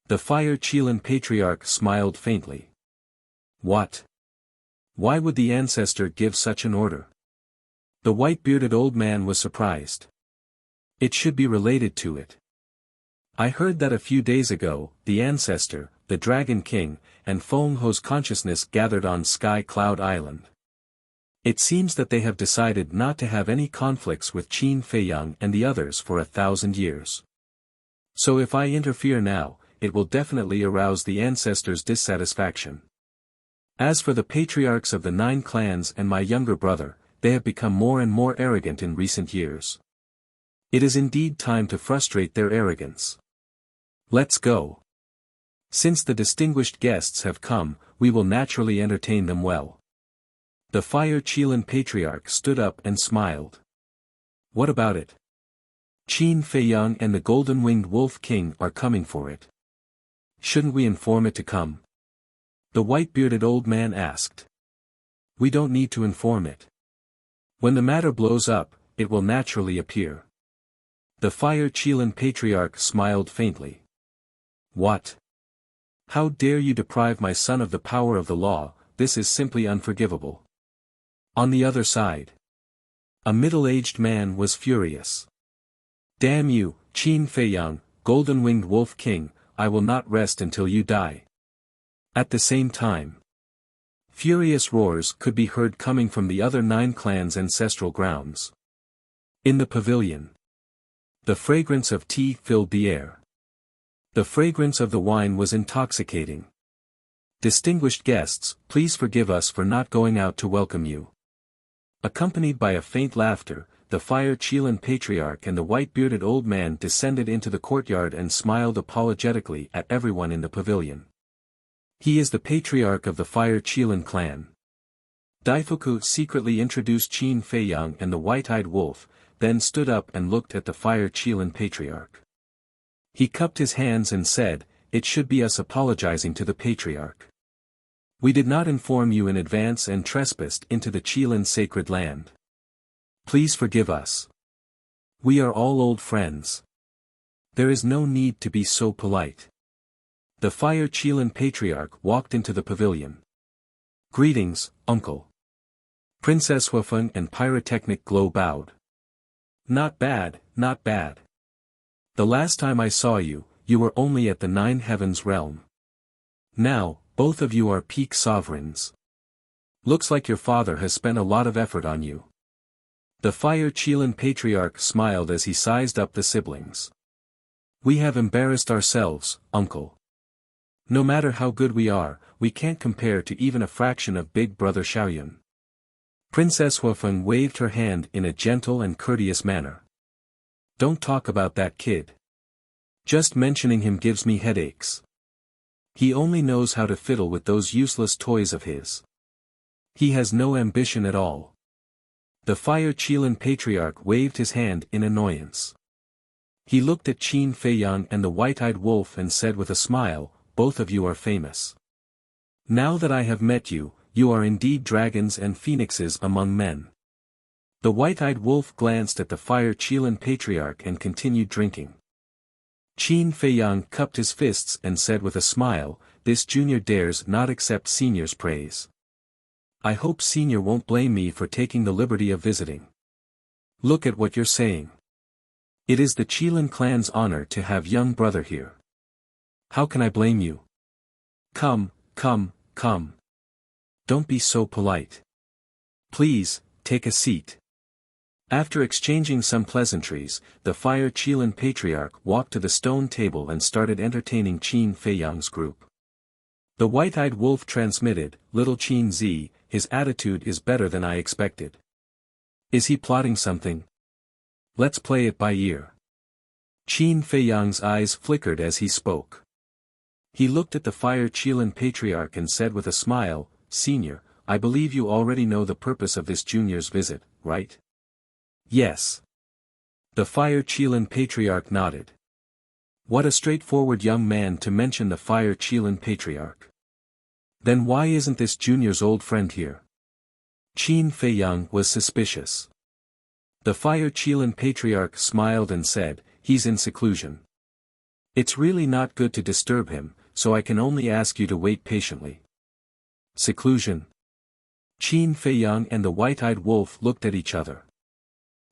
The Fire Chelan patriarch smiled faintly. "What? Why would the ancestor give such an order?" The white-bearded old man was surprised. "It should be related to it. I heard that a few days ago, the ancestor, the Dragon King, and Feng Ho's consciousness gathered on Sky Cloud Island. It seems that they have decided not to have any conflicts with Qin Fei Yang and the others for 1,000 years. So if I interfere now, it will definitely arouse the ancestors' dissatisfaction. As for the patriarchs of the 9 clans and my younger brother, they have become more and more arrogant in recent years. It is indeed time to frustrate their arrogance. Let's go. Since the distinguished guests have come, we will naturally entertain them well." The Fire Chelan patriarch stood up and smiled. "What about it? Qin Fei Yang and the golden-winged wolf king are coming for it. Shouldn't we inform it to come?" The white-bearded old man asked. "We don't need to inform it. When the matter blows up, it will naturally appear." The Fire Chelan patriarch smiled faintly. "What? How dare you deprive my son of the power of the law? This is simply unforgivable." On the other side, a middle-aged man was furious. "Damn you, Qin Fei Yang, golden-winged wolf king, I will not rest until you die." At the same time, furious roars could be heard coming from the other 9 clans' ancestral grounds. In the pavilion, the fragrance of tea filled the air. The fragrance of the wine was intoxicating. "Distinguished guests, please forgive us for not going out to welcome you. Accompanied by a faint laughter, the Fire Chelan Patriarch and the white-bearded old man descended into the courtyard and smiled apologetically at everyone in the pavilion. He is the patriarch of the Fire Chelan clan. Daifuku secretly introduced Qin Feiyang and the white-eyed wolf, then stood up and looked at the Fire Chelan Patriarch. He cupped his hands and said, "It should be us apologizing to the Patriarch. We did not inform you in advance and trespassed into the Chelan sacred land. Please forgive us. We are all old friends. There is no need to be so polite." The Fire Chelan Patriarch walked into the pavilion. "Greetings, uncle." Princess Huafeng and Pyrotechnic Glow bowed. "Not bad, not bad. The last time I saw you, you were only at the Nine Heavens realm. Now, both of you are peak sovereigns. Looks like your father has spent a lot of effort on you." The Fire Chelan Patriarch smiled as he sized up the siblings. "We have embarrassed ourselves, uncle. No matter how good we are, we can't compare to even a fraction of Big Brother Xiaoyun." Princess Huafeng waved her hand in a gentle and courteous manner. "Don't talk about that kid. Just mentioning him gives me headaches. He only knows how to fiddle with those useless toys of his. He has no ambition at all." The Fire Chelan Patriarch waved his hand in annoyance. He looked at Qin Feiyang and the white-eyed wolf and said with a smile, "Both of you are famous. Now that I have met you, you are indeed dragons and phoenixes among men." The white-eyed wolf glanced at the Fire Chelan Patriarch and continued drinking. Qin Feiyang cupped his fists and said with a smile, "This junior dares not accept senior's praise. I hope senior won't blame me for taking the liberty of visiting. Look at what you're saying. It is the Chelan clan's honor to have young brother here. How can I blame you? Come, come, come. Don't be so polite. Please, take a seat." After exchanging some pleasantries, the Fire Chelan Patriarch walked to the stone table and started entertaining Qin Feiyang's group. The white-eyed wolf transmitted, "Little Qin Z, his attitude is better than I expected. Is he plotting something? Let's play it by ear." Qin Feiyang's eyes flickered as he spoke. He looked at the Fire Chelan Patriarch and said with a smile, "Senior, I believe you already know the purpose of this junior's visit, right?" "Yes." The Fire Chelan Patriarch nodded. What a straightforward young man to mention the Fire Chelan Patriarch. Then why isn't this junior's old friend here? Qin Feiyang was suspicious. The Fire Chelan Patriarch smiled and said, "He's in seclusion. It's really not good to disturb him, so I can only ask you to wait patiently." Seclusion. Qin Feiyang and the white-eyed wolf looked at each other.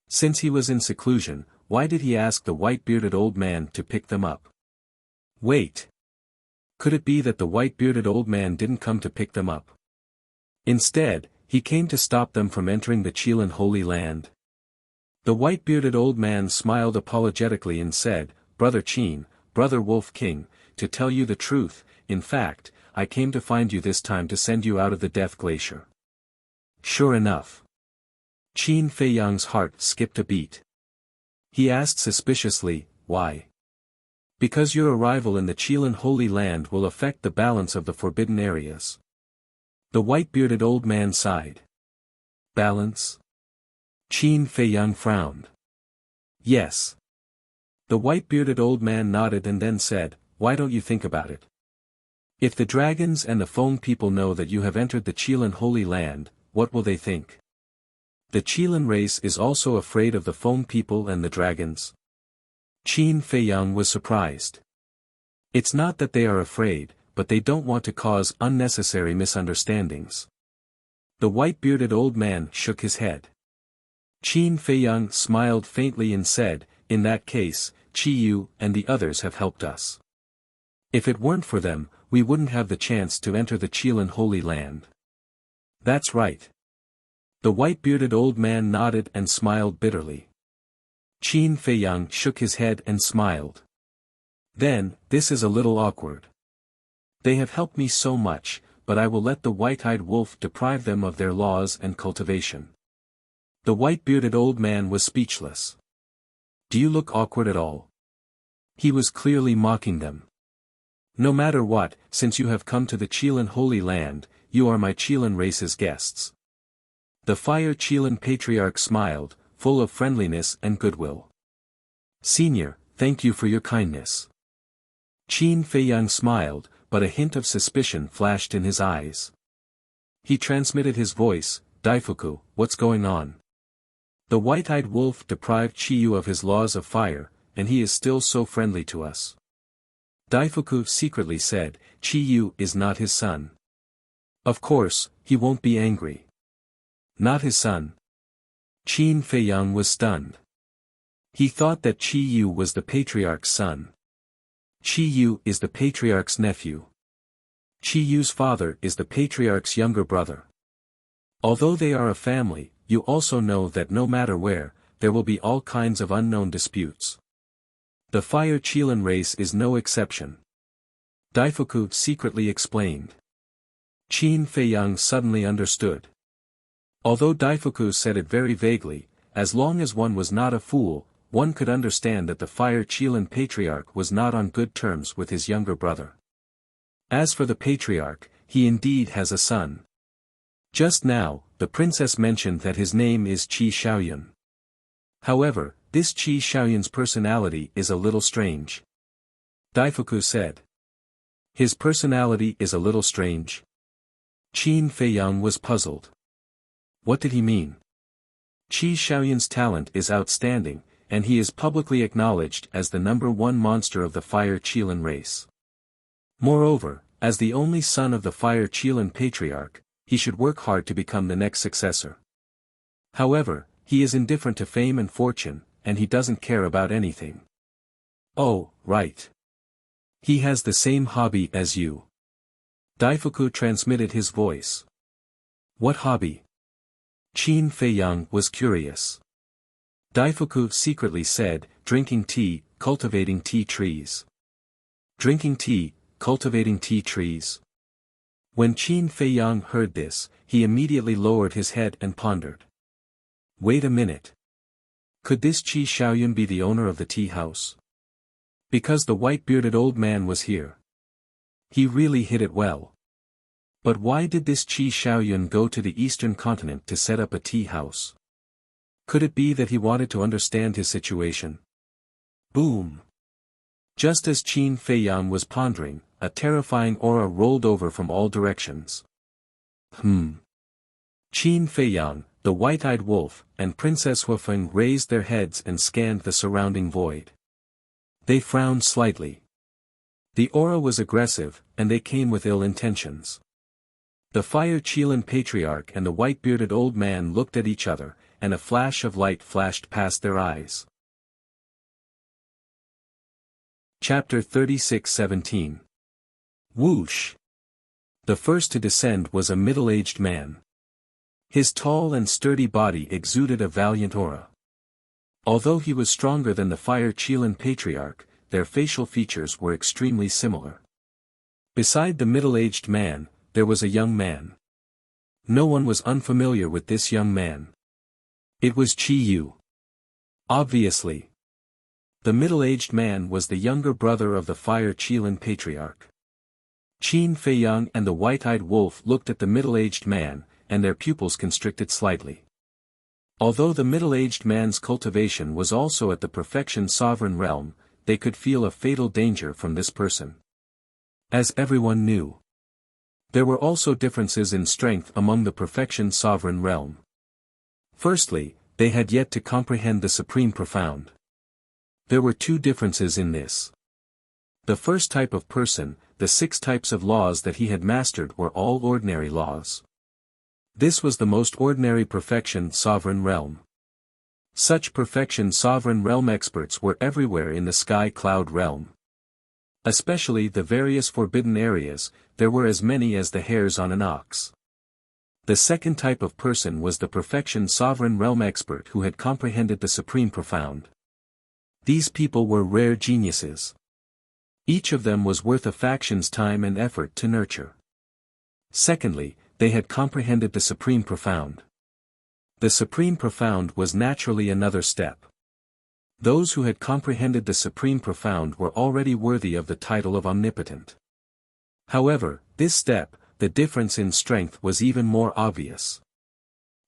Since he was in seclusion, why did he ask the white-bearded old man to pick them up? Wait. Could it be that the white-bearded old man didn't come to pick them up? Instead, he came to stop them from entering the Chelan Holy Land? The white-bearded old man smiled apologetically and said, "Brother Qin, Brother Wolf King, to tell you the truth, in fact, I came to find you this time to send you out of the Death Glacier." Sure enough. Qin Feiyang's heart skipped a beat. He asked suspiciously, "Why?" "Because your arrival in the Chelan Holy Land will affect the balance of the forbidden areas." The white-bearded old man sighed. "Balance?" Qin Feiyang frowned. "Yes." The white-bearded old man nodded and then said, "Why don't you think about it? If the dragons and the foam people know that you have entered the Chelan Holy Land, what will they think? The Chelan race is also afraid of the foam people and the dragons." Qin Feiyang was surprised. It's not that they are afraid, but they don't want to cause unnecessary misunderstandings. The white-bearded old man shook his head. Qin Feiyang smiled faintly and said, "In that case, Qi Yu and the others have helped us. If it weren't for them, we wouldn't have the chance to enter the Chelan Holy Land." "That's right." The white-bearded old man nodded and smiled bitterly. Qin Feiyang shook his head and smiled. "Then, this is a little awkward. They have helped me so much, but I will let the white-eyed wolf deprive them of their laws and cultivation. The white-bearded old man was speechless. Do you look awkward at all? He was clearly mocking them. No matter what, since you have come to the Chilean Holy Land, you are my Chilean race's guests. The Fire Chilean Patriarch smiled, full of friendliness and goodwill. Senior, thank you for your kindness. Qin Feiyang smiled, but a hint of suspicion flashed in his eyes. He transmitted his voice, Daifuku, what's going on? The white-eyed wolf deprived Chiyu of his laws of fire, and he is still so friendly to us. Daifuku secretly said, Chiyu is not his son. Of course, he won't be angry. Not his son. Qin Feiyang was stunned. He thought that Chiyu was the patriarch's son. Chiyu is the patriarch's nephew. Chiyu's father is the patriarch's younger brother. Although they are a family, you also know that no matter where, there will be all kinds of unknown disputes. The Fire Chilean race is no exception. Daifuku secretly explained. Qin Feiyang suddenly understood. Although Daifuku said it very vaguely, as long as one was not a fool, one could understand that the Fire Chilean Patriarch was not on good terms with his younger brother. As for the Patriarch, he indeed has a son. Just now, the princess mentioned that his name is Qi Xiaoyun. However, this Qi Xiaoyun's personality is a little strange. Daifuku said. His personality is a little strange. Qin Feiyang was puzzled. What did he mean? Qi Xiaoyun's talent is outstanding, and he is publicly acknowledged as the #1 monster of the Fire Chilean race. Moreover, as the only son of the Fire Chilean Patriarch, he should work hard to become the next successor. However, he is indifferent to fame and fortune, and he doesn't care about anything. Oh, right. He has the same hobby as you. Daifuku transmitted his voice. What hobby? Qin Feiyang was curious. Daifuku secretly said, drinking tea, cultivating tea trees. Drinking tea, cultivating tea trees. When Qin Feiyang heard this, he immediately lowered his head and pondered. Wait a minute. Could this Qi Xiaoyun be the owner of the tea house? Because the white-bearded old man was here. He really hit it well. But why did this Qi Xiaoyun go to the eastern continent to set up a tea house? Could it be that he wanted to understand his situation? Boom! Just as Qin Feiyang was pondering, a terrifying aura rolled over from all directions. Qin Feiyang, the white-eyed wolf, and Princess Huafeng raised their heads and scanned the surrounding void. They frowned slightly. The aura was aggressive, and they came with ill intentions. The Fire Chilean Patriarch and the white-bearded old man looked at each other, and a flash of light flashed past their eyes. Chapter 36:17. Whoosh! The first to descend was a middle-aged man. His tall and sturdy body exuded a valiant aura. Although he was stronger than the Fire Chilean Patriarch, their facial features were extremely similar. Beside the middle-aged man, there was a young man. No one was unfamiliar with this young man. It was Chiyu. Obviously. The middle-aged man was the younger brother of the Fire Chilean Patriarch. Qin Feiyang and the white-eyed wolf looked at the middle-aged man, and their pupils constricted slightly. Although the middle-aged man's cultivation was also at the perfection sovereign realm, they could feel a fatal danger from this person. As everyone knew, there were also differences in strength among the perfection sovereign realm. Firstly, they had yet to comprehend the Supreme Profound. There were two differences in this. The first type of person, the 6 types of laws that he had mastered were all ordinary laws. This was the most ordinary perfection sovereign realm. Such perfection sovereign realm experts were everywhere in the sky cloud realm. Especially the various forbidden areas, there were as many as the hairs on an ox. The second type of person was the perfection sovereign realm expert who had comprehended the Supreme Profound. These people were rare geniuses. Each of them was worth a faction's time and effort to nurture. Secondly, they had comprehended the Supreme Profound. The Supreme Profound was naturally another step. Those who had comprehended the Supreme Profound were already worthy of the title of Omnipotent. However, this step, the difference in strength was even more obvious.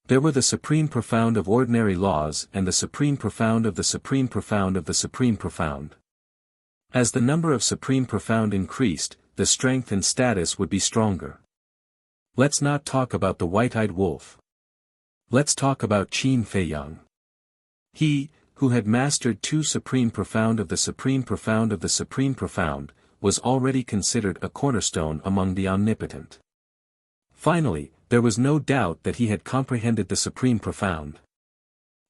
There were the Supreme Profound of ordinary laws and the Supreme Profound of the Supreme Profound of the Supreme Profound. As the number of Supreme Profound increased, the strength and status would be stronger. Let's not talk about the white-eyed wolf. Let's talk about Qin Feiyang. He, who had mastered 2 Supreme Profound of the Supreme Profound of the Supreme Profound, was already considered a cornerstone among the omnipotent. Finally, there was no doubt that he had comprehended the Supreme Profound.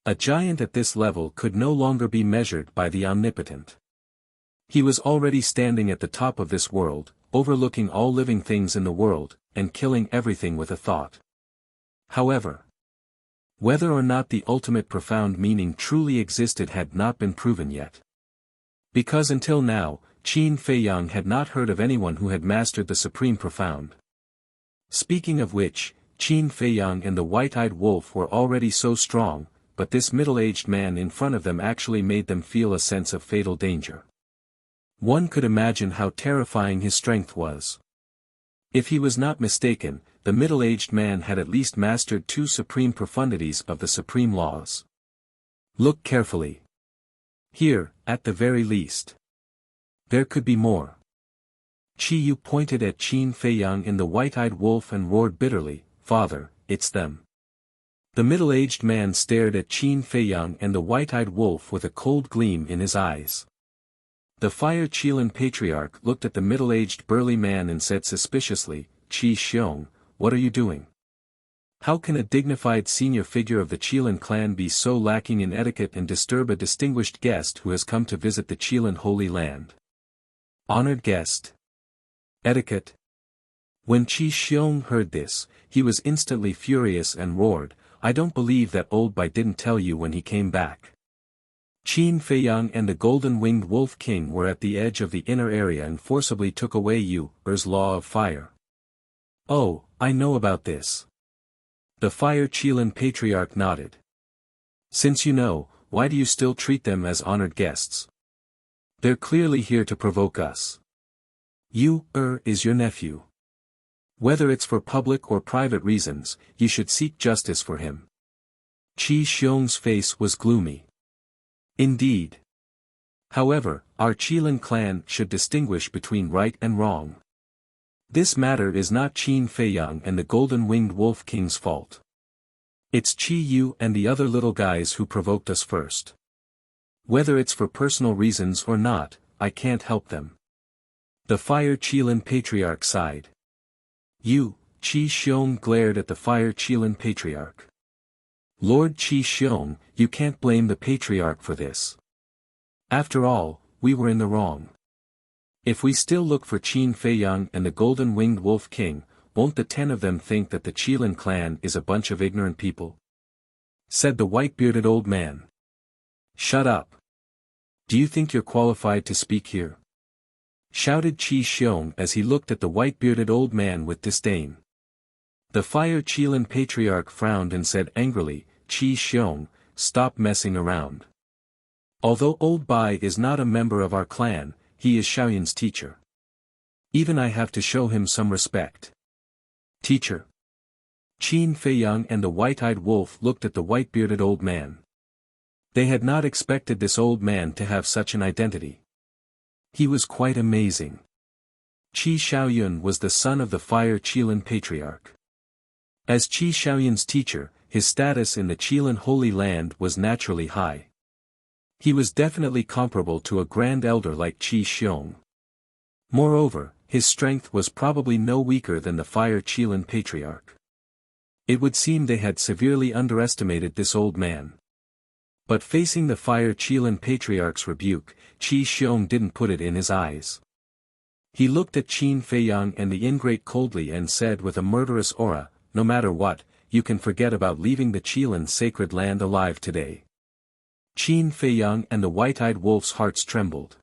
A giant at this level could no longer be measured by the omnipotent. He was already standing at the top of this world, overlooking all living things in the world, and killing everything with a thought. However, whether or not the ultimate profound meaning truly existed had not been proven yet. Because until now, Qin Feiyang had not heard of anyone who had mastered the Supreme Profound. Speaking of which, Qin Feiyang and the white-eyed wolf were already so strong, but this middle-aged man in front of them actually made them feel a sense of fatal danger. One could imagine how terrifying his strength was. If he was not mistaken, the middle-aged man had at least mastered 2 supreme profundities of the supreme laws. Look carefully. Here, at the very least. There could be more. Qi Yu pointed at Qin Feiyang and the white-eyed wolf and roared bitterly, "Father, it's them." The middle-aged man stared at Qin Feiyang and the white-eyed wolf with a cold gleam in his eyes. The Fire Qilin Patriarch looked at the middle-aged burly man and said suspiciously, "Qi Xiong, what are you doing? How can a dignified senior figure of the Qilin clan be so lacking in etiquette and disturb a distinguished guest who has come to visit the Qilin Holy Land? Honored guest. Etiquette." When Qi Xiong heard this, he was instantly furious and roared, "I don't believe that old Bai didn't tell you when he came back." Qin Feiyang and the golden-winged wolf king were at the edge of the inner area and forcibly took away Yu's law of fire. "Oh, I know about this." The Fire Qilin Patriarch nodded. "Since you know, why do you still treat them as honored guests? They're clearly here to provoke us. Yu is your nephew. Whether it's for public or private reasons, you should seek justice for him." Qi Xiong's face was gloomy. "Indeed. However, our Qilin clan should distinguish between right and wrong. This matter is not Qin Feiyang and the golden-winged wolf king's fault. It's Qi Yu and the other little guys who provoked us first. Whether it's for personal reasons or not, I can't help them." The Fire Qilin Patriarch sighed. Qi Xiong glared at the Fire Qilin Patriarch. "Lord Qi Xiong, you can't blame the Patriarch for this. After all, we were in the wrong. If we still look for Qin Feiyang and the golden-winged wolf king, won't the 10 of them think that the Qilin clan is a bunch of ignorant people?" said the white-bearded old man. "Shut up. Do you think you're qualified to speak here?" shouted Qi Xiong as he looked at the white-bearded old man with disdain. The Fire Qilin Patriarch frowned and said angrily, "Qi Xiong, stop messing around. Although old Bai is not a member of our clan, he is Xiaoyun's teacher. Even I have to show him some respect." "Teacher?" Qin Feiyang and the white-eyed wolf looked at the white-bearded old man. They had not expected this old man to have such an identity. He was quite amazing. Qi Xiaoyun was the son of the Fire Qilin Patriarch. As Qi Xiaoyun's teacher, his status in the Qilin Holy Land was naturally high. He was definitely comparable to a grand elder like Qi Xiong. Moreover, his strength was probably no weaker than the Fire Qilin Patriarch. It would seem they had severely underestimated this old man. But facing the Fire Qilin Patriarch's rebuke, Qi Xiong didn't put it in his eyes. He looked at Qin Feiyang and the ingrate coldly and said with a murderous aura, "No matter what, you can forget about leaving the Qilin sacred land alive today." Qin Feiyang and the white-eyed wolf's hearts trembled.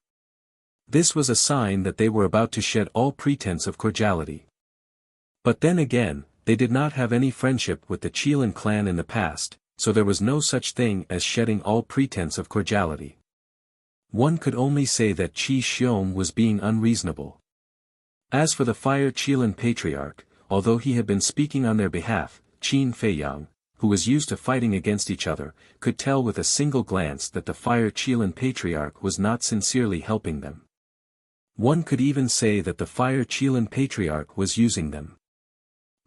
This was a sign that they were about to shed all pretense of cordiality. But then again, they did not have any friendship with the Qilin clan in the past, so there was no such thing as shedding all pretense of cordiality. One could only say that Qi Xiong was being unreasonable. As for the Fire Qilin Patriarch, although he had been speaking on their behalf, Qin Feiyang, who was used to fighting against each other, could tell with a single glance that the Fire Qilin Patriarch was not sincerely helping them. One could even say that the Fire Qilin Patriarch was using them.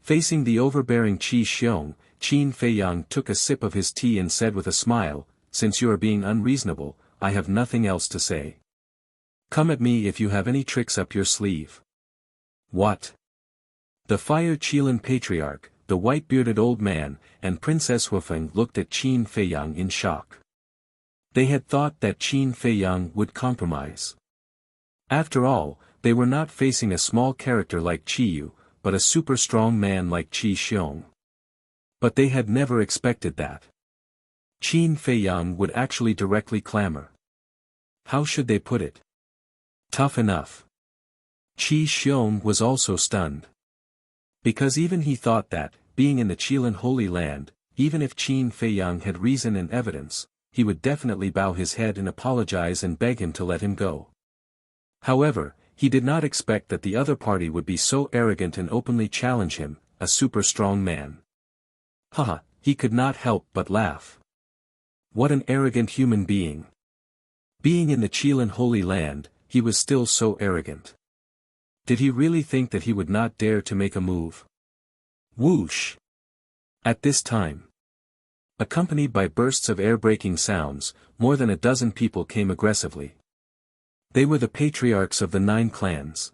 Facing the overbearing Qi Xiong, Qin Feiyang took a sip of his tea and said with a smile, "Since you are being unreasonable, I have nothing else to say. Come at me if you have any tricks up your sleeve." "What?" The Fire Qilin Patriarch, the white-bearded old man, and Princess Wufeng looked at Qin Feiyang in shock. They had thought that Qin Feiyang would compromise. After all, they were not facing a small character like Qiyu, but a super-strong man like Qi Xiong. But they had never expected that. Qin Feiyang would actually directly clamor. How should they put it? Tough enough. Qi Xiong was also stunned. Because even he thought that, being in the Qilin Holy Land, even if Qin Feiyang had reason and evidence, he would definitely bow his head and apologize and beg him to let him go. However, he did not expect that the other party would be so arrogant and openly challenge him, a super-strong man. Haha, he could not help but laugh. What an arrogant human being. Being in the Qilin Holy Land, he was still so arrogant. Did he really think that he would not dare to make a move? Whoosh! At this time, accompanied by bursts of air-breaking sounds, more than a dozen people came aggressively. They were the patriarchs of the 9 clans.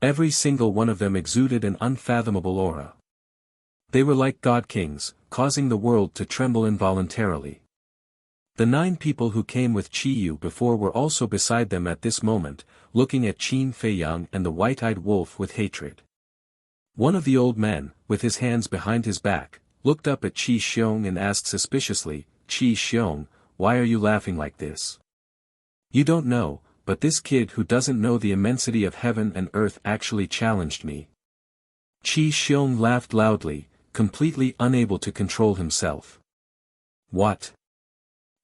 Every single one of them exuded an unfathomable aura. They were like god-kings, causing the world to tremble involuntarily. The 9 people who came with Qiyu before were also beside them at this moment, looking at Qin Feiyang and the white-eyed wolf with hatred. One of the old men, with his hands behind his back, looked up at Qi Xiong and asked suspiciously, "Qi Xiong, why are you laughing like this? You don't know, but this kid who doesn't know the immensity of heaven and earth actually challenged me." Qi Xiong laughed loudly, completely unable to control himself. What?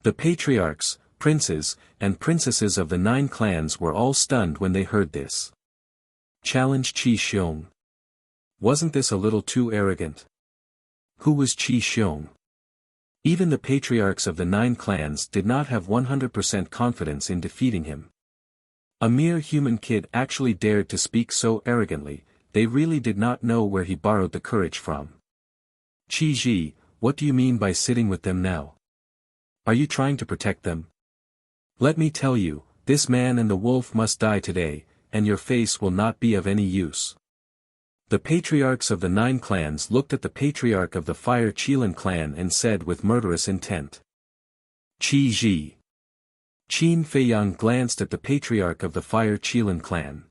The patriarchs, princes, and princesses of the 9 clans were all stunned when they heard this. Challenge Qi Xiong. Wasn't this a little too arrogant? Who was Qi Xiong? Even the patriarchs of the 9 clans did not have 100% confidence in defeating him. A mere human kid actually dared to speak so arrogantly, they really did not know where he borrowed the courage from. Qi Ji, what do you mean by sitting with them now? Are you trying to protect them? Let me tell you, this man and the wolf must die today, and your face will not be of any use. The patriarchs of the 9 clans looked at the patriarch of the Fire Qilin clan and said with murderous intent. Qi Ji. Qin Feiyang glanced at the patriarch of the Fire Qilin clan.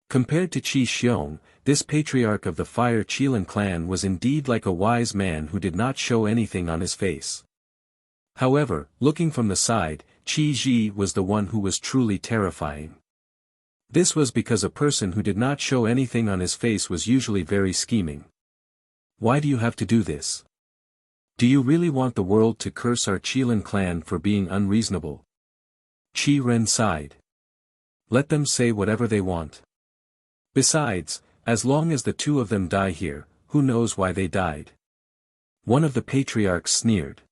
Compared to Qi Xiong, this patriarch of the Fire Qilin clan was indeed like a wise man who did not show anything on his face. However, looking from the side, Qi Ji was the one who was truly terrifying. This was because a person who did not show anything on his face was usually very scheming. Why do you have to do this? Do you really want the world to curse our Qilin clan for being unreasonable? Qi Ren sighed. Let them say whatever they want. Besides, as long as the 2 of them die here, who knows why they died? One of the patriarchs sneered.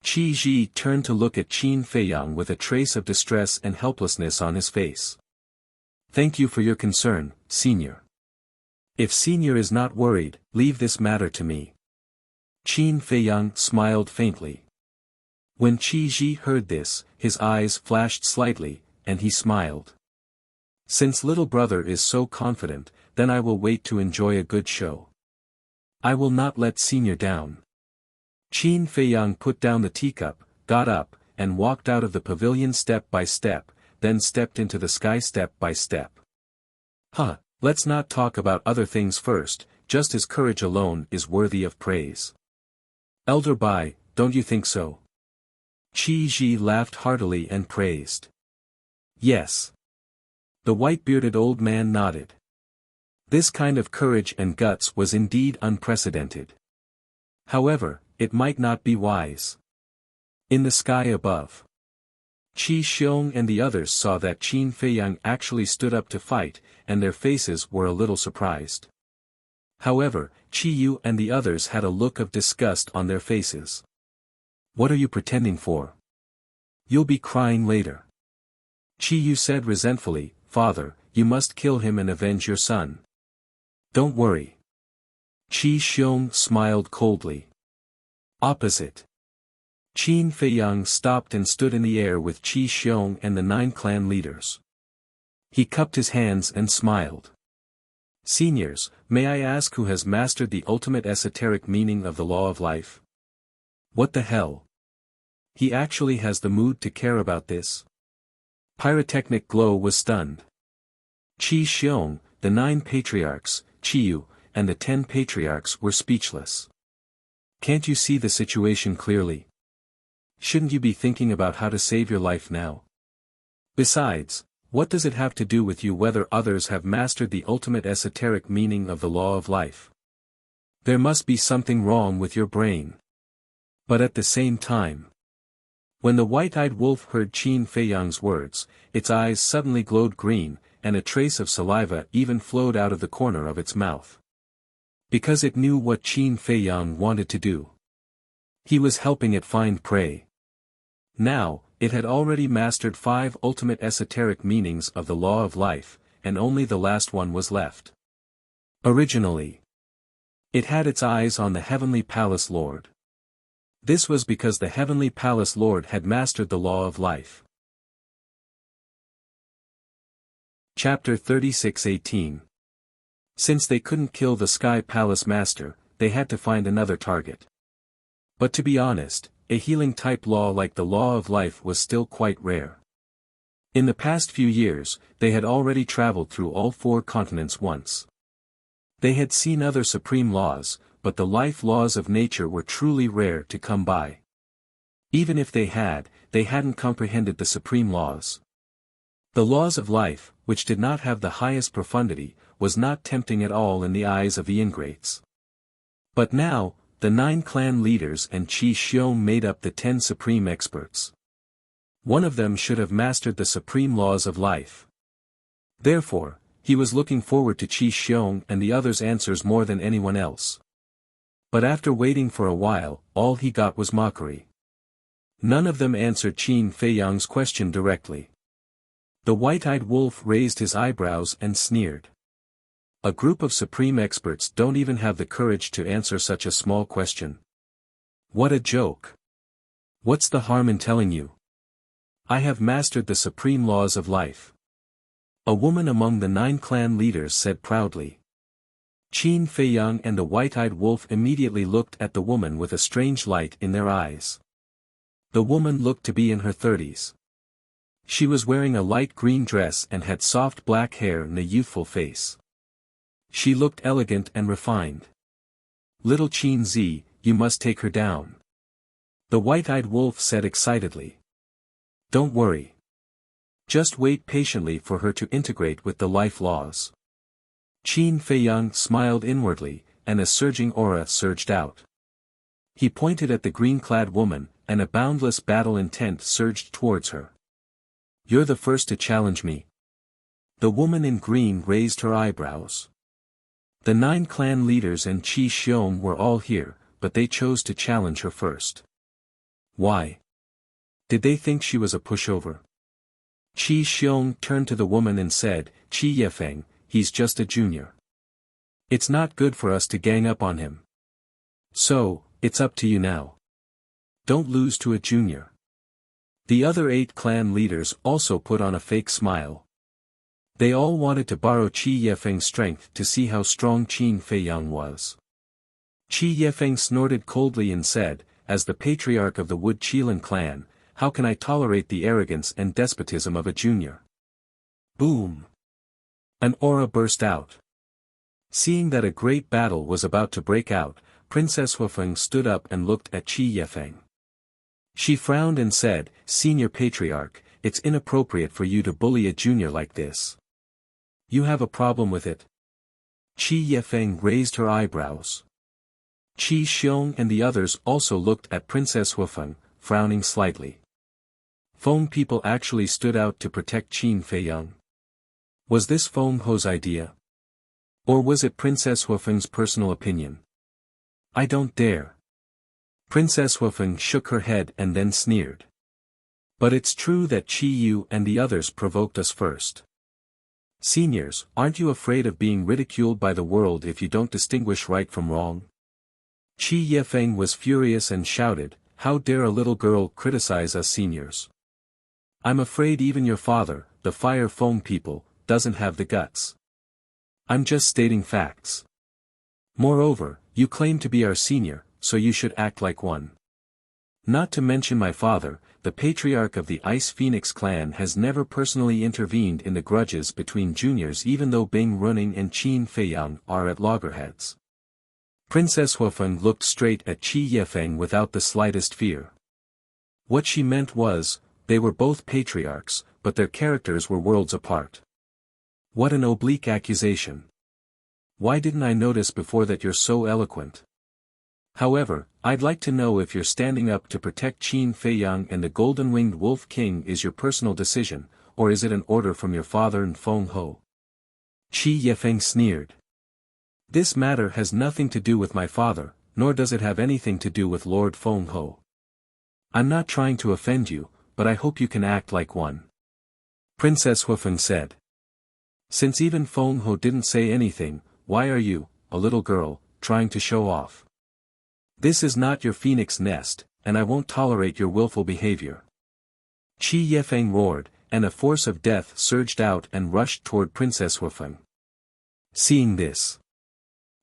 Qi Ji turned to look at Qin Feiyang with a trace of distress and helplessness on his face. Thank you for your concern, Senior. If Senior is not worried, leave this matter to me. Qin Feiyang smiled faintly. When Qi Ji heard this, his eyes flashed slightly, and he smiled. Since little brother is so confident, then I will wait to enjoy a good show. I will not let Senior down. Qin Feiyang put down the teacup, got up, and walked out of the pavilion step by step, then stepped into the sky step by step. Let's not talk about other things first, just his courage alone is worthy of praise. Elder Bai, don't you think so? Qi Ji laughed heartily and praised. Yes. The white-bearded old man nodded. This kind of courage and guts was indeed unprecedented. However, it might not be wise. In the sky above, Qi Xiong and the others saw that Qin Feiyang actually stood up to fight, and their faces were a little surprised. However, Qi Yu and the others had a look of disgust on their faces. "What are you pretending for? You'll be crying later." Qi Yu said resentfully, "Father, you must kill him and avenge your son." "Don't worry." Qi Xiong smiled coldly. Opposite, Qin Feiyang stopped and stood in the air with Qi Xiong and the 9 clan leaders. He cupped his hands and smiled. "Seniors, may I ask who has mastered the ultimate esoteric meaning of the law of life?" "What the hell? He actually has the mood to care about this?" Pyrotechnic Glow was stunned. Qi Xiong, the 9 patriarchs, Qi Yu, and the 10 patriarchs were speechless. "Can't you see the situation clearly? Shouldn't you be thinking about how to save your life now? Besides, what does it have to do with you whether others have mastered the ultimate esoteric meaning of the law of life? There must be something wrong with your brain." But at the same time, when the white-eyed wolf heard Qin Feiyang's words, its eyes suddenly glowed green, and a trace of saliva even flowed out of the corner of its mouth. Because it knew what Qin Feiyang wanted to do. He was helping it find prey. Now, it had already mastered 5 ultimate esoteric meanings of the law of life, and only the last one was left. Originally, it had its eyes on the Heavenly Palace Lord. This was because the Heavenly Palace Lord had mastered the law of life. Chapter 36:18. Since they couldn't kill the Sky Palace Master, they had to find another target. But to be honest, a healing-type law like the law of life was still quite rare. In the past few years, they had already traveled through all 4 continents once. They had seen other supreme laws, but the life laws of nature were truly rare to come by. Even if they hadn't comprehended the supreme laws. The laws of life, which did not have the highest profundity, was not tempting at all in the eyes of the ingrates. But now, the 9 clan leaders and Qi Xiong made up the 10 supreme experts. One of them should have mastered the supreme laws of life. Therefore, he was looking forward to Qi Xiong and the others' answers more than anyone else. But after waiting for a while, all he got was mockery. None of them answered Qin Feiyang's question directly. The white-eyed wolf raised his eyebrows and sneered. A group of supreme experts don't even have the courage to answer such a small question. What a joke. What's the harm in telling you? I have mastered the supreme laws of life. A woman among the 9 clan leaders said proudly. Qin Feiyang and the white-eyed wolf immediately looked at the woman with a strange light in their eyes. The woman looked to be in her 30s. She was wearing a light green dress and had soft black hair and a youthful face. She looked elegant and refined. "Little Qin Zi, you must take her down," the white-eyed wolf said excitedly. "Don't worry. Just wait patiently for her to integrate with the life laws." Qin Feiyang smiled inwardly, and a surging aura surged out. He pointed at the green-clad woman, and a boundless battle intent surged towards her. "You're the first to challenge me." The woman in green raised her eyebrows. The 9 clan leaders and Qi Xiong were all here, but they chose to challenge her first. Why? Did they think she was a pushover? Qi Xiong turned to the woman and said, "Qi Yefeng, he's just a junior. It's not good for us to gang up on him. So, it's up to you now. Don't lose to a junior." The other 8 clan leaders also put on a fake smile. They all wanted to borrow Qi Yefeng's strength to see how strong Qin Feiyang was. Qi Yefeng snorted coldly and said, "As the patriarch of the Wood Qilin clan, how can I tolerate the arrogance and despotism of a junior?" Boom! An aura burst out. Seeing that a great battle was about to break out, Princess Huifeng stood up and looked at Qi Yefeng. She frowned and said, "Senior Patriarch, it's inappropriate for you to bully a junior like this. You have a problem with it?" Qi Yefeng raised her eyebrows. Qi Xiong and the others also looked at Princess Hufeng, frowning slightly. Feng people actually stood out to protect Qin Feiyang. Was this Feng Ho's idea? Or was it Princess Hufeng's personal opinion? I don't dare. Princess Hufeng shook her head and then sneered. But it's true that Qi Yu and the others provoked us first. Seniors, aren't you afraid of being ridiculed by the world if you don't distinguish right from wrong? Qi Yefeng was furious and shouted, "How dare a little girl criticize us seniors? I'm afraid even your father, the Fire Feng people, doesn't have the guts. I'm just stating facts. Moreover, you claim to be our senior, so you should act like one. Not to mention my father, the patriarch of the Ice Phoenix clan has never personally intervened in the grudges between juniors even though Bing Runing and Qin Feiyang are at loggerheads." Princess Hufeng looked straight at Qi Yefeng without the slightest fear. What she meant was, they were both patriarchs, but their characters were worlds apart. What an oblique accusation. Why didn't I notice before that you're so eloquent? However, I'd like to know if you're standing up to protect Qin Feiyang and the Golden-Winged Wolf King is your personal decision, or is it an order from your father and Feng Ho? Qi Yefeng sneered. This matter has nothing to do with my father, nor does it have anything to do with Lord Feng Ho. I'm not trying to offend you, but I hope you can act like one. Princess Hufeng said. Since even Feng Ho didn't say anything, why are you, a little girl, trying to show off? This is not your phoenix nest, and I won't tolerate your willful behavior. Qi Yefeng roared, and a force of death surged out and rushed toward Princess Hufeng. Seeing this,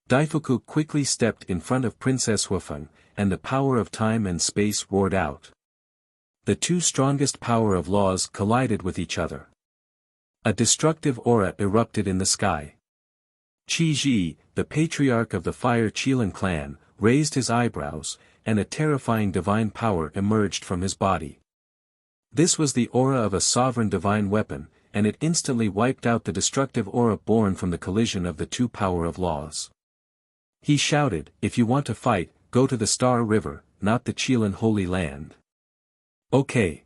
Daifuku quickly stepped in front of Princess Hufeng, and the power of time and space roared out. The two strongest power of laws collided with each other. A destructive aura erupted in the sky. Qi Ji, the patriarch of the Fire Qilin clan, raised his eyebrows, and a terrifying divine power emerged from his body. This was the aura of a sovereign divine weapon, and it instantly wiped out the destructive aura born from the collision of the two power of laws. He shouted, "If you want to fight, go to the Star River, not the Qilin Holy Land." Okay.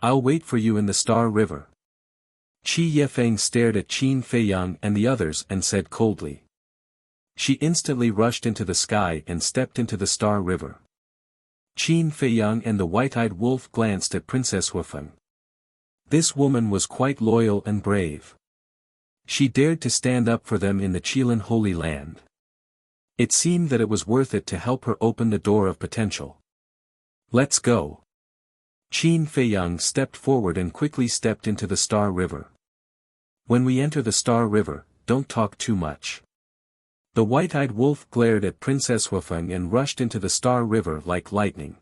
I'll wait for you in the Star River. Qi Yefeng stared at Qin Feiyang and the others and said coldly. She instantly rushed into the sky and stepped into the Star River. Qin Feiyang and the white-eyed wolf glanced at Princess Hufeng. This woman was quite loyal and brave. She dared to stand up for them in the Qilin Holy Land. It seemed that it was worth it to help her open the door of potential. Let's go. Qin Feiyang stepped forward and quickly stepped into the Star River. When we enter the Star River, don't talk too much. The white-eyed wolf glared at Princess Hufeng and rushed into the Star River like lightning.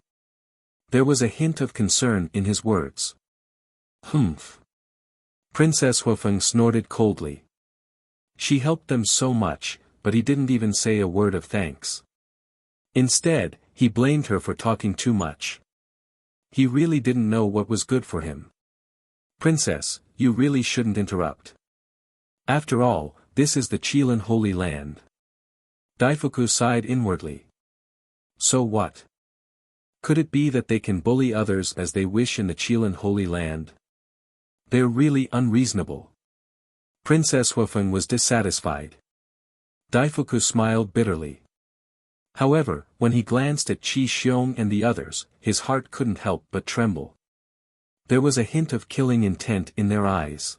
There was a hint of concern in his words. Humph. Princess Hufeng snorted coldly. She helped them so much, but he didn't even say a word of thanks. Instead, he blamed her for talking too much. He really didn't know what was good for him. Princess, you really shouldn't interrupt. After all, this is the Qilin Holy Land. Daifuku sighed inwardly. So what? Could it be that they can bully others as they wish in the Qilin Holy Land? They're really unreasonable. Princess Hufeng was dissatisfied. Daifuku smiled bitterly. However, when he glanced at Qi Xiong and the others, his heart couldn't help but tremble. There was a hint of killing intent in their eyes.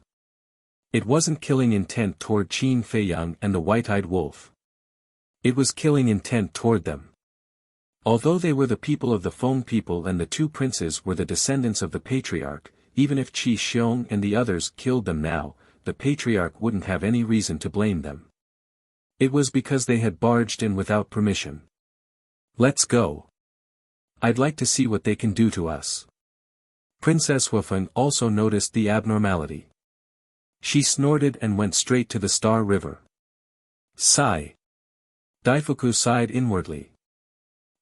It wasn't killing intent toward Qin Feiyang and the white-eyed wolf. It was killing intent toward them. Although they were the people of the Feng people and the two princes were the descendants of the patriarch, even if Qi Xiong and the others killed them now, the patriarch wouldn't have any reason to blame them. It was because they had barged in without permission. Let's go. I'd like to see what they can do to us. Princess Hufeng also noticed the abnormality. She snorted and went straight to the Star River. Sigh. Daifuku sighed inwardly.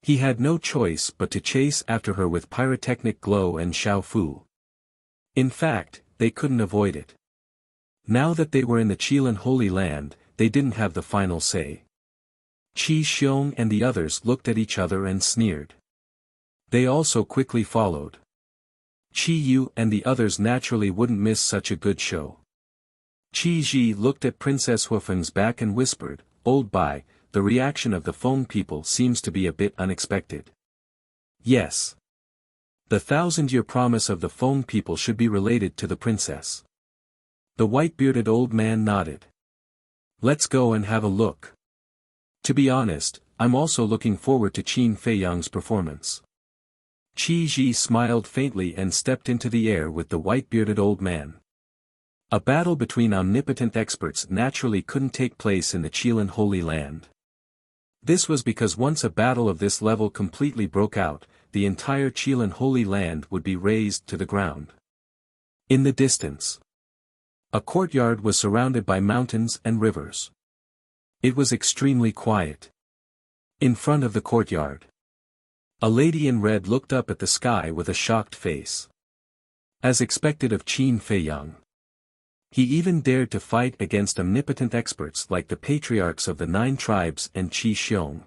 He had no choice but to chase after her with pyrotechnic glow and Xiao Fu. In fact, they couldn't avoid it. Now that they were in the Qilin Holy Land, they didn't have the final say. Qi Xiong and the others looked at each other and sneered. They also quickly followed. Qi Yu and the others naturally wouldn't miss such a good show. Qi Ji looked at Princess Huifeng's back and whispered, "Old Bai, the reaction of the phone people seems to be a bit unexpected." Yes. The 1,000-year promise of the phone people should be related to the princess. The white-bearded old man nodded. Let's go and have a look. To be honest, I'm also looking forward to Qin Feiyang's performance. Qi Ji smiled faintly and stepped into the air with the white-bearded old man. A battle between omnipotent experts naturally couldn't take place in the Qilin Holy Land. This was because once a battle of this level completely broke out, the entire Qilin Holy Land would be razed to the ground. In the distance, a courtyard was surrounded by mountains and rivers. It was extremely quiet. In front of the courtyard, a lady in red looked up at the sky with a shocked face. As expected of Qin Feiyang, he even dared to fight against omnipotent experts like the patriarchs of the 9 tribes and Qi Xiong.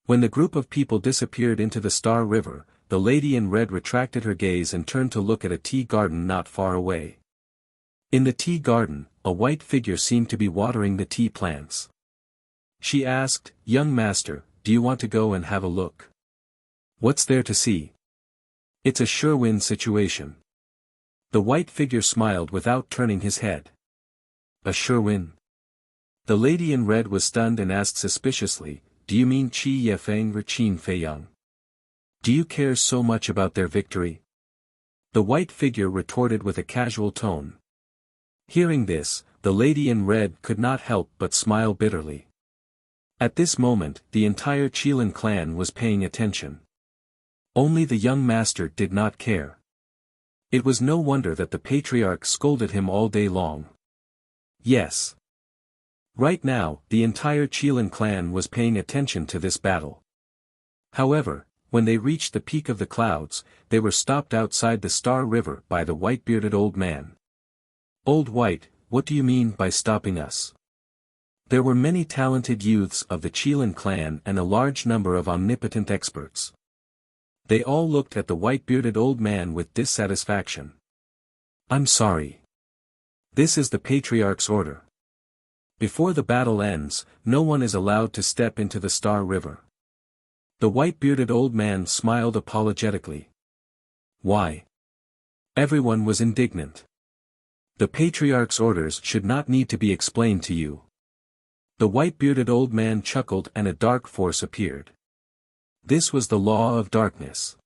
When the group of people disappeared into the Star River, the lady in red retracted her gaze and turned to look at a tea garden not far away. In the tea garden, a white figure seemed to be watering the tea plants. She asked, "Young master, do you want to go and have a look? What's there to see?" "It's a sure win situation." The white figure smiled without turning his head. "A sure win?" The lady in red was stunned and asked suspiciously, "Do you mean Qi Yefeng or Qin Feiyang? Do you care so much about their victory?" The white figure retorted with a casual tone. Hearing this, the lady in red could not help but smile bitterly. At this moment, the entire Qilin clan was paying attention. Only the young master did not care. It was no wonder that the patriarch scolded him all day long. Yes. Right now, the entire Qilin clan was paying attention to this battle. However, when they reached the peak of the clouds, they were stopped outside the Star River by the white-bearded old man. "Old White, what do you mean by stopping us?" There were many talented youths of the Qilin clan and a large number of omnipotent experts. They all looked at the white-bearded old man with dissatisfaction. "I'm sorry. This is the Patriarch's order. Before the battle ends, no one is allowed to step into the Star River." The white-bearded old man smiled apologetically. "Why?" Everyone was indignant. "The Patriarch's orders should not need to be explained to you." The white-bearded old man chuckled and a dark force appeared. This was the law of darkness.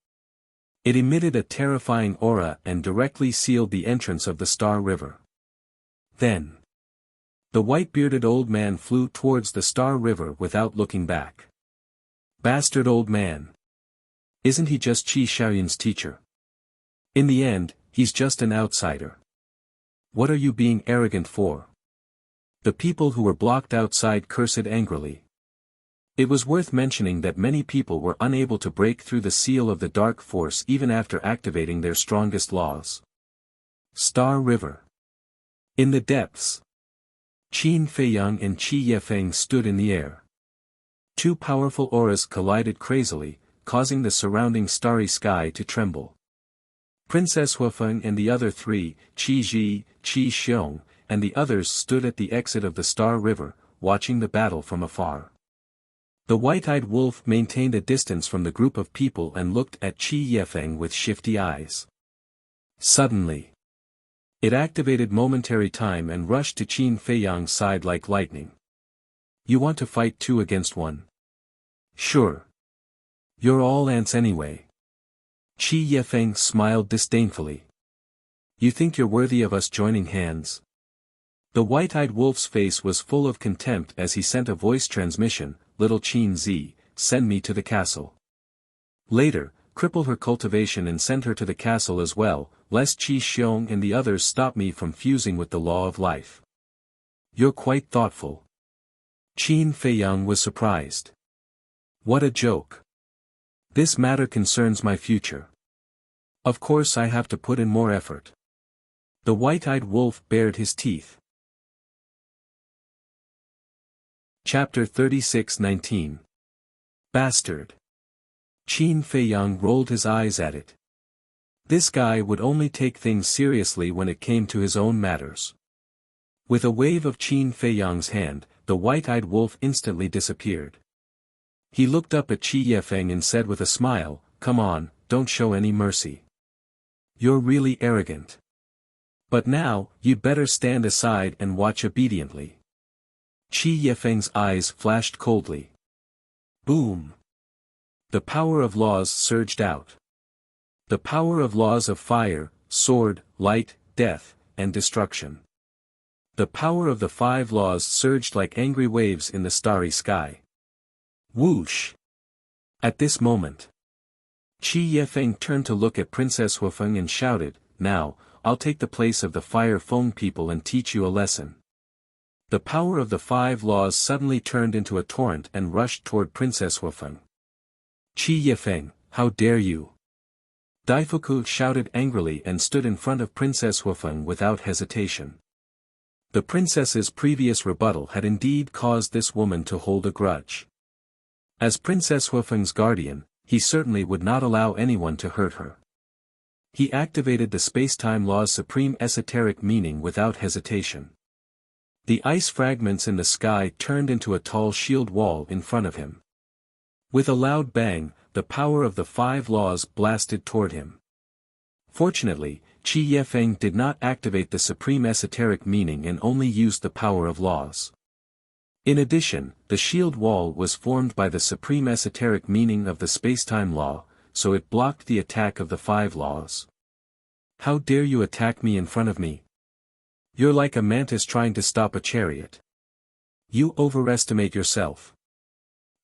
It emitted a terrifying aura and directly sealed the entrance of the Star River. Then, the white-bearded old man flew towards the Star River without looking back. Bastard old man. Isn't he just Qi Xiaoyun's teacher? In the end, he's just an outsider. What are you being arrogant for? The people who were blocked outside cursed angrily. It was worth mentioning that many people were unable to break through the seal of the dark force even after activating their strongest laws. Star River. In the depths, Qin Feiyang and Qi Yefeng stood in the air. 2 powerful auras collided crazily, causing the surrounding starry sky to tremble. Princess Huifeng and the other 3, Qi Ji, Qi Xiong, and the others stood at the exit of the Star River, watching the battle from afar. The white-eyed wolf maintained a distance from the group of people and looked at Qi Yefeng with shifty eyes. Suddenly, it activated momentary time and rushed to Qin Feiyang's side like lightning. "You want to fight 2 against 1? Sure. You're all ants anyway." Qi Yefeng smiled disdainfully. "You think you're worthy of us joining hands?" The white-eyed wolf's face was full of contempt as he sent a voice transmission, "Little Qin Zi, send me to the castle. Later, cripple her cultivation and send her to the castle as well, lest Qi Xiong and the others stop me from fusing with the law of life." "You're quite thoughtful." Qin Feiyang was surprised. "What a joke. This matter concerns my future. Of course I have to put in more effort." The white-eyed wolf bared his teeth. Chapter 36:19. Bastard. Qin Feiyang rolled his eyes at it. This guy would only take things seriously when it came to his own matters. With a wave of Qin Feiyang's hand, the white-eyed wolf instantly disappeared. He looked up at Qi Yefeng and said with a smile, "Come on, don't show any mercy. You're really arrogant. But now, you'd better stand aside and watch obediently." Qi Yefeng's eyes flashed coldly. Boom! The power of laws surged out. The power of laws of fire, sword, light, death, and destruction. The power of the 5 laws surged like angry waves in the starry sky. Whoosh! At this moment, Qi Yefeng turned to look at Princess Huifeng and shouted, "Now, I'll take the place of the Fire Feng people and teach you a lesson." The power of the 5 laws suddenly turned into a torrent and rushed toward Princess Huifeng. "Qi Yefeng, how dare you!" Daifuku shouted angrily and stood in front of Princess Huifeng without hesitation. The princess's previous rebuttal had indeed caused this woman to hold a grudge. As Princess Huifeng's guardian, he certainly would not allow anyone to hurt her. He activated the space-time law's supreme esoteric meaning without hesitation. The ice fragments in the sky turned into a tall shield wall in front of him. With a loud bang, the power of the 5 laws blasted toward him. Fortunately, Qi Yefeng did not activate the supreme esoteric meaning and only used the power of laws. In addition, the shield wall was formed by the supreme esoteric meaning of the space-time law, so it blocked the attack of the 5 laws. "How dare you attack me in front of me? You're like a mantis trying to stop a chariot. You overestimate yourself."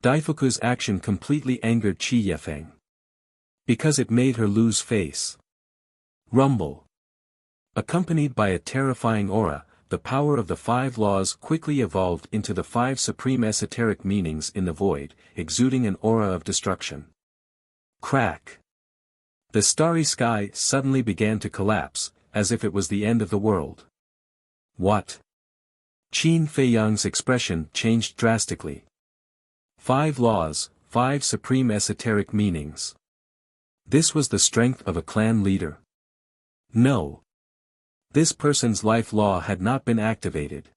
Daifuku's action completely angered Qi Yefeng. Because it made her lose face. Rumble. Accompanied by a terrifying aura, the power of the 5 laws quickly evolved into the 5 supreme esoteric meanings in the void, exuding an aura of destruction. Crack. The starry sky suddenly began to collapse, as if it was the end of the world. What? Qin Feiyang's expression changed drastically. 5 laws, 5 supreme esoteric meanings. This was the strength of a clan leader. No. This person's life law had not been activated.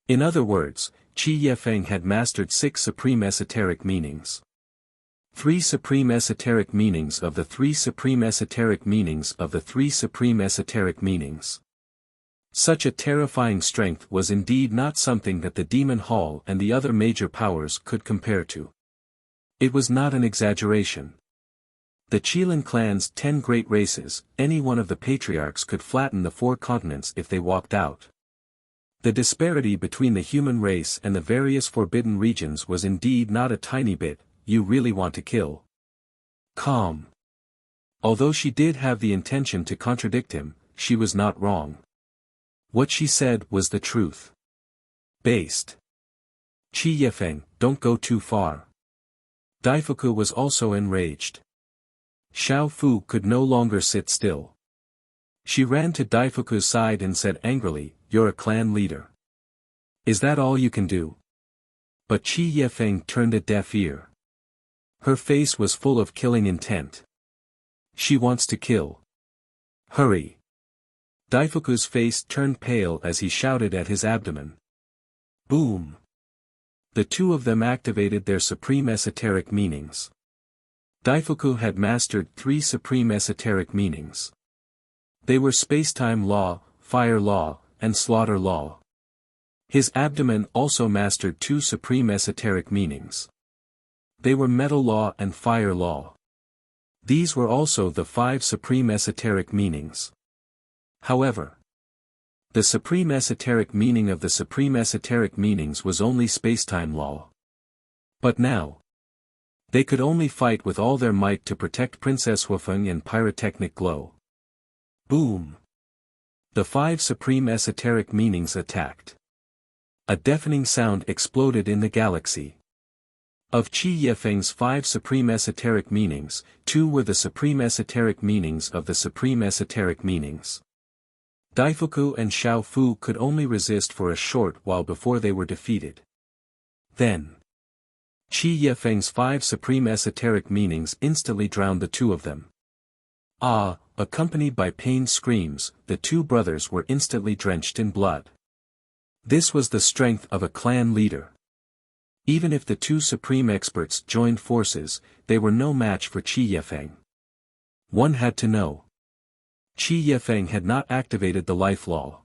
In other words, Qi Yefeng had mastered 6 supreme esoteric meanings. 3 supreme esoteric meanings of the 3 supreme esoteric meanings of the 3 supreme esoteric meanings. Such a terrifying strength was indeed not something that the Demon Hall and the other major powers could compare to. It was not an exaggeration. The Qilin clan's 10 great races, any one of the patriarchs could flatten the 4 continents if they walked out. The disparity between the human race and the various forbidden regions was indeed not a tiny bit. "You really want to kill?" Calm. Although she did have the intention to contradict him, she was not wrong. What she said was the truth. Based. Qi Yefeng, don't go too far. Daifuku was also enraged. Xiao Fu could no longer sit still. She ran to Daifuku's side and said angrily, "You're a clan leader. Is that all you can do?" But Qi Yefeng turned a deaf ear. Her face was full of killing intent. "She wants to kill. Hurry." Daifuku's face turned pale as he shouted at his abdomen. Boom. The 2 of them activated their supreme esoteric meanings. Daifuku had mastered 3 supreme esoteric meanings. They were space-time law, fire law, and slaughter law. His abdomen also mastered 2 supreme esoteric meanings. They were metal law and fire law. These were also the 5 supreme esoteric meanings. However, the supreme esoteric meaning of the supreme esoteric meanings was only space-time law. But now, they could only fight with all their might to protect Princess Huifeng and pyrotechnic glow. Boom! The 5 supreme esoteric meanings attacked. A deafening sound exploded in the galaxy. Of Qi Yefeng's 5 supreme esoteric meanings, 2 were the supreme esoteric meanings of the supreme esoteric meanings. Daifuku and Xiao Fu could only resist for a short while before they were defeated. then. Qi Yifeng's 5 supreme esoteric meanings instantly drowned the two of them. Ah, accompanied by pained screams, the two brothers were instantly drenched in blood. This was the strength of a clan leader. Even if the two supreme experts joined forces, they were no match for Qi Yifeng. One had to know. Qi Yifeng had not activated the life law.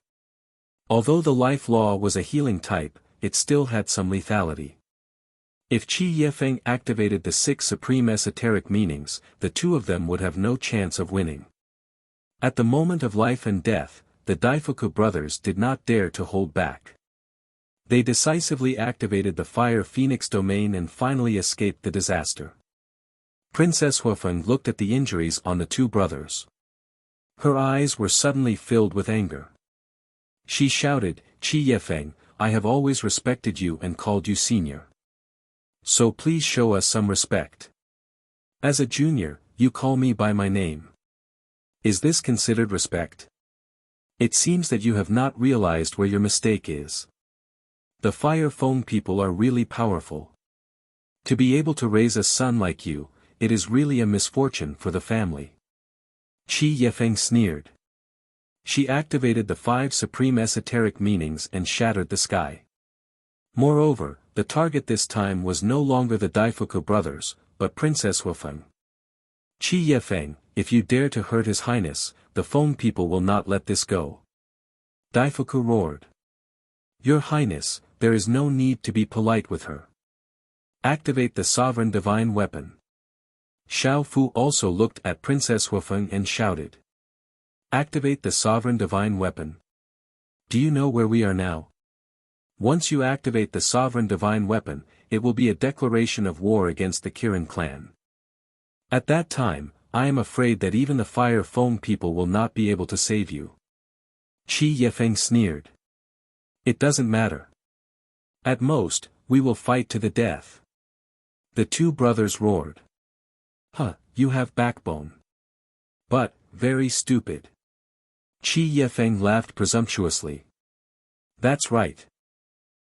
Although the life law was a healing type, it still had some lethality. If Qi Yifeng activated the 6 supreme esoteric meanings, the two of them would have no chance of winning. At the moment of life and death, the Daifuku brothers did not dare to hold back. They decisively activated the Fire Phoenix domain and finally escaped the disaster. Princess Huifeng looked at the injuries on the two brothers. Her eyes were suddenly filled with anger. She shouted, "Qi Yifeng, I have always respected you and called you senior. So please show us some respect. As a junior, you call me by my name. Is this considered respect? It seems that you have not realized where your mistake is. The Fire Phone people are really powerful. To be able to raise a son like you, it is really a misfortune for the family." Qi Yifeng sneered. She activated the 5 supreme esoteric meanings and shattered the sky. Moreover, the target this time was no longer the Daifuku brothers, but Princess Huifeng. "Qi Yifeng, if you dare to hurt His Highness, the phone people will not let this go." Daifuku roared. "Your Highness, there is no need to be polite with her. Activate the sovereign divine weapon." Xiao Fu also looked at Princess Huifeng and shouted. "Activate the sovereign divine weapon. Do you know where we are now? Once you activate the sovereign divine weapon, it will be a declaration of war against the Kirin clan. At that time, I am afraid that even the Fire Phone people will not be able to save you." Qi Yifeng sneered. "It doesn't matter. At most, we will fight to the death." The two brothers roared. "Huh, you have backbone. But, very stupid." Qi Yifeng laughed presumptuously. "That's right.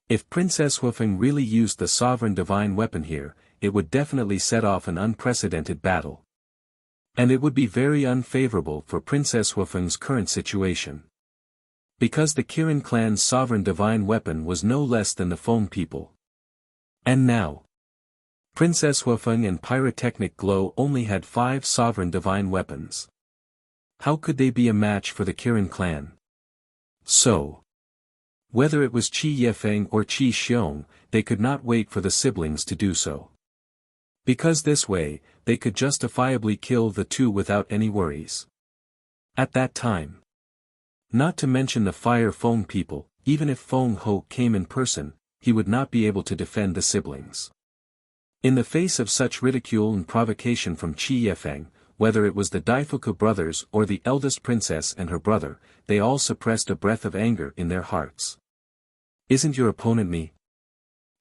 If Princess Huifeng really used the sovereign divine weapon here, it would definitely set off an unprecedented battle. And it would be very unfavorable for Princess Huifeng's current situation. Because the Kirin clan's sovereign divine weapon was no less than the Phone people. And now, Princess Huifeng and Pyrotechnic Glow only had 5 sovereign divine weapons. How could they be a match for the Kirin clan? So, whether it was Qi Yifeng or Qi Xiong, they could not wait for the siblings to do so. Because this way, they could justifiably kill the two without any worries. At that time. Not to mention the Fire Phone people, even if Feng Ho came in person, he would not be able to defend the siblings. In the face of such ridicule and provocation from Qi Yifeng, whether it was the Daifuku brothers or the eldest princess and her brother, they all suppressed a breath of anger in their hearts. "Isn't your opponent me?"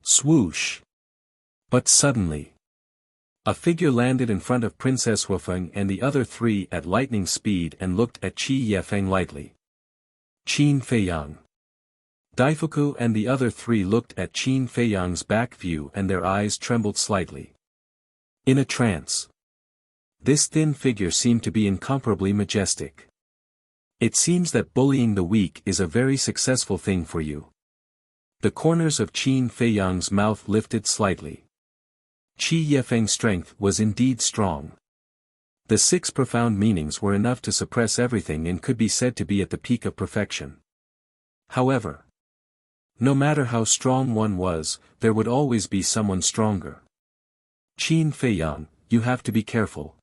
Swoosh! But suddenly, a figure landed in front of Princess Huifeng and the other 3 at lightning speed and looked at Qi Yifeng lightly. Qin Feiyang. Daifuku and the other 3 looked at Qin Feiyang's back view and their eyes trembled slightly. In a trance. This thin figure seemed to be incomparably majestic. "It seems that bullying the weak is a very successful thing for you." The corners of Qin Feiyang's mouth lifted slightly. Qi Yifeng's strength was indeed strong. The 6 profound meanings were enough to suppress everything and could be said to be at the peak of perfection. However, no matter how strong one was, there would always be someone stronger. "Qin Feiyang, you have to be careful.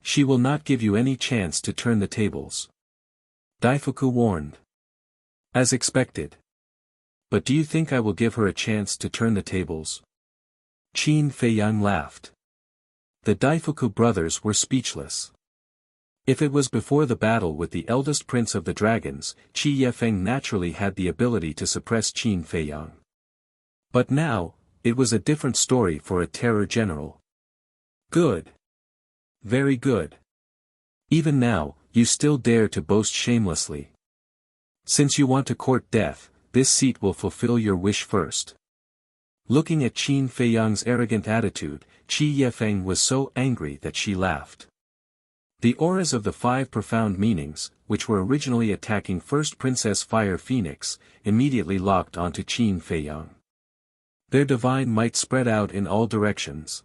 She will not give you any chance to turn the tables." Daifuku warned. "As expected. But do you think I will give her a chance to turn the tables?" Qin Feiyang laughed. The Daifuku brothers were speechless. If it was before the battle with the eldest prince of the dragons, Qi Yifeng naturally had the ability to suppress Qin Feiyang. But now, it was a different story for a terror general. "Good. Very good. Even now, you still dare to boast shamelessly. Since you want to court death, this seat will fulfill your wish first." Looking at Qin Feiyang's arrogant attitude, Qi Yefeng was so angry that she laughed. The auras of the 5 profound meanings, which were originally attacking First Princess Fire Phoenix, immediately locked onto Qin Feiyang. Their divine might spread out in all directions.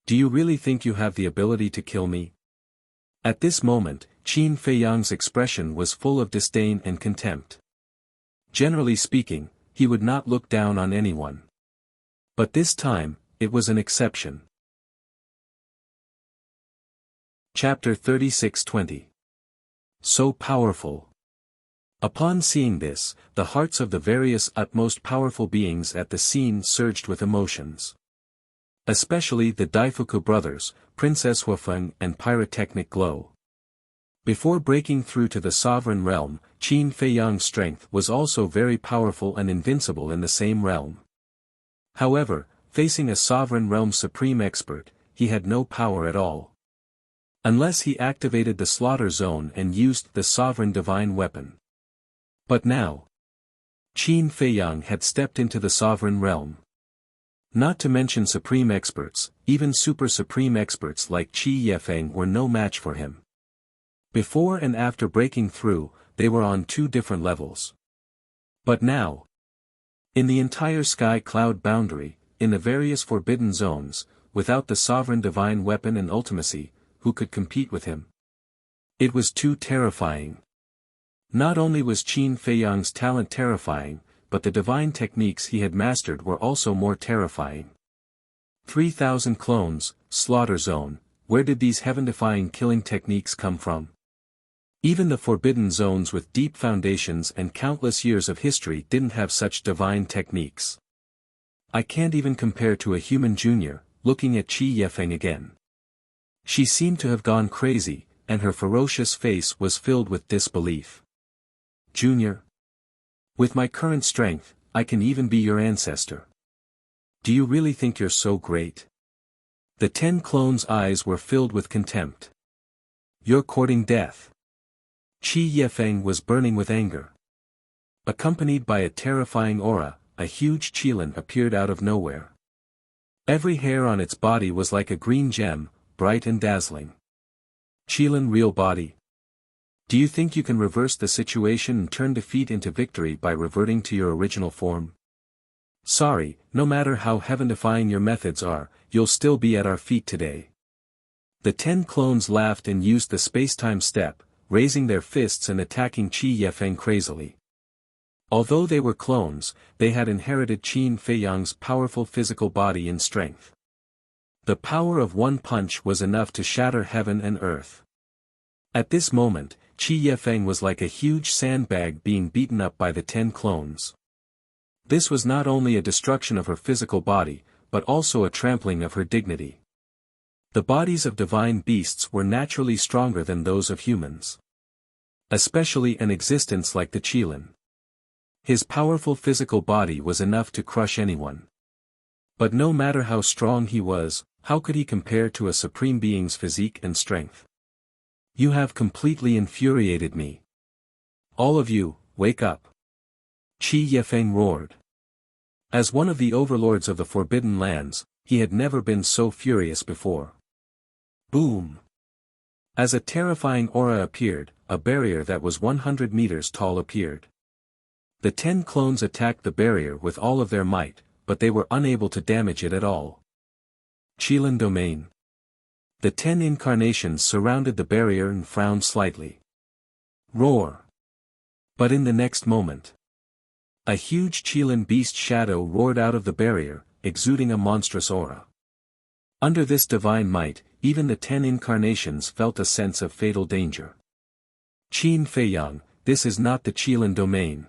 Do you really think you have the ability to kill me? At this moment, Qin Feiyang's expression was full of disdain and contempt. Generally speaking, he would not look down on anyone. But this time, it was an exception. Chapter 36:20. So powerful. Upon seeing this, the hearts of the various utmost powerful beings at the scene surged with emotions. Especially the Daifuku brothers, Princess Huafeng and Pyrotechnic Glow. Before breaking through to the sovereign realm, Qin Feiyang's strength was also very powerful and invincible in the same realm. However, facing a sovereign realm supreme expert, he had no power at all. Unless he activated the slaughter zone and used the sovereign divine weapon. But now, Qin Feiyang had stepped into the sovereign realm. Not to mention supreme experts, even super supreme experts like Qi Yefeng were no match for him. Before and after breaking through, they were on 2 different levels. But now, in the entire sky cloud boundary, in the various forbidden zones, without the sovereign divine weapon and ultimacy, who could compete with him? It was too terrifying. Not only was Qin Feiyang's talent terrifying, but the divine techniques he had mastered were also more terrifying. 3,000 clones, slaughter zone, where did these heaven-defying killing techniques come from? Even the forbidden zones with deep foundations and countless years of history didn't have such divine techniques. I can't even compare to a human junior, looking at Qi Yefeng again. She seemed to have gone crazy, and her ferocious face was filled with disbelief. Junior? With my current strength, I can even be your ancestor. Do you really think you're so great? The 10 clones' eyes were filled with contempt. You're courting death. Qi Yefeng was burning with anger. Accompanied by a terrifying aura, a huge qilin appeared out of nowhere. Every hair on its body was like a green gem, bright and dazzling. Qilin real body. Do you think you can reverse the situation and turn defeat into victory by reverting to your original form? Sorry, no matter how heaven-defying your methods are, you'll still be at our feet today. The 10 clones laughed and used the space-time step, raising their fists and attacking Qi Yefeng crazily. Although they were clones, they had inherited Qin Feiyang's powerful physical body and strength. The power of one punch was enough to shatter heaven and earth. At this moment, Qi Yefeng was like a huge sandbag being beaten up by the 10 clones. This was not only a destruction of her physical body, but also a trampling of her dignity. The bodies of divine beasts were naturally stronger than those of humans. Especially an existence like the qilin. His powerful physical body was enough to crush anyone. But no matter how strong he was, how could he compare to a supreme being's physique and strength? You have completely infuriated me. All of you, wake up. Qi Yefeng roared. As one of the overlords of the Forbidden Lands, he had never been so furious before. Boom! As a terrifying aura appeared, a barrier that was 100 meters tall appeared. The 10 clones attacked the barrier with all of their might, but they were unable to damage it at all. Qilin domain. The 10 incarnations surrounded the barrier and frowned slightly. Roar! But in the next moment, a huge qilin beast shadow roared out of the barrier, exuding a monstrous aura. Under this divine might, even the 10 incarnations felt a sense of fatal danger. Qin Feiyang, this is not the Qilin domain.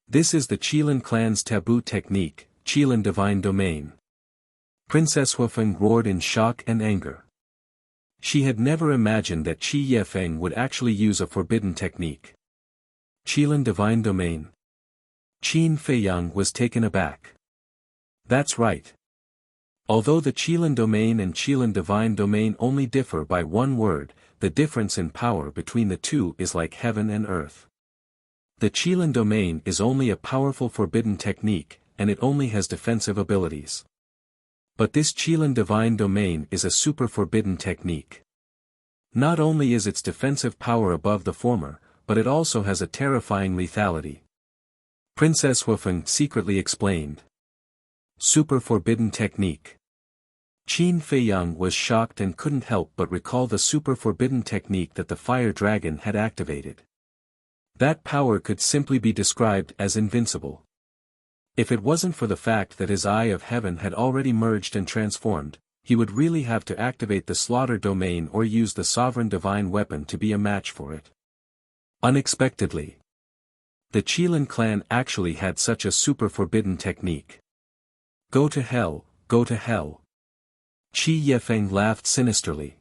This is the Qilin clan's taboo technique, Qilin divine domain. Princess Huafeng roared in shock and anger. She had never imagined that Qi Yefeng would actually use a forbidden technique. Qilin divine domain. Qin Feiyang was taken aback. That's right. Although the Qilin domain and Qilin divine domain only differ by one word, the difference in power between the two is like heaven and earth. The Qilin domain is only a powerful forbidden technique, and it only has defensive abilities. But this Qilin divine domain is a super forbidden technique. Not only is its defensive power above the former, but it also has a terrifying lethality. Princess Wufeng secretly explained. Super forbidden technique. Qin Feiyang was shocked and couldn't help but recall the super forbidden technique that the fire dragon had activated. That power could simply be described as invincible. If it wasn't for the fact that his Eye of Heaven had already merged and transformed, he would really have to activate the slaughter domain or use the sovereign divine weapon to be a match for it. Unexpectedly, the Qilin clan actually had such a super forbidden technique. Go to hell, go to hell. Qi Yefeng laughed sinisterly.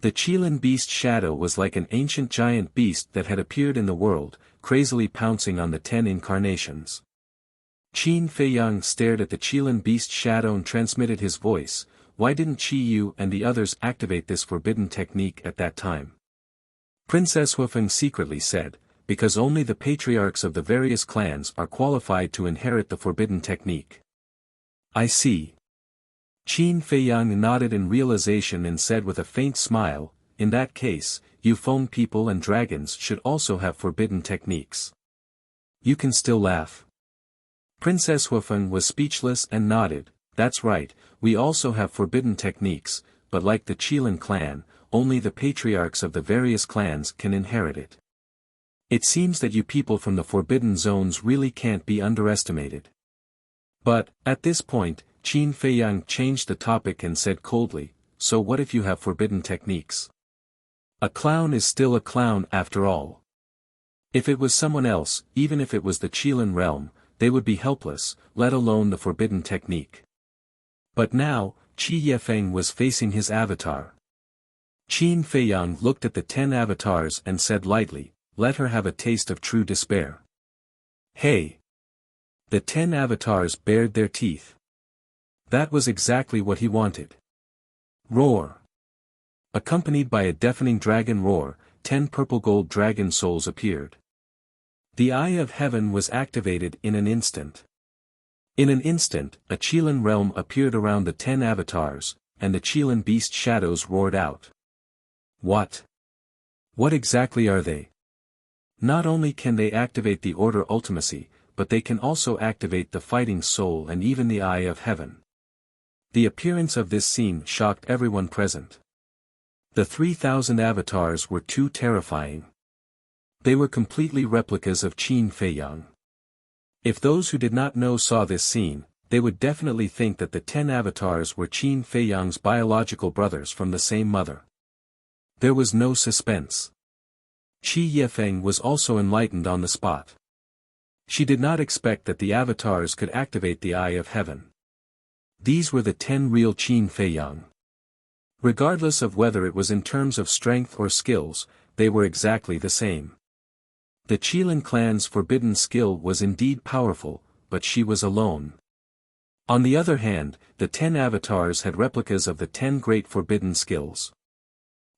The Qilin beast shadow was like an ancient giant beast that had appeared in the world, crazily pouncing on the 10 incarnations. Qin Feiyang stared at the Qilin beast shadow and transmitted his voice. Why didn't Qi Yu and the others activate this forbidden technique at that time? Princess Wufeng secretly said, because only the patriarchs of the various clans are qualified to inherit the forbidden technique. I see. Qin Feiyang nodded in realization and said with a faint smile, in that case, Yufeng people and dragons should also have forbidden techniques. You can still laugh. Princess Wufeng was speechless and nodded, that's right, we also have forbidden techniques, but like the Qilin clan, only the patriarchs of the various clans can inherit it. It seems that you people from the forbidden zones really can't be underestimated. But, at this point, Qin Feiyang changed the topic and said coldly, so what if you have forbidden techniques? A clown is still a clown after all. If it was someone else, even if it was the Qilin realm, they would be helpless, let alone the forbidden technique. But now, Qi Yefeng was facing his avatar. Qin Feiyang looked at the 10 avatars and said lightly, let her have a taste of true despair. Hey! The 10 avatars bared their teeth. That was exactly what he wanted. Roar! Accompanied by a deafening dragon roar, 10 purple gold dragon souls appeared. The Eye of Heaven was activated in an instant. In an instant, a Qilin realm appeared around the 10 avatars, and the Qilin beast shadows roared out. What? What exactly are they? Not only can they activate the Order Ultimacy, but they can also activate the Fighting Soul and even the Eye of Heaven. The appearance of this scene shocked everyone present. The 3,000 avatars were too terrifying. They were completely replicas of Qin Feiyang. If those who did not know saw this scene, they would definitely think that the 10 avatars were Qin Feiyang's biological brothers from the same mother. There was no suspense. Qi Yefeng was also enlightened on the spot. She did not expect that the avatars could activate the Eye of Heaven. These were the 10 real Qin Feiyang. Regardless of whether it was in terms of strength or skills, they were exactly the same. The Qilin clan's forbidden skill was indeed powerful, but she was alone. On the other hand, the 10 avatars had replicas of the 10 great forbidden skills.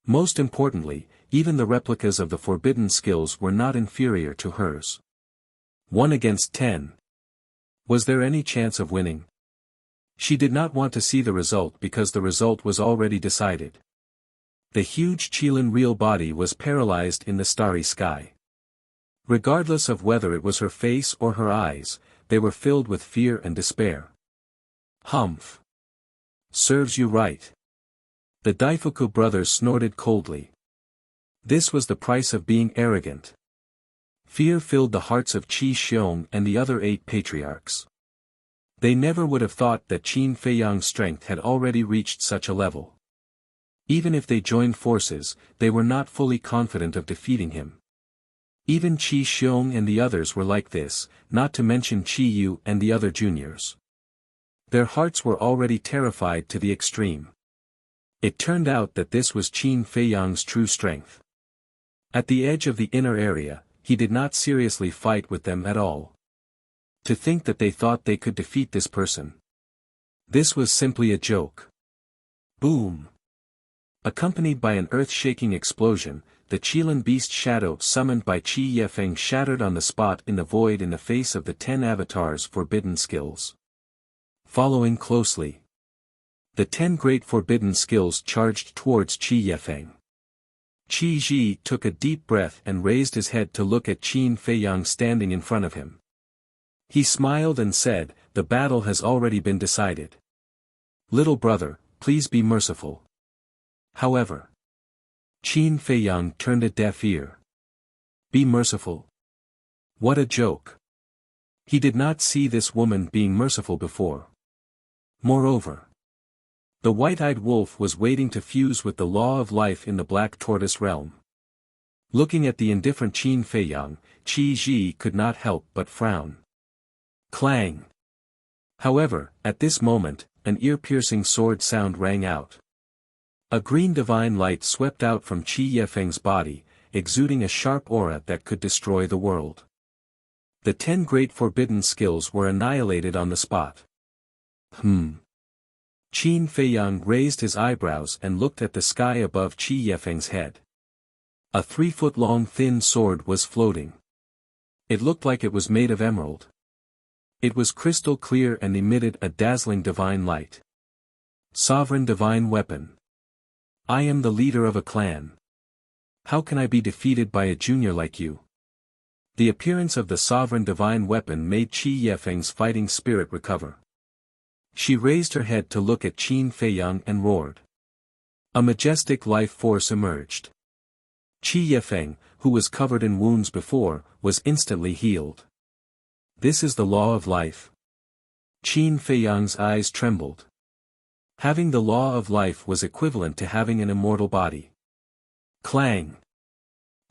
Most importantly, even the replicas of the forbidden skills were not inferior to hers. 1 against 10. Was there any chance of winning? She did not want to see the result because the result was already decided. The huge Qilin real body was paralyzed in the starry sky. Regardless of whether it was her face or her eyes, they were filled with fear and despair. Humph! Serves you right. The Daifuku brothers snorted coldly. This was the price of being arrogant. Fear filled the hearts of Qi Xiong and the other 8 patriarchs. They never would have thought that Qin Feiyang's strength had already reached such a level. Even if they joined forces, they were not fully confident of defeating him. Even Qi Xiong and the others were like this, not to mention Qi Yu and the other juniors. Their hearts were already terrified to the extreme. It turned out that this was Qin Feiyang's true strength. At the edge of the inner area, he did not seriously fight with them at all. To think that they thought they could defeat this person. This was simply a joke. Boom! Accompanied by an earth-shaking explosion, the Qilin beast shadow summoned by Qi Yefeng shattered on the spot in the void in the face of the 10 avatars' forbidden skills. Following closely, the 10 great forbidden skills charged towards Qi Yefeng. Qi Ji took a deep breath and raised his head to look at Qin Feiyang standing in front of him. He smiled and said, "The battle has already been decided. Little brother, please be merciful." However, Qin Feiyang turned a deaf ear. Be merciful? What a joke. He did not see this woman being merciful before. Moreover, the white-eyed wolf was waiting to fuse with the law of life in the black tortoise realm. Looking at the indifferent Qin Feiyang, Qi Ji could not help but frown. Clang! However, at this moment, an ear-piercing sword sound rang out. A green divine light swept out from Qi Yefeng's body, exuding a sharp aura that could destroy the world. The 10 great forbidden skills were annihilated on the spot. Qin Feiyang raised his eyebrows and looked at the sky above Qi Yefeng's head. A 3-foot-long thin sword was floating. It looked like it was made of emerald. It was crystal clear and emitted a dazzling divine light. Sovereign divine weapon. I am the leader of a clan. How can I be defeated by a junior like you? The appearance of the sovereign divine weapon made Qi Yefeng's fighting spirit recover. She raised her head to look at Qin Feiyang and roared. A majestic life force emerged. Qi Yefeng, who was covered in wounds before, was instantly healed. This is the law of life. Qin Feiyang's eyes trembled. Having the law of life was equivalent to having an immortal body. Clang!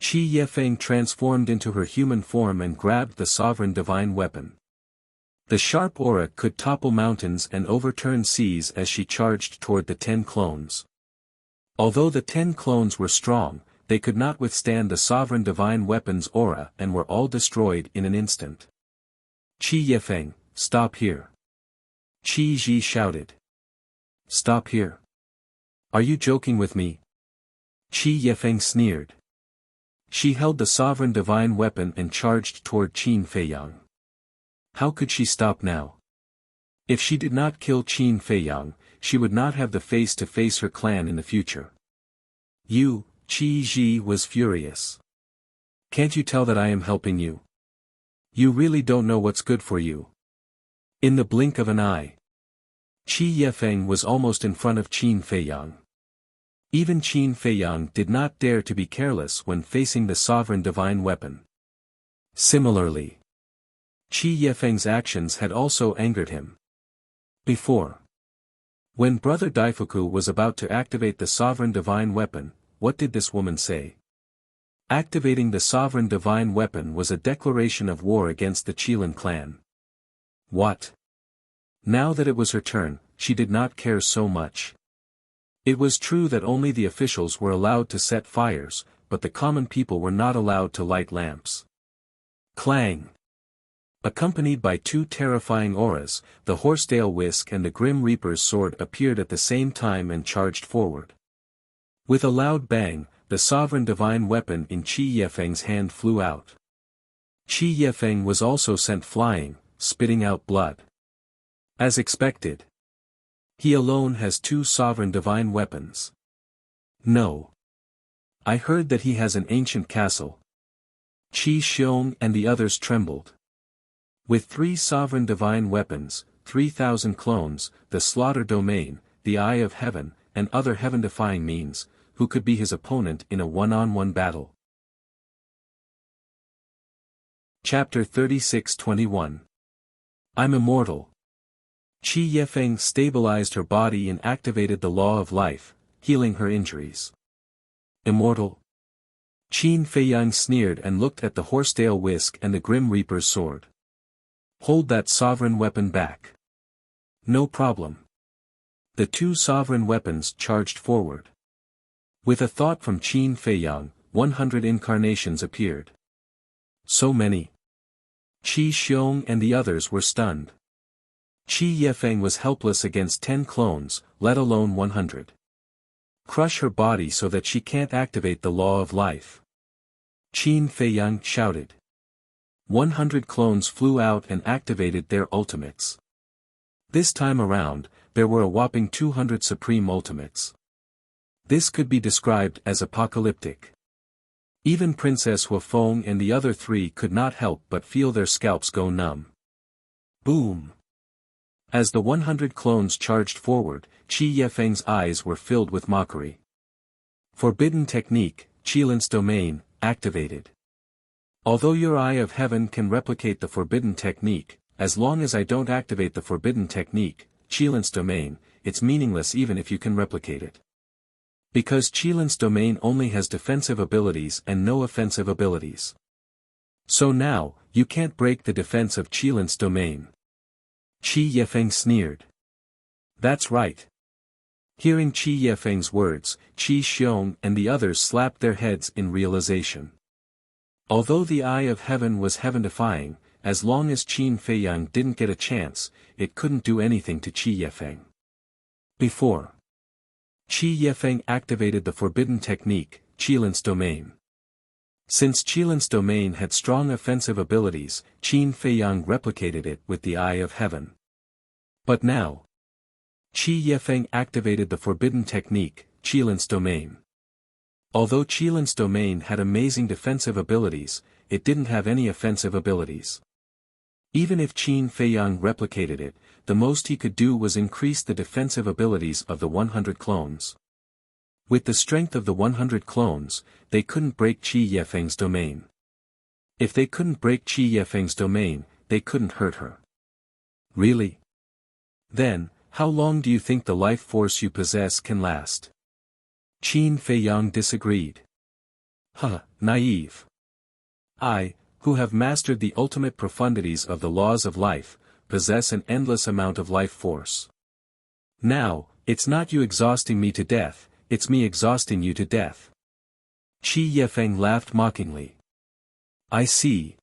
Qi Yefeng transformed into her human form and grabbed the sovereign divine weapon. The sharp aura could topple mountains and overturn seas as she charged toward the 10 clones. Although the 10 clones were strong, they could not withstand the sovereign divine weapon's aura and were all destroyed in an instant. Qi Yefeng, stop here. Qi Ji shouted. Stop here. Are you joking with me? Qi Yefeng sneered. She held the sovereign divine weapon and charged toward Qin Feiyang. How could she stop now? If she did not kill Qin Feiyang, she would not have the face to face her clan in the future. You, Qi Ji was furious. Can't you tell that I am helping you? You really don't know what's good for you. In the blink of an eye, Qi Yefeng was almost in front of Qin Feiyang. Even Qin Feiyang did not dare to be careless when facing the sovereign divine weapon. Similarly, Qi Yefeng's actions had also angered him. Before, when Brother Daifuku was about to activate the sovereign divine weapon, what did this woman say? Activating the sovereign divine weapon was a declaration of war against the Qilin clan. What? Now that it was her turn, she did not care so much. It was true that only the officials were allowed to set fires, but the common people were not allowed to light lamps. Clang! Accompanied by 2 terrifying auras, the Horsetail Whisk and the Grim Reaper's sword appeared at the same time and charged forward. With a loud bang, the sovereign divine weapon in Qi Yefeng's hand flew out. Qi Yefeng was also sent flying, spitting out blood. As expected, he alone has 2 sovereign divine weapons. No. I heard that he has an ancient castle. Qi Xiong and the others trembled. With 3 sovereign divine weapons, 3,000 clones, the slaughter domain, the eye of heaven, and other heaven-defying means, who could be his opponent in a one-on-one battle? Chapter 36-21. I'm immortal. Qi Yefeng stabilized her body and activated the law of life, healing her injuries. Immortal? Qin Feiyang sneered and looked at the Horsetail Whisk and the Grim Reaper's sword. Hold that sovereign weapon back. No problem. The 2 sovereign weapons charged forward. With a thought from Qin Feiyang, 100 incarnations appeared. So many. Qi Xiong and the others were stunned. Qi Yefeng was helpless against 10 clones, let alone 100. crush her body so that she can't activate the law of life. Qin Feiyang shouted. 100 clones flew out and activated their ultimates. This time around, there were a whopping 200 supreme ultimates. This could be described as apocalyptic. Even Princess Huafeng and the other three could not help but feel their scalps go numb. Boom! As the 100 clones charged forward, Qi Yefeng's eyes were filled with mockery. Forbidden technique, Qilin's domain, activated. Although your Eye of Heaven can replicate the forbidden technique, as long as I don't activate the forbidden technique, Qilin's domain, it's meaningless even if you can replicate it. Because Qilin's domain only has defensive abilities and no offensive abilities. So now, you can't break the defense of Qilin's domain. Qi Yefeng sneered. That's right. Hearing Qi Yefeng's words, Qi Xiong and the others slapped their heads in realization. Although the Eye of Heaven was heaven-defying, as long as Qin Feiyang didn't get a chance, it couldn't do anything to Qi Yefeng. Before Qi Yefeng activated the forbidden technique, Qilin's domain. Since Qilin's domain had strong offensive abilities, Qin Feiyang replicated it with the Eye of Heaven. But now, Qi Yefeng activated the forbidden technique, Qilin's domain. Although Qilin's domain had amazing defensive abilities, it didn't have any offensive abilities. Even if Qin Feiyang replicated it, the most he could do was increase the defensive abilities of the 100 clones. With the strength of the 100 clones, they couldn't break Qi Yefeng's domain. If they couldn't break Qi Yefeng's domain, they couldn't hurt her. Really? Then, how long do you think the life force you possess can last? Qin Feiyang disagreed. Naive. I, who have mastered the ultimate profundities of the laws of life, possess an endless amount of life force. Now, it's not you exhausting me to death, it's me exhausting you to death. Qi Yefeng laughed mockingly. I see.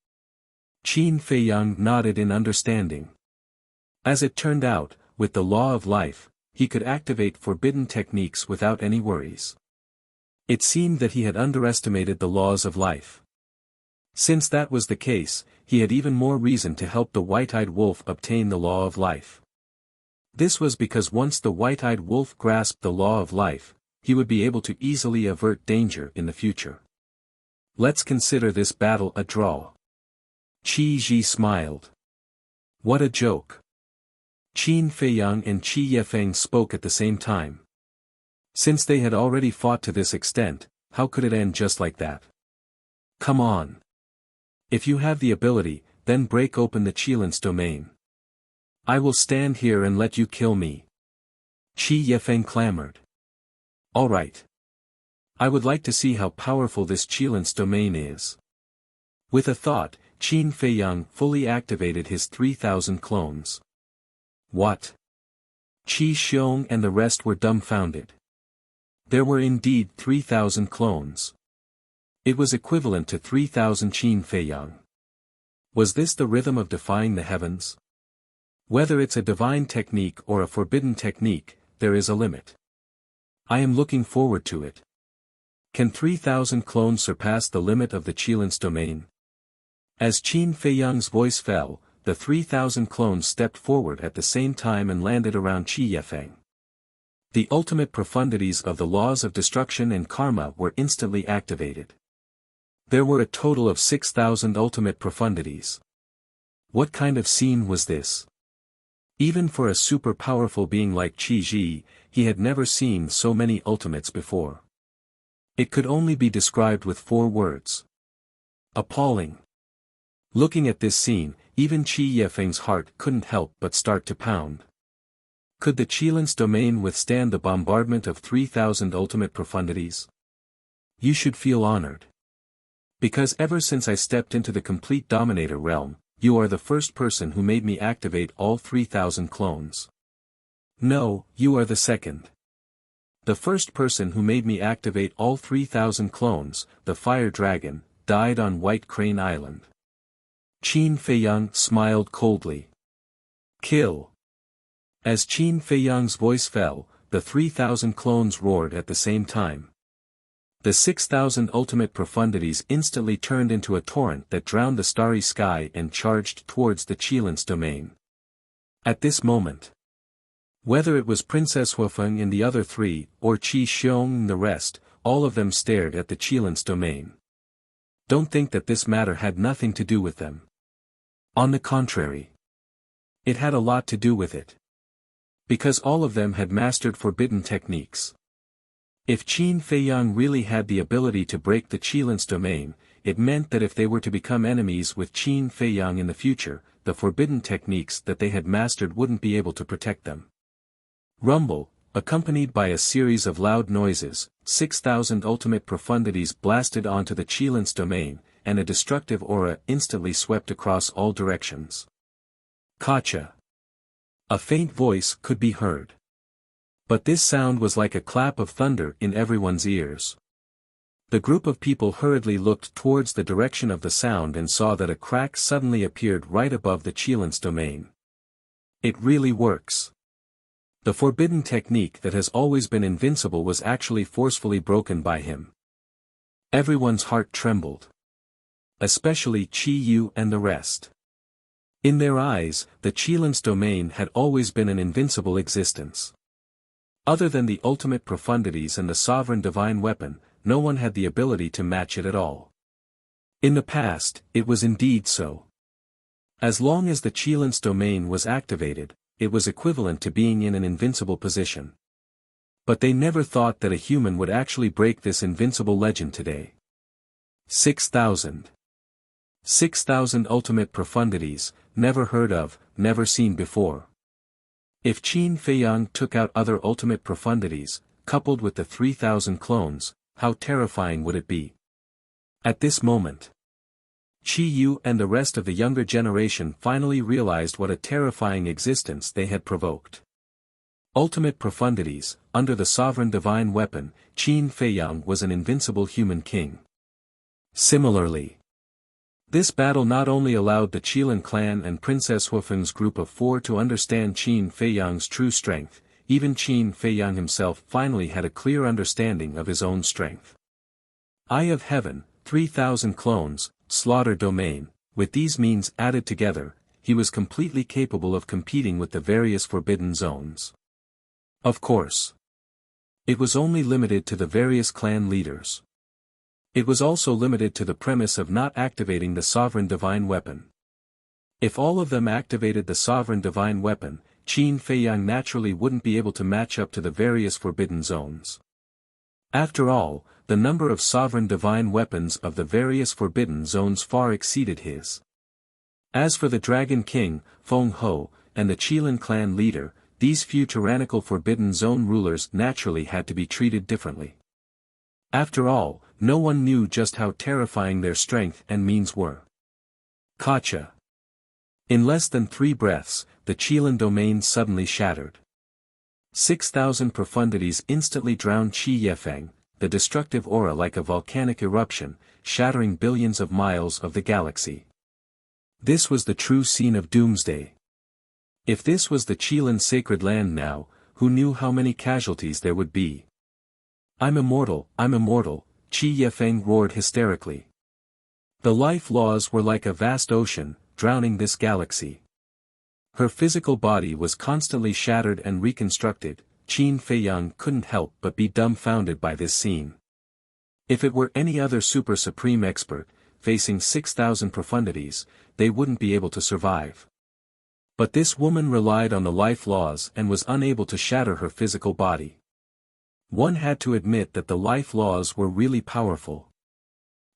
Qin Feiyang nodded in understanding. As it turned out, with the law of life, he could activate forbidden techniques without any worries. It seemed that he had underestimated the laws of life. Since that was the case, he had even more reason to help the white-eyed wolf obtain the law of life. This was because once the white-eyed wolf grasped the law of life, he would be able to easily avert danger in the future. Let's consider this battle a draw. Qi Ji smiled. What a joke. Qin Feiyang and Qi Yefeng spoke at the same time. Since they had already fought to this extent, how could it end just like that? Come on. If you have the ability, then break open the Qilin's domain. I will stand here and let you kill me. Qi Yefeng clamored. All right. I would like to see how powerful this Qilin's domain is. With a thought, Qin Feiyang fully activated his 3,000 clones. What? Qi Xiong and the rest were dumbfounded. There were indeed 3,000 clones. It was equivalent to 3,000 Qin Feiyang. Was this the rhythm of defying the heavens? Whether it's a divine technique or a forbidden technique, there is a limit. I am looking forward to it. Can 3,000 clones surpass the limit of the Qilin's domain? As Qin Feiyang's voice fell, the 3,000 clones stepped forward at the same time and landed around Qi Yefeng. The ultimate profundities of the laws of destruction and karma were instantly activated. There were a total of 6,000 ultimate profundities. What kind of scene was this? Even for a super powerful being like Qi Ji, he had never seen so many ultimates before. It could only be described with 4 words. Appalling. Looking at this scene, even Qi Yefeng's heart couldn't help but start to pound. Could the Qilin's domain withstand the bombardment of 3,000 ultimate profundities? You should feel honored. Because ever since I stepped into the complete Dominator realm, you are the first person who made me activate all 3,000 clones. No, you are the second. The first person who made me activate all 3,000 clones, the Fire Dragon, died on White Crane Island. Qin Feiyang smiled coldly. Kill. As Qin Feiyang's voice fell, the 3,000 clones roared at the same time. The 6,000 ultimate profundities instantly turned into a torrent that drowned the starry sky and charged towards the Qilin's domain. At this moment, whether it was Princess Huafeng and the other three, or Qi Xiong and the rest, all of them stared at the Qilin's domain. Don't think that this matter had nothing to do with them. On the contrary, it had a lot to do with it. Because all of them had mastered forbidden techniques. If Qin Feiyang really had the ability to break the Qilin's domain, it meant that if they were to become enemies with Qin Feiyang in the future, the forbidden techniques that they had mastered wouldn't be able to protect them. Rumble, accompanied by a series of loud noises, 6,000 ultimate profundities blasted onto the Qilin's domain, and a destructive aura instantly swept across all directions. Gotcha! A faint voice could be heard. But this sound was like a clap of thunder in everyone's ears. The group of people hurriedly looked towards the direction of the sound and saw that a crack suddenly appeared right above the Qilin's domain. It really works. The forbidden technique that has always been invincible was actually forcefully broken by him. Everyone's heart trembled. Especially Qi Yu and the rest. In their eyes, the Qilin's domain had always been an invincible existence. Other than the ultimate profundities and the sovereign divine weapon, no one had the ability to match it at all. In the past, it was indeed so. As long as the Qilin's domain was activated, it was equivalent to being in an invincible position. But they never thought that a human would actually break this invincible legend today. 6,000. 6,000 ultimate profundities, never heard of, never seen before. If Qin Feiyang took out other ultimate profundities, coupled with the 3,000 clones, how terrifying would it be? At this moment, Qi Yu and the rest of the younger generation finally realized what a terrifying existence they had provoked. Ultimate profundities, under the sovereign divine weapon, Qin Feiyang was an invincible human king. Similarly, this battle not only allowed the Qilin clan and Princess Huafeng's group of four to understand Qin Feiyang's true strength, even Qin Feiyang himself finally had a clear understanding of his own strength. Eye of Heaven, 3,000 clones, Slaughter Domain, with these means added together, he was completely capable of competing with the various forbidden zones. Of course, it was only limited to the various clan leaders. It was also limited to the premise of not activating the sovereign divine weapon. If all of them activated the sovereign divine weapon, Qin Feiyang naturally wouldn't be able to match up to the various forbidden zones. After all, the number of sovereign divine weapons of the various forbidden zones far exceeded his. As for the Dragon King, Feng Ho, and the Qilin clan leader, these few tyrannical forbidden zone rulers naturally had to be treated differently. After all, no one knew just how terrifying their strength and means were. Gotcha! In less than 3 breaths, the Qilin domain suddenly shattered. 6,000 profundities instantly drowned Qi Yefeng, the destructive aura like a volcanic eruption, shattering billions of miles of the galaxy. This was the true scene of doomsday. If this was the Qilin sacred land now, who knew how many casualties there would be? I'm immortal, Qi Yefeng roared hysterically. The life laws were like a vast ocean, drowning this galaxy. Her physical body was constantly shattered and reconstructed. Qin Feiyang couldn't help but be dumbfounded by this scene. If it were any other super supreme expert, facing 6,000 profundities, they wouldn't be able to survive. But this woman relied on the life laws and was unable to shatter her physical body. One had to admit that the life laws were really powerful.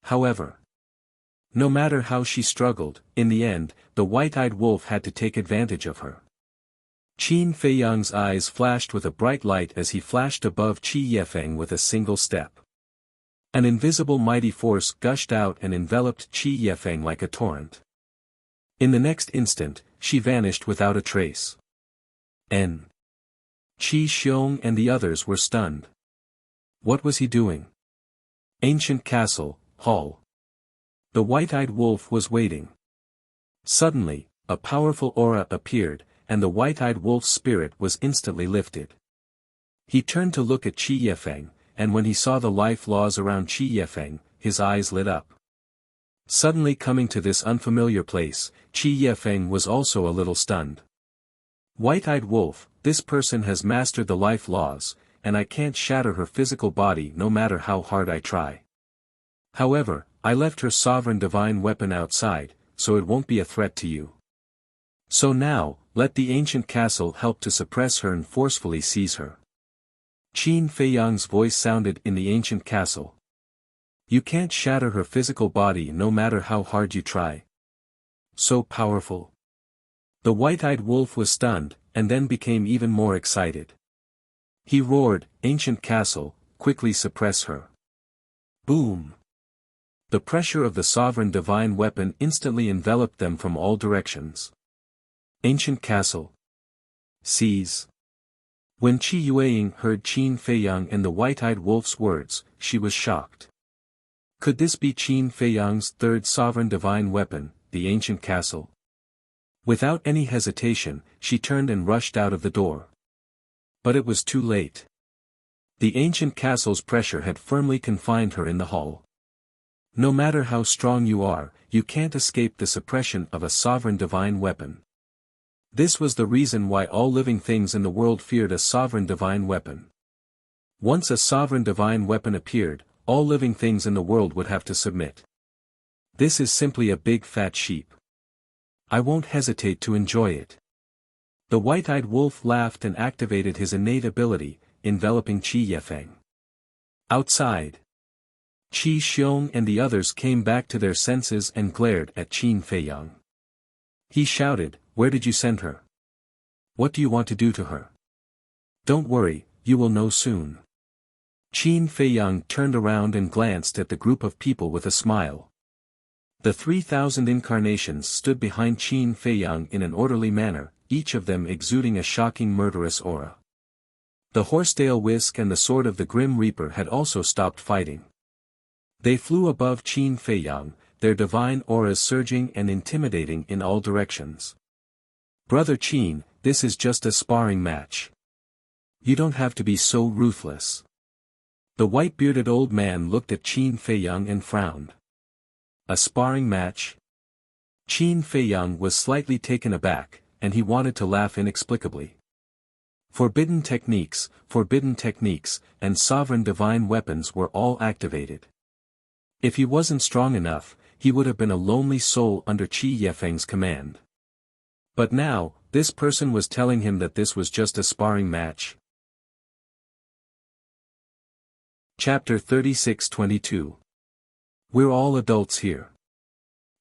However, no matter how she struggled, in the end, the white-eyed wolf had to take advantage of her. Qin Feiyang's eyes flashed with a bright light as he flashed above Qi Yefeng with a single step. An invisible mighty force gushed out and enveloped Qi Yefeng like a torrent. In the next instant, she vanished without a trace. Qi Xiong and the others were stunned. What was he doing? Ancient castle, hall. The white-eyed wolf was waiting. Suddenly, a powerful aura appeared, and the white-eyed wolf's spirit was instantly lifted. He turned to look at Qi Yefeng, and when he saw the life laws around Qi Yefeng, his eyes lit up. Suddenly coming to this unfamiliar place, Qi Yefeng was also a little stunned. White-eyed wolf, this person has mastered the life laws, and I can't shatter her physical body no matter how hard I try. However, I left her sovereign divine weapon outside, so it won't be a threat to you. So now, let the ancient castle help to suppress her and forcefully seize her. Qin Feiyang's voice sounded in the ancient castle. You can't shatter her physical body no matter how hard you try. So powerful. The white-eyed wolf was stunned, and then became even more excited. He roared, "Ancient castle, quickly suppress her." Boom! The pressure of the sovereign divine weapon instantly enveloped them from all directions. Ancient castle. Seize. When Qi Yueying heard Qin Feiyang and the white-eyed wolf's words, she was shocked. Could this be Qin Feiyang's third sovereign divine weapon, the ancient castle? Without any hesitation, she turned and rushed out of the door. But it was too late. The ancient castle's pressure had firmly confined her in the hall. No matter how strong you are, you can't escape the suppression of a sovereign divine weapon. This was the reason why all living things in the world feared a sovereign divine weapon. Once a sovereign divine weapon appeared, all living things in the world would have to submit. This is simply a big fat sheep. I won't hesitate to enjoy it. The white-eyed wolf laughed and activated his innate ability, enveloping Qi Yefeng. Outside, Qi Xiong and the others came back to their senses and glared at Qin Feiyang. He shouted, "Where did you send her? What do you want to do to her?" "Don't worry, you will know soon." Qin Feiyang turned around and glanced at the group of people with a smile. The 3,000 incarnations stood behind Qin Feiyang in an orderly manner, each of them exuding a shocking murderous aura. The horsetail whisk and the sword of the Grim Reaper had also stopped fighting. They flew above Qin Feiyang, their divine auras surging and intimidating in all directions. "Brother Qin, this is just a sparring match. You don't have to be so ruthless." The white-bearded old man looked at Qin Feiyang and frowned. A sparring match? Qin Feiyang was slightly taken aback, and he wanted to laugh inexplicably. Forbidden techniques, and sovereign divine weapons were all activated. If he wasn't strong enough, he would have been a lonely soul under Qi Yefeng's command. But now, this person was telling him that this was just a sparring match. Chapter 36-22. We're all adults here.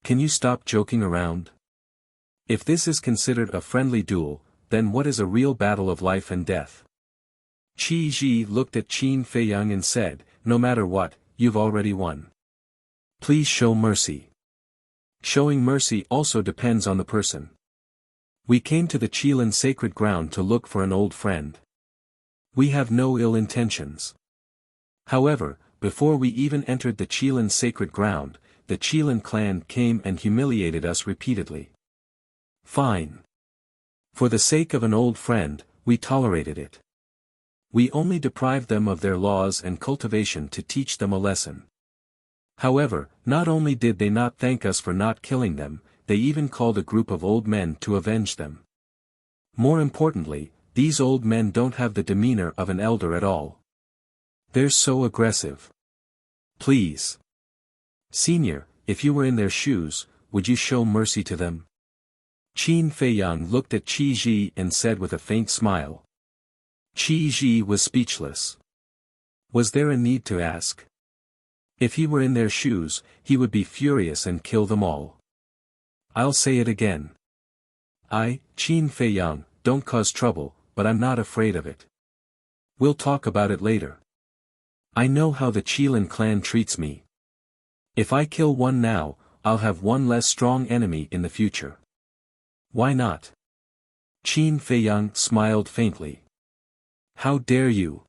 Can you stop joking around? If this is considered a friendly duel, then what is a real battle of life and death? Qi Ji looked at Qin Feiyang and said, "No matter what, you've already won. Please show mercy." Showing mercy also depends on the person. We came to the Qilin sacred ground to look for an old friend. We have no ill intentions. However, before we even entered the Qilin sacred ground, the Qilin clan came and humiliated us repeatedly. Fine. For the sake of an old friend, we tolerated it. We only deprived them of their laws and cultivation to teach them a lesson. However, not only did they not thank us for not killing them, they even called a group of old men to avenge them. More importantly, these old men don't have the demeanor of an elder at all. They're so aggressive. Please. Senior, if you were in their shoes, would you show mercy to them? Qin Feiyang looked at Qi Ji and said with a faint smile. Qi Ji was speechless. Was there a need to ask? If he were in their shoes, he would be furious and kill them all. I'll say it again. I, Qin Feiyang, don't cause trouble, but I'm not afraid of it. We'll talk about it later. I know how the Qilin clan treats me. If I kill one now, I'll have one less strong enemy in the future. Why not? Qin Feiyang smiled faintly. How dare you?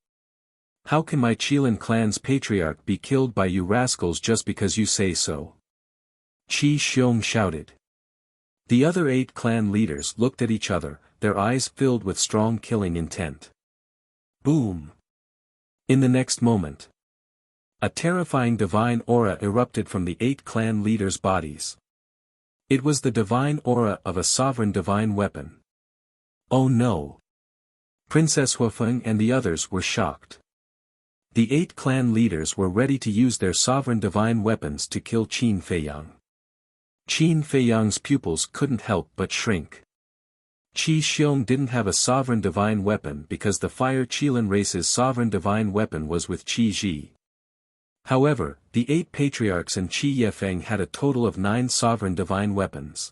How can my Qilin clan's patriarch be killed by you rascals just because you say so? Qi Xiong shouted. The other 8 clan leaders looked at each other, their eyes filled with strong killing intent. Boom! In the next moment, a terrifying divine aura erupted from the 8 clan leaders' bodies. It was the divine aura of a sovereign divine weapon. Oh no! Princess Huafeng and the others were shocked. The 8 clan leaders were ready to use their sovereign divine weapons to kill Qin Feiyang. Qin Feiyang's pupils couldn't help but shrink. Qi Xiong didn't have a sovereign divine weapon because the Fire Qilin race's sovereign divine weapon was with Qi Ji. However, the 8 patriarchs and Qi Yefeng had a total of 9 sovereign divine weapons.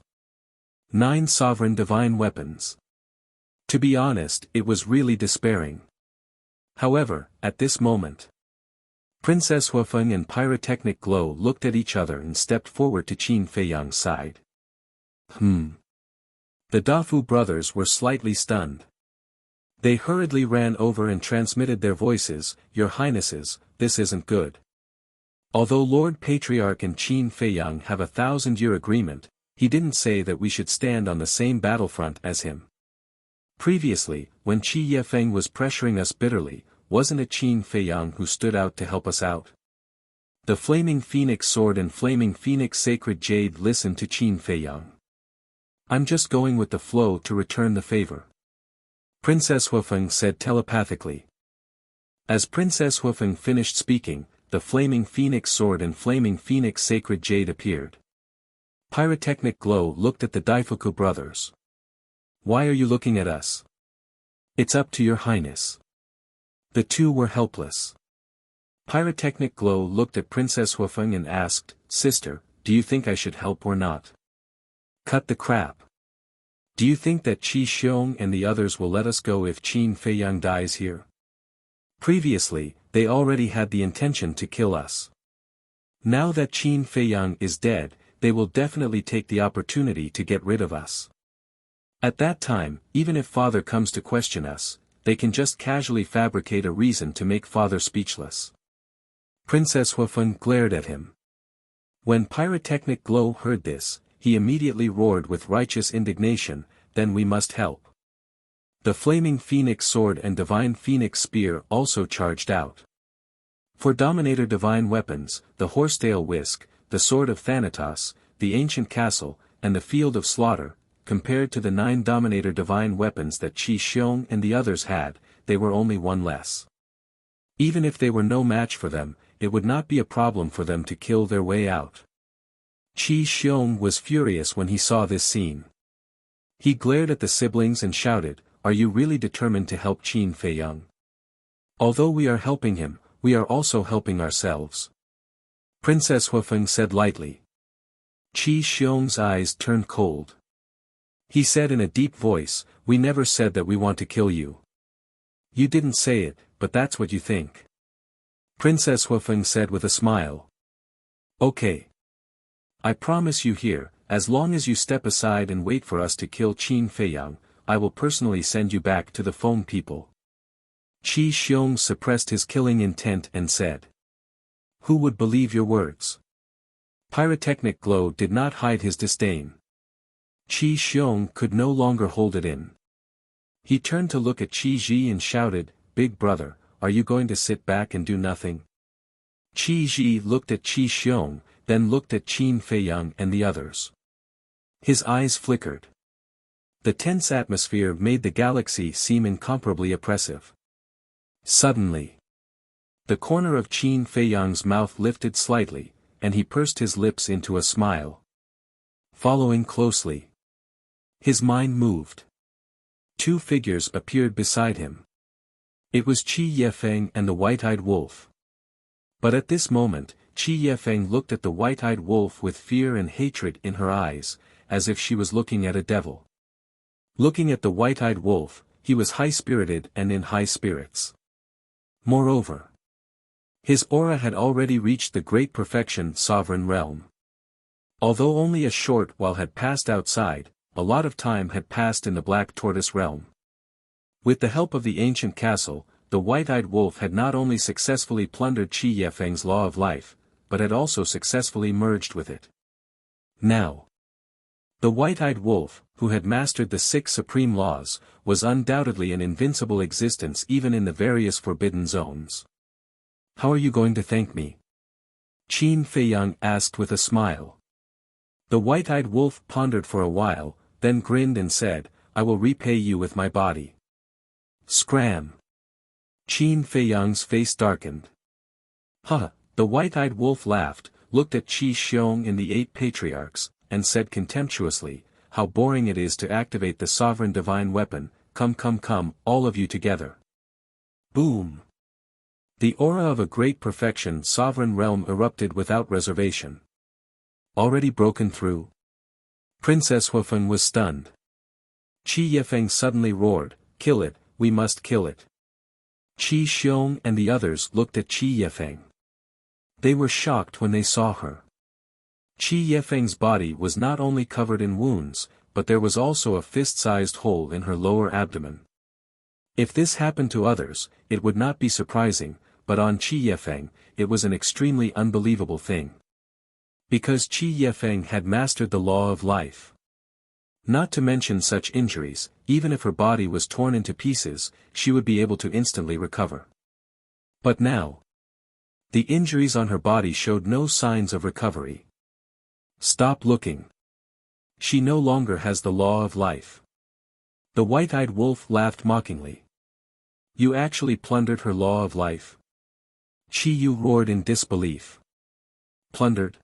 9 sovereign divine weapons. To be honest, it was really despairing. However, at this moment, Princess Huafeng and Pyrotechnic Glow looked at each other and stepped forward to Qin Feiyang's side. The Dafu brothers were slightly stunned. They hurriedly ran over and transmitted their voices, "Your Highnesses, this isn't good. Although Lord Patriarch and Qin Feiyang have a 1,000-year agreement, he didn't say that we should stand on the same battlefront as him. Previously, when Qi Yefeng was pressuring us bitterly, wasn't it Qin Feiyang who stood out to help us out? The Flaming Phoenix Sword and Flaming Phoenix Sacred Jade listened to Qin Feiyang. I'm just going with the flow to return the favor," Princess Huafeng said telepathically. As Princess Huafeng finished speaking, the Flaming Phoenix Sword and Flaming Phoenix Sacred Jade appeared. Pyrotechnic Glow looked at the Daifuku brothers. "Why are you looking at us? It's up to your highness." The two were helpless. Pyrotechnic Glow looked at Princess Huafeng and asked, "Sister, do you think I should help or not?" "Cut the crap. Do you think that Qi Xiong and the others will let us go if Qin Feiyang dies here? Previously, they already had the intention to kill us. Now that Qin Feiyang is dead, they will definitely take the opportunity to get rid of us. At that time, even if Father comes to question us, they can just casually fabricate a reason to make Father speechless." Princess Huafeng glared at him. When Pyrotechnic Glow heard this, he immediately roared with righteous indignation, "Then we must help." The Flaming Phoenix Sword and Divine Phoenix Spear also charged out. For Dominator Divine Weapons, the Horsetail Whisk, the Sword of Thanatos, the Ancient Castle, and the Field of Slaughter, compared to the 9 Dominator Divine Weapons that Qi Xiong and the others had, they were only 1 less. Even if they were no match for them, it would not be a problem for them to kill their way out. Qi Xiong was furious when he saw this scene. He glared at the siblings and shouted, "Are you really determined to help Qin Feiyang? Although we are helping him, we are also helping ourselves," Princess Huafeng said lightly. Qi Xiong's eyes turned cold. He said in a deep voice, "We never said that we want to kill you." "You didn't say it, but that's what you think," Princess Huafeng said with a smile. "Okay. I promise you here, as long as you step aside and wait for us to kill Qin Feiyang, I will personally send you back to the Feng people." Qi Xiong suppressed his killing intent and said, "Who would believe your words?" Pyrotechnic Glow did not hide his disdain. Qi Xiong could no longer hold it in. He turned to look at Qi Ji and shouted, "Big brother, are you going to sit back and do nothing?" Qi Ji looked at Qi Xiong, then looked at Qin Feiyang and the others. His eyes flickered. The tense atmosphere made the galaxy seem incomparably oppressive. Suddenly, the corner of Qin Feiyang's mouth lifted slightly, and he pursed his lips into a smile. Following closely, his mind moved. 2 figures appeared beside him. It was Qi Yefeng and the White-Eyed Wolf. But at this moment, Qi Yefeng looked at the White-Eyed Wolf with fear and hatred in her eyes, as if she was looking at a devil. Looking at the White-Eyed Wolf, he was high-spirited and in high spirits. Moreover, his aura had already reached the great perfection sovereign realm. Although only a short while had passed outside, a lot of time had passed in the Black Tortoise realm. With the help of the ancient castle, the White-Eyed Wolf had not only successfully plundered Qi Yefeng's law of life, but had also successfully merged with it. Now, The white-eyed wolf, who had mastered the 6 supreme laws, was undoubtedly an invincible existence even in the various forbidden zones. How are you going to thank me? Qin Feiyang asked with a smile. The white-eyed wolf pondered for a while, then grinned and said, I will repay you with my body. Scram! Qin Feiyang's face darkened. The white-eyed wolf laughed, looked at Qi Xiong and the 8 patriarchs, and said contemptuously, how boring it is to activate the sovereign divine weapon, come, all of you together. Boom! The aura of a great perfection sovereign realm erupted without reservation. Already broken through? Princess Huifeng was stunned. Qi Yifeng suddenly roared, kill it, we must kill it. Qi Xiong and the others looked at Qi Yifeng. They were shocked when they saw her. Qi Yifeng's body was not only covered in wounds, but there was also a fist-sized hole in her lower abdomen. If this happened to others, it would not be surprising, but on Qi Yifeng, it was an extremely unbelievable thing. Because Qi Yifeng had mastered the law of life. Not to mention such injuries, even if her body was torn into pieces, she would be able to instantly recover. But now, the injuries on her body showed no signs of recovery. Stop looking. She no longer has the law of life. The white-eyed wolf laughed mockingly. You actually plundered her law of life? Qi Yu roared in disbelief. Plundered?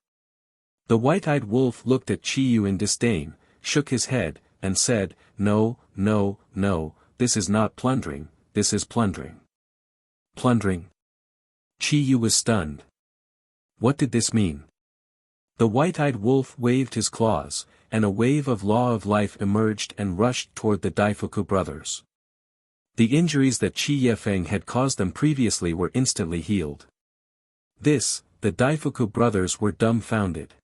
The white-eyed wolf looked at Qi Yu in disdain, shook his head, and said, No, this is not plundering, this is plundering. Plundering? Qi Yu was stunned. What did this mean? The white-eyed wolf waved his claws, and a wave of law of life emerged and rushed toward the Daifuku brothers. The injuries that Qi Yifeng had caused them previously were instantly healed. The Daifuku brothers were dumbfounded.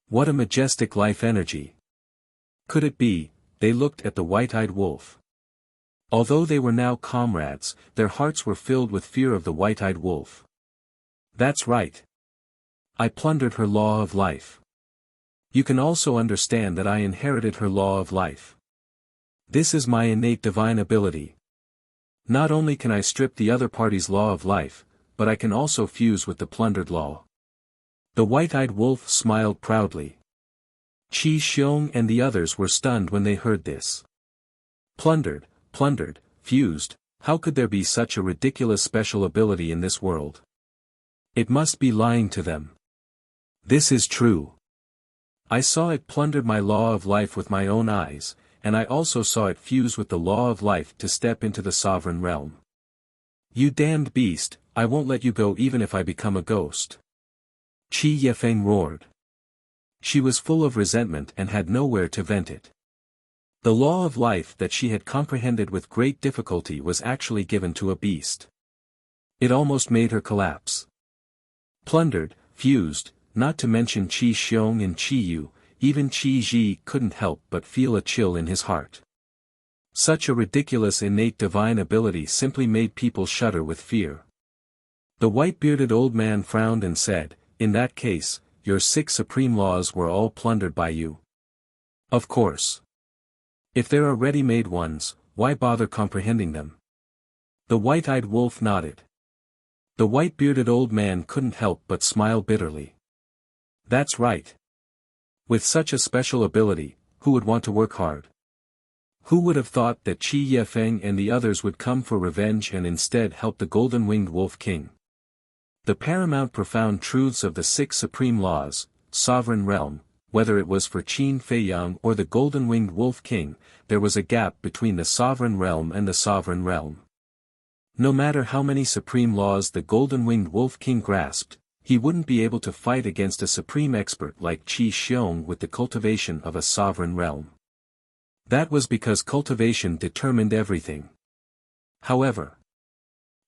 What a majestic life energy! Could it be? They looked at the white-eyed wolf. Although they were now comrades, their hearts were filled with fear of the white-eyed wolf. That's right. I plundered her law of life. You can also understand that I inherited her law of life. This is my innate divine ability. Not only can I strip the other party's law of life, but I can also fuse with the plundered law. The white-eyed wolf smiled proudly. Qi Xiong and the others were stunned when they heard this. Plundered, fused, how could there be such a ridiculous special ability in this world? It must be lying to them. This is true. I saw it plundered my law of life with my own eyes, and I also saw it fuse with the law of life to step into the sovereign realm. You damned beast, I won't let you go even if I become a ghost. Qi Yifeng roared. She was full of resentment and had nowhere to vent it. The law of life that she had comprehended with great difficulty was actually given to a beast. It almost made her collapse. Plundered, fused, not to mention Qi Xiong and Qi Yu, even Qi Ji couldn't help but feel a chill in his heart. Such a ridiculous innate divine ability simply made people shudder with fear. The white-bearded old man frowned and said, In that case, your 6 supreme laws were all plundered by you. Of course. If there are ready-made ones, why bother comprehending them? The white-eyed wolf nodded. The white-bearded old man couldn't help but smile bitterly. That's right. With such a special ability, who would want to work hard? Who would have thought that Qi Yifeng and the others would come for revenge and instead help the golden-winged wolf king? The paramount profound truths of the 6 supreme laws, sovereign realm, whether it was for Qin Feiyang or the golden-winged wolf king, there was a gap between the sovereign realm and the sovereign realm. No matter how many supreme laws the golden-winged wolf king grasped, he wouldn't be able to fight against a supreme expert like Qi Xiong with the cultivation of a sovereign realm. That was because cultivation determined everything. However,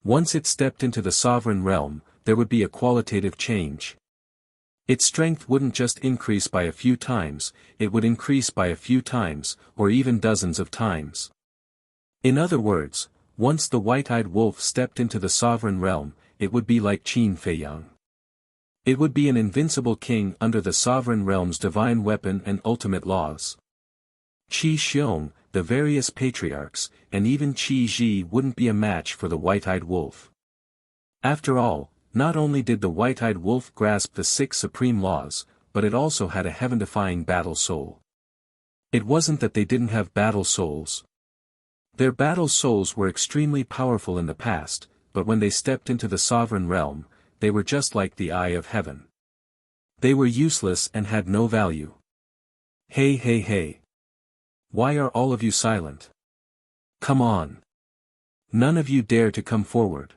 once it stepped into the sovereign realm, there would be a qualitative change. Its strength wouldn't just increase by a few times, it would increase by a few times, or even dozens of times. In other words, once the white-eyed wolf stepped into the sovereign realm, it would be like Qin Feiyang. It would be an invincible king under the sovereign realm's divine weapon and ultimate laws. Qi Xiong, the various patriarchs, and even Qi Ji wouldn't be a match for the white-eyed wolf. After all, not only did the white-eyed wolf grasp the 6 supreme laws, but it also had a heaven-defying battle soul. It wasn't that they didn't have battle souls. Their battle souls were extremely powerful in the past, but when they stepped into the sovereign realm, they were just like the eye of heaven. They were useless and had no value. Hey hey hey. Why are all of you silent? Come on. None of you dare to come forward.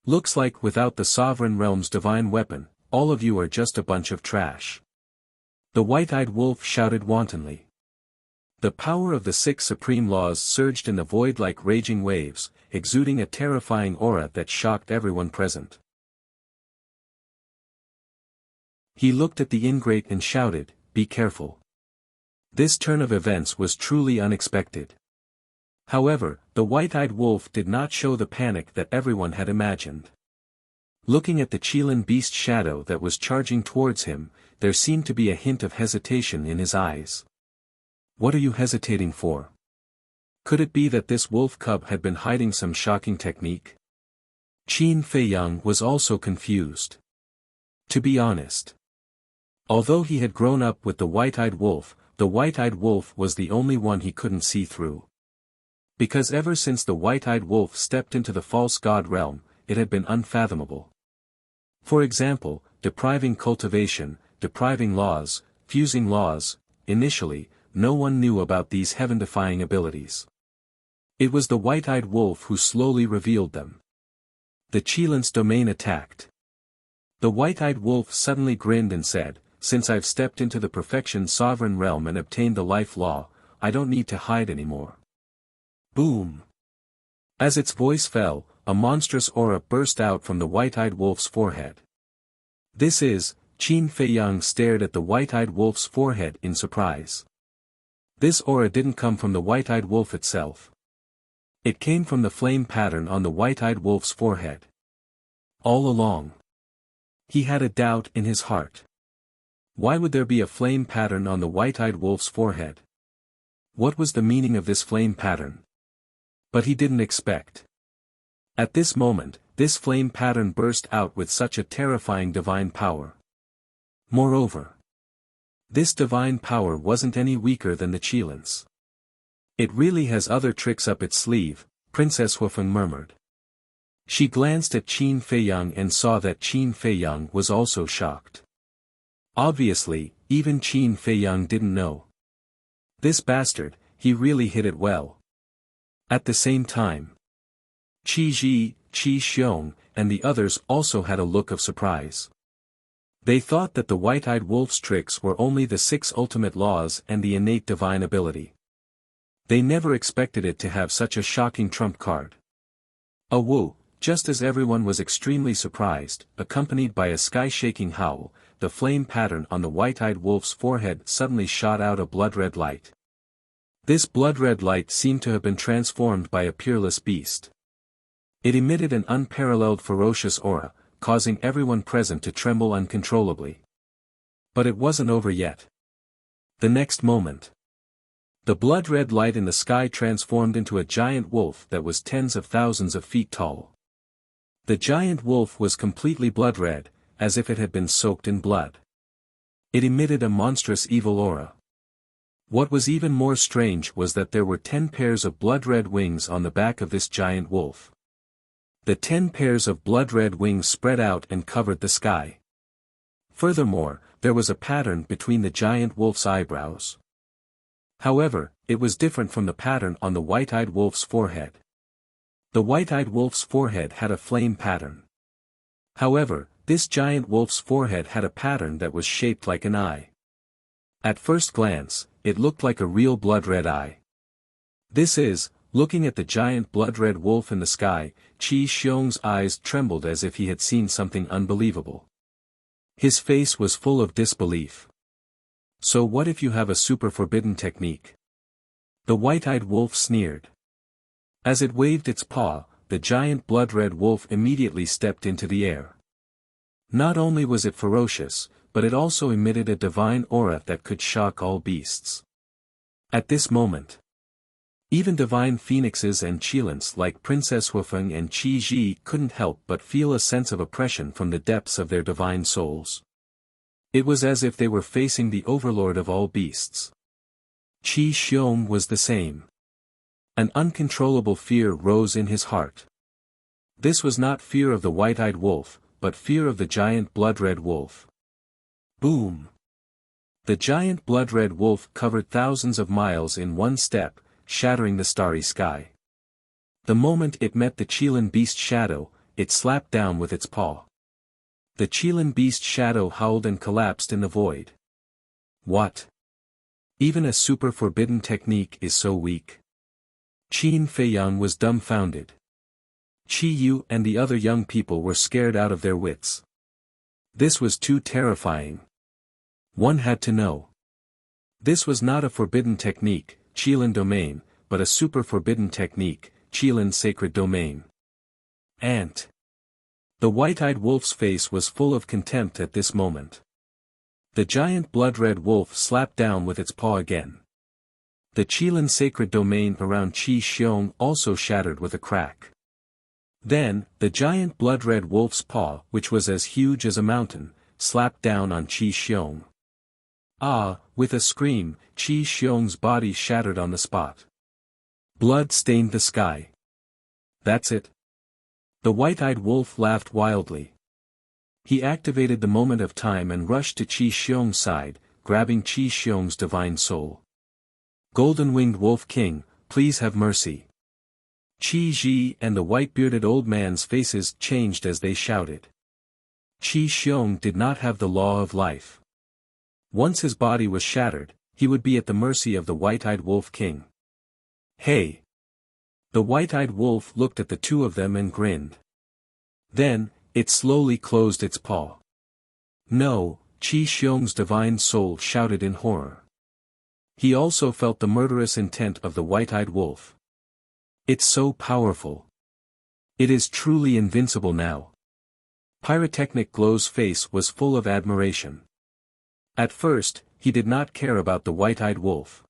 Looks like without the sovereign realm's divine weapon, all of you are just a bunch of trash. The white-eyed wolf shouted wantonly. The power of the 6 supreme laws surged in the void like raging waves, exuding a terrifying aura that shocked everyone present. He looked at the ingrate and shouted, "Be careful." This turn of events was truly unexpected. However, the white-eyed wolf did not show the panic that everyone had imagined. Looking at the Qilin beast shadow that was charging towards him, there seemed to be a hint of hesitation in his eyes. What are you hesitating for? Could it be that this wolf cub had been hiding some shocking technique? Qin Feiyang was also confused. To be honest. Although he had grown up with the white-eyed wolf was the only one he couldn't see through. Because ever since the white-eyed wolf stepped into the false god realm, it had been unfathomable. For example, depriving cultivation, depriving laws, fusing laws. Initially, no one knew about these heaven-defying abilities. It was the white-eyed wolf who slowly revealed them. The Qilin's domain attacked. The white-eyed wolf suddenly grinned and said, "Since I've stepped into the perfection sovereign realm and obtained the life law, I don't need to hide anymore." Boom! As its voice fell, a monstrous aura burst out from the white-eyed wolf's forehead. This is, Qin Feiyang stared at the white-eyed wolf's forehead in surprise. This aura didn't come from the white-eyed wolf itself. It came from the flame pattern on the white-eyed wolf's forehead. All along, he had a doubt in his heart. Why would there be a flame pattern on the white-eyed wolf's forehead? What was the meaning of this flame pattern? But he didn't expect. At this moment, this flame pattern burst out with such a terrifying divine power. Moreover, this divine power wasn't any weaker than the Qilin's. "It really has other tricks up its sleeve," Princess Huifeng murmured. She glanced at Qin Feiyang and saw that Qin Feiyang was also shocked. Obviously, even Qin Feiyang didn't know. This bastard, he really hid it well. At the same time, Qi Ji, Qi Xiong, and the others also had a look of surprise. They thought that the white-eyed wolf's tricks were only the 6 ultimate laws and the innate divine ability. They never expected it to have such a shocking trump card. Woo! Just as everyone was extremely surprised, accompanied by a sky-shaking howl, the flame pattern on the white-eyed wolf's forehead suddenly shot out a blood-red light. This blood-red light seemed to have been transformed by a peerless beast. It emitted an unparalleled ferocious aura, causing everyone present to tremble uncontrollably. But it wasn't over yet. The next moment, the blood-red light in the sky transformed into a giant wolf that was tens of thousands of feet tall. The giant wolf was completely blood-red, as if it had been soaked in blood. It emitted a monstrous evil aura. What was even more strange was that there were 10 pairs of blood-red wings on the back of this giant wolf. The 10 pairs of blood-red wings spread out and covered the sky. Furthermore, there was a pattern between the giant wolf's eyebrows. However, it was different from the pattern on the white-eyed wolf's forehead. The white-eyed wolf's forehead had a flame pattern. However, this giant wolf's forehead had a pattern that was shaped like an eye. At first glance, it looked like a real blood-red eye. This is, looking at the giant blood-red wolf in the sky, Qi Xiong's eyes trembled as if he had seen something unbelievable. His face was full of disbelief. So what if you have a super forbidden technique? The white-eyed wolf sneered. As it waved its paw, the giant blood-red wolf immediately stepped into the air. Not only was it ferocious, but it also emitted a divine aura that could shock all beasts. At this moment, even divine phoenixes and qilins like Princess Hufeng and Qi Ji couldn't help but feel a sense of oppression from the depths of their divine souls. It was as if they were facing the overlord of all beasts. Qi Xiong was the same. An uncontrollable fear rose in his heart. This was not fear of the white-eyed wolf, but fear of the giant blood-red wolf. Boom! The giant blood-red wolf covered thousands of miles in one step, shattering the starry sky. The moment it met the Qilin beast shadow, it slapped down with its paw. The Qilin beast shadow howled and collapsed in the void. What? Even a super forbidden technique is so weak. Qin Feiyang was dumbfounded. Qi Yu and the other young people were scared out of their wits. This was too terrifying. One had to know. This was not a forbidden technique, Qilin domain, but a super forbidden technique, Qilin sacred domain. Ant. The white-eyed wolf's face was full of contempt at this moment. The giant blood-red wolf slapped down with its paw again. The Qilin sacred domain around Qi Xiong also shattered with a crack. Then, the giant blood-red wolf's paw, which was as huge as a mountain, slapped down on Qi Xiong. Ah, with a scream, Qi Xiong's body shattered on the spot. Blood stained the sky. That's it. The white-eyed wolf laughed wildly. He activated the moment of time and rushed to Qi Xiong's side, grabbing Qi Xiong's divine soul. Golden-winged Wolf King, please have mercy. Qi Ji and the white-bearded old man's faces changed as they shouted. Qi Xiong did not have the law of life. Once his body was shattered, he would be at the mercy of the white-eyed Wolf King. Hey! The white-eyed wolf looked at the two of them and grinned. Then, it slowly closed its paw. No, Qi Xiong's divine soul shouted in horror. He also felt the murderous intent of the white-eyed wolf. It's so powerful. It is truly invincible now. Pyrotechnic Glow's face was full of admiration. At first, he did not care about the white-eyed wolf.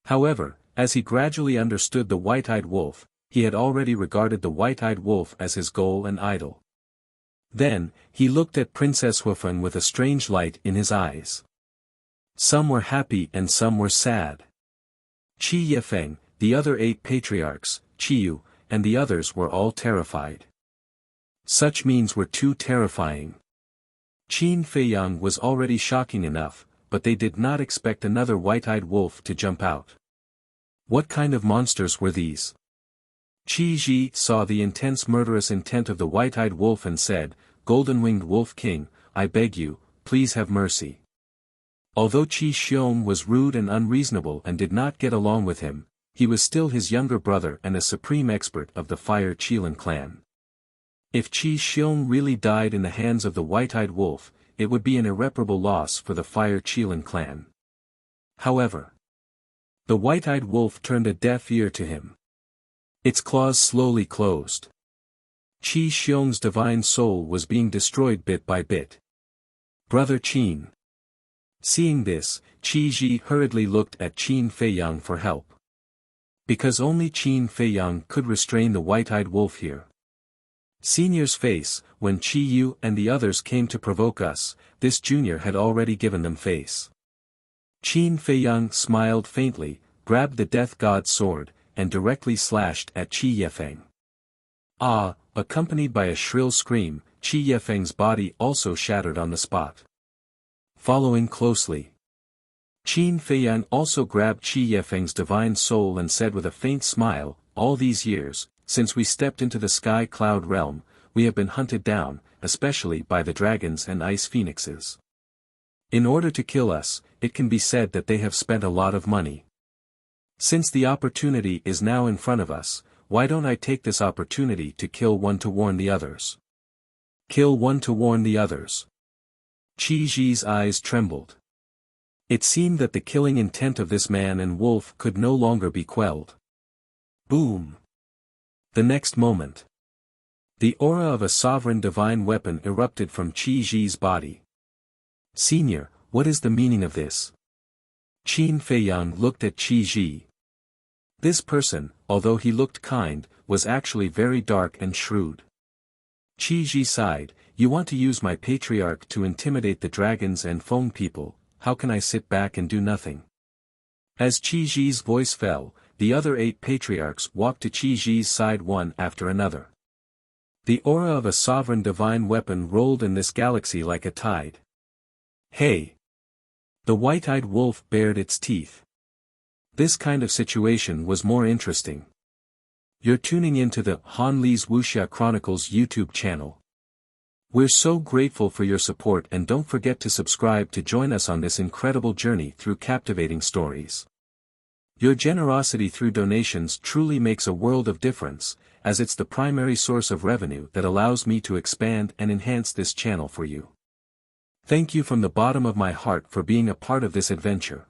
However, as he gradually understood the white-eyed wolf, he had already regarded the white-eyed wolf as his goal and idol. Then, he looked at Princess Hufeng with a strange light in his eyes. Some were happy and some were sad. Qi Yifeng, the other 8 patriarchs, Qi Yu, and the others were all terrified. Such means were too terrifying. Qin Feiyang was already shocking enough, but they did not expect another white-eyed wolf to jump out. What kind of monsters were these? Qi Ji saw the intense murderous intent of the white-eyed wolf and said, Golden-winged Wolf King, I beg you, please have mercy. Although Qi Xiong was rude and unreasonable and did not get along with him, he was still his younger brother and a supreme expert of the Fire Qilin clan. If Qi Xiong really died in the hands of the white-eyed wolf, it would be an irreparable loss for the Fire Qilin clan. However, the white-eyed wolf turned a deaf ear to him. Its claws slowly closed. Qi Xiong's divine soul was being destroyed bit by bit. Brother Qin. Seeing this, Qi Ji hurriedly looked at Qin Feiyang for help. Because only Qin Feiyang could restrain the white-eyed wolf here. Senior's face, when Qi Yu and the others came to provoke us, this junior had already given them face. Qin Feiyang smiled faintly, grabbed the death god's sword, and directly slashed at Qi Yifeng. Ah, accompanied by a shrill scream, Qi Yifeng's body also shattered on the spot. Following closely, Qin Feiyang also grabbed Qi Yifeng's divine soul and said with a faint smile, all these years, since we stepped into the sky cloud realm, we have been hunted down, especially by the dragons and ice phoenixes. In order to kill us, it can be said that they have spent a lot of money. Since the opportunity is now in front of us, why don't I take this opportunity to kill one to warn the others? Kill one to warn the others. Qi Ji's eyes trembled. It seemed that the killing intent of this man and wolf could no longer be quelled. Boom! The next moment, The aura of a sovereign divine weapon erupted from Qi Ji's body. Senior, what is the meaning of this? Qin Feiyang looked at Qi Ji. This person, although he looked kind, was actually very dark and shrewd. Qi Ji sighed, you want to use my patriarch to intimidate the dragons and phone people, how can I sit back and do nothing? As Qi Ji's voice fell, the other 8 patriarchs walked to Qi Ji's side one after another. The aura of a sovereign divine weapon rolled in this galaxy like a tide. Hey! The white-eyed wolf bared its teeth. This kind of situation was more interesting. You're tuning into the Han Li's Wuxia Chronicles YouTube channel. We're so grateful for your support, and don't forget to subscribe to join us on this incredible journey through captivating stories. Your generosity through donations truly makes a world of difference, as it's the primary source of revenue that allows me to expand and enhance this channel for you. Thank you from the bottom of my heart for being a part of this adventure.